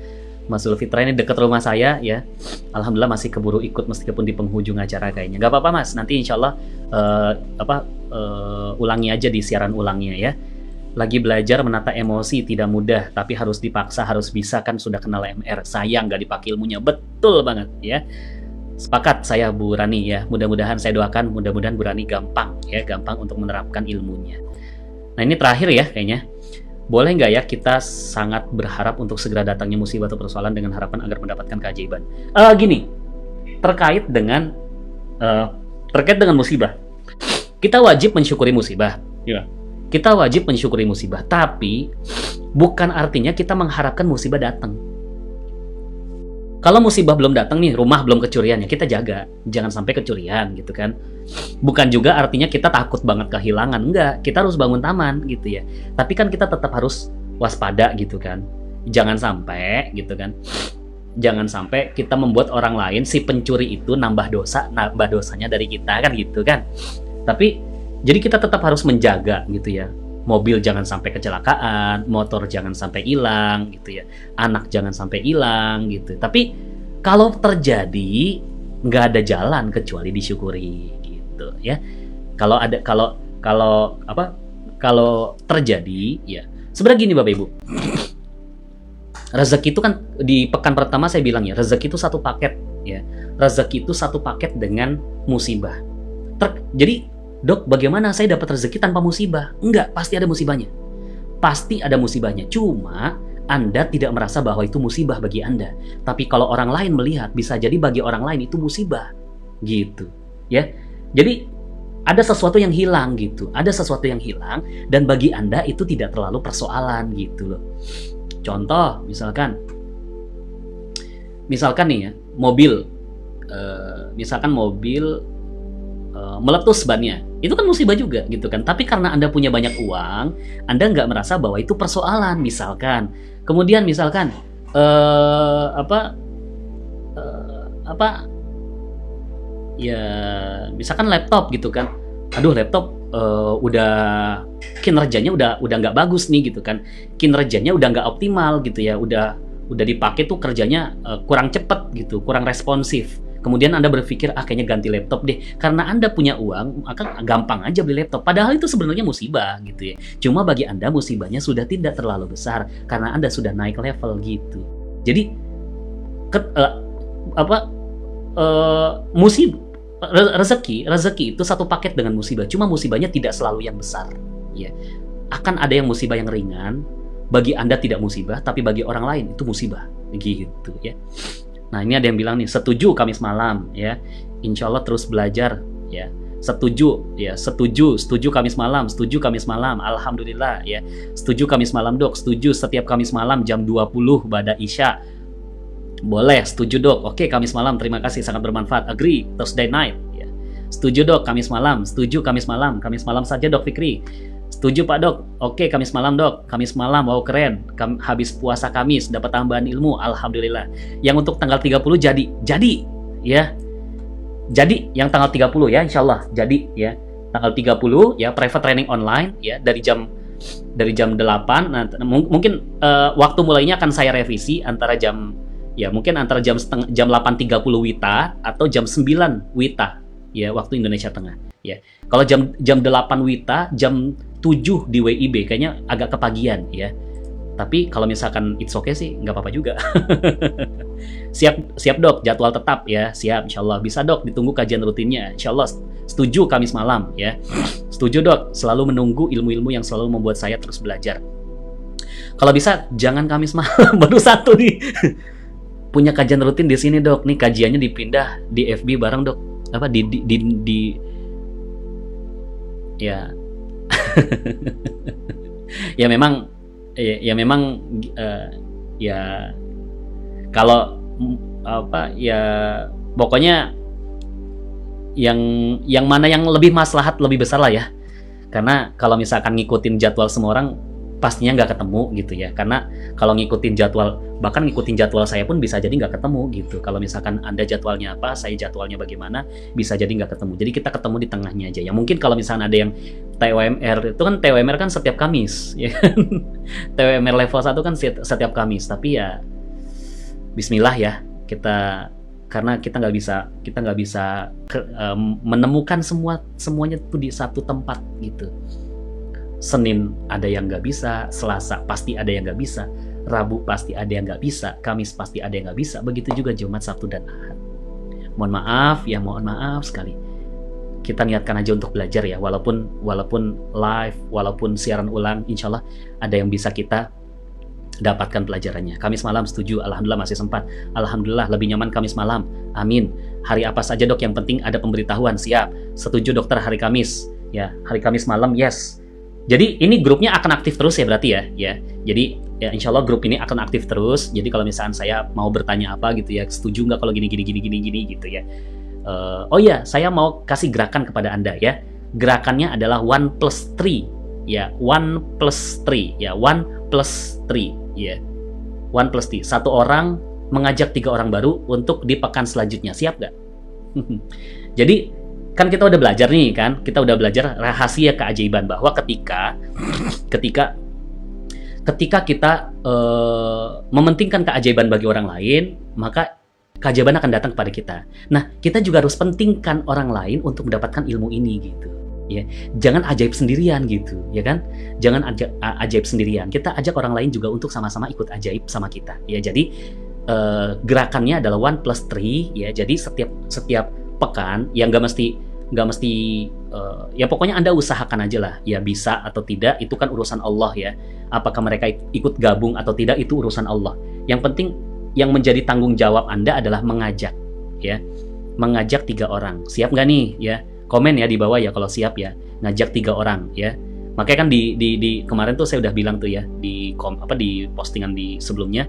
Mas Zulfitra ini dekat rumah saya ya. Alhamdulillah masih keburu ikut meskipun di penghujung acara kayaknya. Gak apa-apa Mas, nanti insya Allah ulangi aja di siaran ulangnya ya. Lagi belajar menata emosi tidak mudah, tapi harus dipaksa, harus bisa kan sudah kenal MR. Sayang gak dipakai ilmunya, betul banget ya. Sepakat saya Bu Rani ya. Mudah-mudahan saya doakan, mudah-mudahan Bu Rani gampang untuk menerapkan ilmunya. Nah ini terakhir ya kayaknya. Boleh nggak ya kita sangat berharap untuk segera datangnya musibah atau persoalan dengan harapan agar mendapatkan keajaiban? Gini, terkait dengan musibah, kita wajib mensyukuri musibah. Ya. Kita wajib mensyukuri musibah, tapi bukan artinya kita mengharapkan musibah datang. Kalau musibah belum datang nih, rumah belum kecurian ya kita jaga, jangan sampai kecurian gitu kan. Bukan juga artinya kita takut banget kehilangan, enggak. Kita harus bangun taman gitu ya. Tapi kan kita tetap harus waspada gitu kan. Jangan sampai gitu kan. Jangan sampai kita membuat orang lain si pencuri itu nambah dosanya dari kita kan gitu kan. Tapi jadi kita tetap harus menjaga gitu ya. Mobil jangan sampai kecelakaan, motor jangan sampai hilang gitu ya, anak jangan sampai hilang gitu. Tapi kalau terjadi nggak ada jalan kecuali disyukuri gitu ya. Kalau terjadi ya sebenarnya gini Bapak Ibu, rezeki itu kan di pekan pertama saya bilang ya, rezeki itu satu paket ya, rezeki itu satu paket dengan musibah. Jadi Dok, bagaimana saya dapat rezeki tanpa musibah? Enggak, pasti ada musibahnya. Pasti ada musibahnya. Cuma Anda tidak merasa bahwa itu musibah bagi Anda. Tapi kalau orang lain melihat, bisa jadi bagi orang lain itu musibah. Gitu. Ya. Jadi ada sesuatu yang hilang gitu. Ada sesuatu yang hilang dan bagi Anda itu tidak terlalu persoalan gitu loh. Contoh, misalkan nih ya, mobil meletus bannya, itu kan musibah juga gitu kan. Tapi karena Anda punya banyak uang, Anda nggak merasa bahwa itu persoalan misalkan. Kemudian misalkan misalkan laptop gitu kan. Aduh laptop udah kinerjanya udah nggak bagus nih gitu kan. Kinerjanya udah nggak optimal gitu ya. Udah dipakai tuh kerjanya kurang cepet gitu, kurang responsif. Kemudian Anda berpikir, kayaknya ganti laptop deh. Karena Anda punya uang, maka gampang aja beli laptop. Padahal itu sebenarnya musibah gitu ya. Cuma bagi Anda musibahnya sudah tidak terlalu besar. Karena Anda sudah naik level gitu. Jadi, rezeki itu satu paket dengan musibah. Cuma musibahnya tidak selalu yang besar. Ya. Akan ada yang musibah yang ringan. Bagi Anda tidak musibah, tapi bagi orang lain itu musibah. Gitu ya. Nah ini ada yang bilang nih, setuju Kamis malam ya, insya Allah terus belajar ya, setuju Kamis malam, Alhamdulillah ya, setuju Kamis malam Dok, setuju setiap Kamis malam jam 20 ba'da Isya, boleh, setuju Dok, oke Kamis malam, terima kasih sangat bermanfaat, agree, Thursday night ya, setuju Dok Kamis malam, Kamis malam saja Dok Fikri, Setuju Pak Dok. Oke, Kamis malam Dok. Kamis malam, wow keren. Habis puasa Kamis, dapat tambahan ilmu. Alhamdulillah. Yang untuk tanggal 30 jadi. Jadi, ya. Jadi, yang tanggal 30 ya, insya Allah. Jadi, ya. Tanggal 30, ya, private training online, ya, dari jam 8. Nah, mungkin waktu mulainya akan saya revisi antara jam, ya, mungkin antara jam 8.30 WITA atau jam 9 WITA, ya, waktu Indonesia Tengah. Ya, kalau jam 8 WITA, jam 7 di WIB kayaknya agak kepagian ya. Tapi kalau misalkan it's okay sih, nggak apa-apa juga. Siap Dok, jadwal tetap ya, siap insya Allah. Bisa Dok, ditunggu kajian rutinnya. Insya Allah setuju Kamis malam ya. Setuju Dok, selalu menunggu ilmu-ilmu yang selalu membuat saya terus belajar. Kalau bisa jangan Kamis malam, baru satu nih. Punya kajian rutin di sini Dok, nih kajiannya dipindah di FB bareng Dok. Apa di ya. ya memang ya kalau apa ya pokoknya yang mana yang lebih maslahat lebih besar lah ya, karena kalau misalkan ngikutin jadwal semua orang pastinya nggak ketemu gitu ya, karena kalau ngikutin jadwal, bahkan ngikutin jadwal saya pun bisa jadi nggak ketemu gitu. Kalau misalkan Anda jadwalnya apa, saya jadwalnya bagaimana, bisa jadi nggak ketemu. Jadi kita ketemu di tengahnya aja ya. Mungkin kalau misalkan ada yang TWMR, itu kan TWMR kan setiap Kamis ya kan? TWMR level 1 kan setiap Kamis, tapi ya Bismillah ya, karena kita nggak bisa menemukan semuanya tuh di satu tempat gitu. Senin ada yang nggak bisa, Selasa pasti ada yang nggak bisa, Rabu pasti ada yang nggak bisa, Kamis pasti ada yang nggak bisa, begitu juga Jumat, Sabtu, dan Ahad. Mohon maaf sekali. Kita niatkan aja untuk belajar ya, walaupun live, walaupun siaran ulang, insya Allah ada yang bisa kita dapatkan pelajarannya. Kamis malam setuju, alhamdulillah masih sempat. Alhamdulillah lebih nyaman Kamis malam. Amin. Hari apa saja Dok, yang penting ada pemberitahuan. Siap. Setuju dokter, hari Kamis. Ya, hari Kamis malam, yes. Jadi ini grupnya akan aktif terus ya berarti ya. Jadi ya insya Allah grup ini akan aktif terus. Jadi kalau misalkan saya mau bertanya apa gitu ya, setuju nggak kalau gini gitu ya. Oh ya, saya mau kasih gerakan kepada Anda ya. Gerakannya adalah 1+3 ya, 1+3 ya, 1+3 ya, 1+3. Satu orang mengajak 3 orang baru untuk di pekan selanjutnya. Siap nggak? Jadi kan kita udah belajar nih kan, kita udah belajar rahasia keajaiban bahwa ketika kita mementingkan keajaiban bagi orang lain, maka keajaiban akan datang kepada kita. Nah, kita juga harus pentingkan orang lain untuk mendapatkan ilmu ini gitu. Ya, jangan ajaib sendirian gitu, ya kan? Jangan ajaib sendirian. Kita ajak orang lain juga untuk sama-sama ikut ajaib sama kita. Ya, jadi gerakannya adalah 1+3 ya. Jadi setiap pekan yang nggak mesti ya pokoknya Anda usahakan aja lah ya, bisa atau tidak itu kan urusan Allah ya. Apakah mereka ikut gabung atau tidak itu urusan Allah. Yang penting yang menjadi tanggung jawab Anda adalah mengajak ya, mengajak 3 orang. Siap nggak nih ya? Komen ya di bawah ya kalau siap ya, ngajak 3 orang ya. Makanya kan di kemarin tuh saya udah bilang tuh ya di postingan di sebelumnya,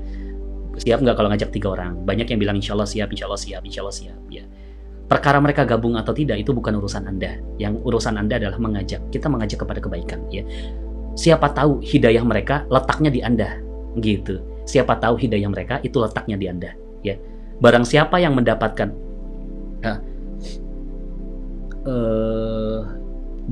siap nggak kalau ngajak 3 orang. Banyak yang bilang insya Allah siap ya. Perkara mereka gabung atau tidak itu bukan urusan Anda. Yang urusan Anda adalah mengajak. Kita mengajak kepada kebaikan ya. Siapa tahu hidayah mereka letaknya di Anda gitu. Siapa tahu hidayah mereka itu letaknya di Anda ya. Barang siapa yang mendapatkan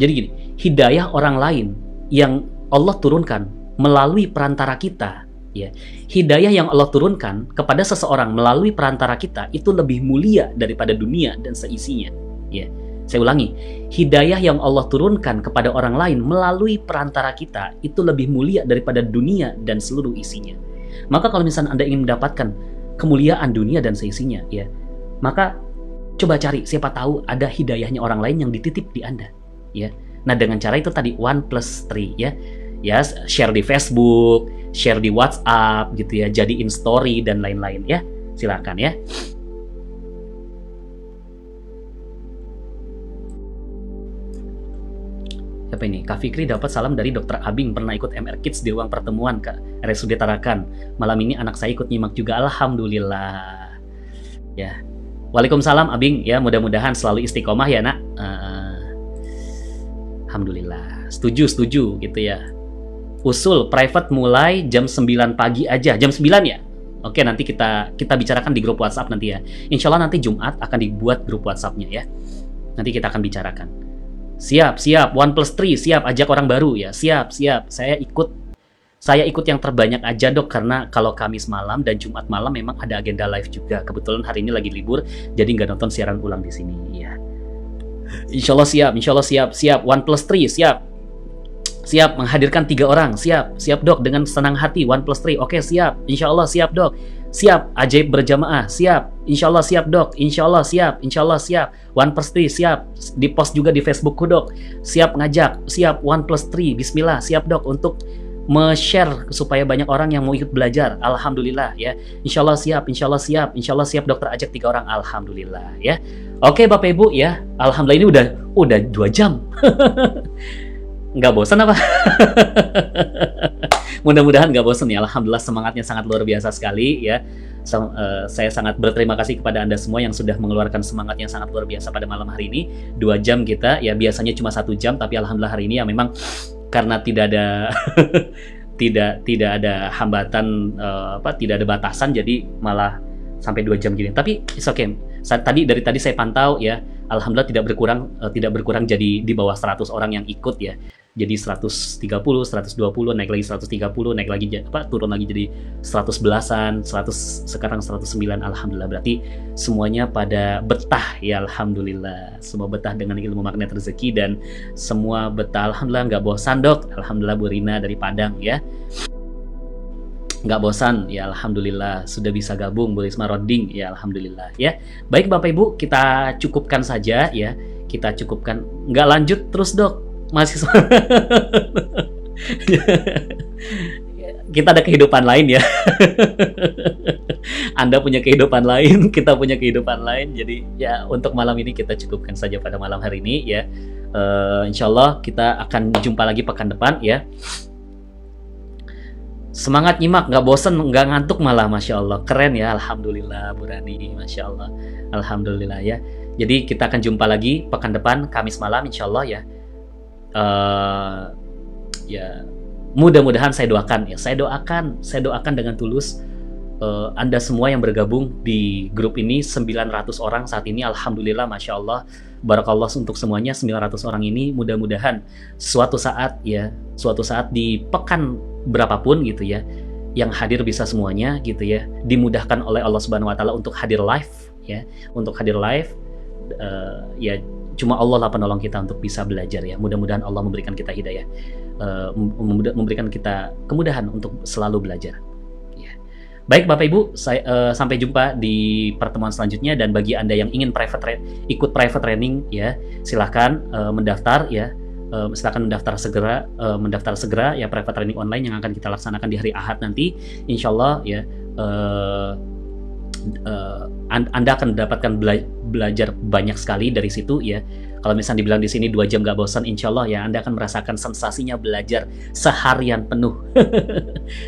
jadi gini, hidayah orang lain yang Allah turunkan melalui perantara kita ya. Hidayah yang Allah turunkan kepada seseorang melalui perantara kita itu lebih mulia daripada dunia dan seisinya ya. Saya ulangi, hidayah yang Allah turunkan kepada orang lain melalui perantara kita itu lebih mulia daripada dunia dan seluruh isinya. Maka kalau misalnya Anda ingin mendapatkan kemuliaan dunia dan seisinya ya, maka coba cari, siapa tahu ada hidayahnya orang lain yang dititip di Anda ya. Nah, dengan cara itu tadi 1+3 ya. Ya, share di Facebook, share di WhatsApp gitu ya, jadiin story dan lain-lain ya. Silakan ya. Siapa ini? Kak Fikri dapat salam dari Dokter Abing, pernah ikut MR Kids di ruang pertemuan ke RSUD Tarakan. Malam ini anak saya ikut nyimak juga, alhamdulillah. Ya. Waalaikumsalam Abing ya, mudah-mudahan selalu istiqomah ya nak. Alhamdulillah. Setuju gitu ya. Usul private mulai jam 9 pagi aja. Jam 9 ya? Oke, nanti kita bicarakan di grup WhatsApp nanti ya. Insya Allah nanti Jumat akan dibuat grup WhatsApp-nya ya. Nanti kita akan bicarakan. Siap. 1+3, siap. Ajak orang baru ya. Siap. Saya ikut yang terbanyak aja dok, karena kalau Kamis malam dan Jumat malam memang ada agenda live juga. Kebetulan hari ini lagi libur, jadi nggak nonton siaran ulang di sini ya. Insya Allah siap. 1+3, siap menghadirkan 3 orang, siap dok, dengan senang hati. 1+3, oke siap, insya Allah siap dok, siap ajaib berjamaah, siap, insya Allah siap dok, insya Allah siap, 1+3 siap, di post juga di Facebookku dok, siap ngajak, siap 1+3, Bismillah, siap dok untuk me-share supaya banyak orang yang mau ikut belajar. Alhamdulillah ya, insya Allah siap dokter ajak 3 orang, alhamdulillah ya. Oke Bapak Ibu ya, alhamdulillah ini udah 2 jam. Nggak bosan apa? Mudah-mudahan nggak bosan ya. Alhamdulillah semangatnya sangat luar biasa sekali ya. Saya sangat berterima kasih kepada Anda semua yang sudah mengeluarkan semangat yang sangat luar biasa pada malam hari ini. 2 jam kita ya, biasanya cuma 1 jam, tapi alhamdulillah hari ini ya memang karena tidak ada tidak ada hambatan, tidak ada batasan, jadi malah sampai 2 jam gini. Tapi it's okay. Dari tadi saya pantau ya, alhamdulillah tidak berkurang jadi di bawah 100 orang yang ikut ya. Jadi 130, 120, naik lagi 130, naik lagi turun lagi jadi 111-an, 100, sekarang 109. Alhamdulillah, berarti semuanya pada betah ya, alhamdulillah. Semua betah dengan ilmu magnet rezeki dan semua betah, alhamdulillah, nggak bosan dok. Alhamdulillah Bu Rina dari Padang ya. Nggak bosan ya, alhamdulillah. Sudah bisa gabung Bu Risma Roding ya, alhamdulillah ya. Baik Bapak Ibu, kita cukupkan saja ya, nggak lanjut terus dok, masih kita ada kehidupan lain ya. Anda punya kehidupan lain, kita punya kehidupan lain, jadi ya untuk malam ini kita cukupkan saja pada malam hari ini ya. Insya Allah kita akan jumpa lagi pekan depan ya. Semangat nyimak, nggak bosen, nggak ngantuk malah, Masya Allah. Keren ya, alhamdulillah Bu Rani, Masya Allah. Alhamdulillah ya. Jadi kita akan jumpa lagi pekan depan, Kamis malam Insya Allah ya. Ya mudah-mudahan saya doakan dengan tulus Anda semua yang bergabung di grup ini, 900 orang saat ini, alhamdulillah, Masya Allah, barakallah untuk semuanya. 900 orang ini mudah-mudahan suatu saat di pekan berapapun gitu ya, yang hadir bisa semuanya gitu ya, dimudahkan oleh Allah Subhanahu wa taala untuk hadir live ya, ya cuma Allah lah penolong kita untuk bisa belajar ya. Mudah-mudahan Allah memberikan kita hidayah, memberikan kita kemudahan untuk selalu belajar ya. Baik Bapak Ibu, sampai jumpa di pertemuan selanjutnya, dan bagi Anda yang ingin ikut private training ya, silahkan mendaftar ya. Silakan mendaftar segera ya, private training online yang akan kita laksanakan di hari Ahad nanti, insya Allah ya. Anda akan mendapatkan belajar banyak sekali dari situ ya. Kalau misalnya dibilang di sini 2 jam gak bosan, insya Allah ya Anda akan merasakan sensasinya belajar seharian penuh.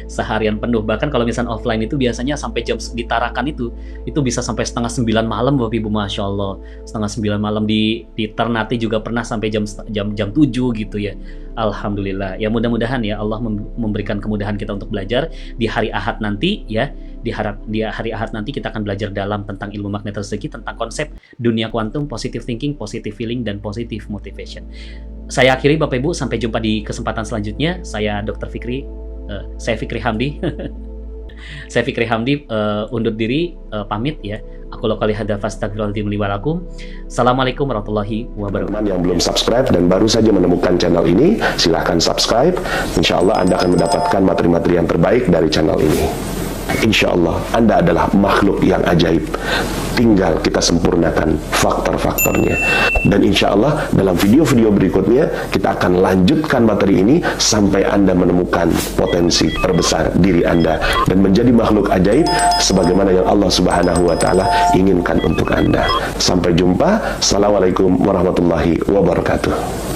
Seharian penuh. Bahkan kalau misalnya offline itu biasanya sampai jam di Tarakan itu bisa sampai 8:30 malam Bapak Ibu, Masya Allah. 8:30 malam di Ternate juga pernah sampai jam 7 gitu ya. Alhamdulillah ya, mudah-mudahan ya Allah memberikan kemudahan kita untuk belajar di hari Ahad nanti ya. Di hari Ahad nanti kita akan belajar dalam tentang ilmu magnet rezeki, tentang konsep dunia kuantum, positive thinking, positive feeling, dan positive motivation. Saya akhiri Bapak Ibu, sampai jumpa di kesempatan selanjutnya. Saya Dr. Fikri, saya Fikri Hamdi. Saya Fikri Hamdi undur diri, pamit ya. Aku lokali hadza fastaghfirullahaladzim li wa lakum. Assalamualaikum warahmatullahi wabarakatuh. Teman-teman yang belum subscribe dan baru saja menemukan channel ini, silahkan subscribe. Insya Allah Anda akan mendapatkan materi-materi yang terbaik dari channel ini. Insya Allah Anda adalah makhluk yang ajaib, tinggal kita sempurnakan faktor-faktornya. Dan insya Allah dalam video-video berikutnya kita akan lanjutkan materi ini sampai Anda menemukan potensi terbesar diri Anda dan menjadi makhluk ajaib sebagaimana yang Allah Subhanahu wa taala inginkan untuk Anda. Sampai jumpa. Assalamualaikum warahmatullahi wabarakatuh.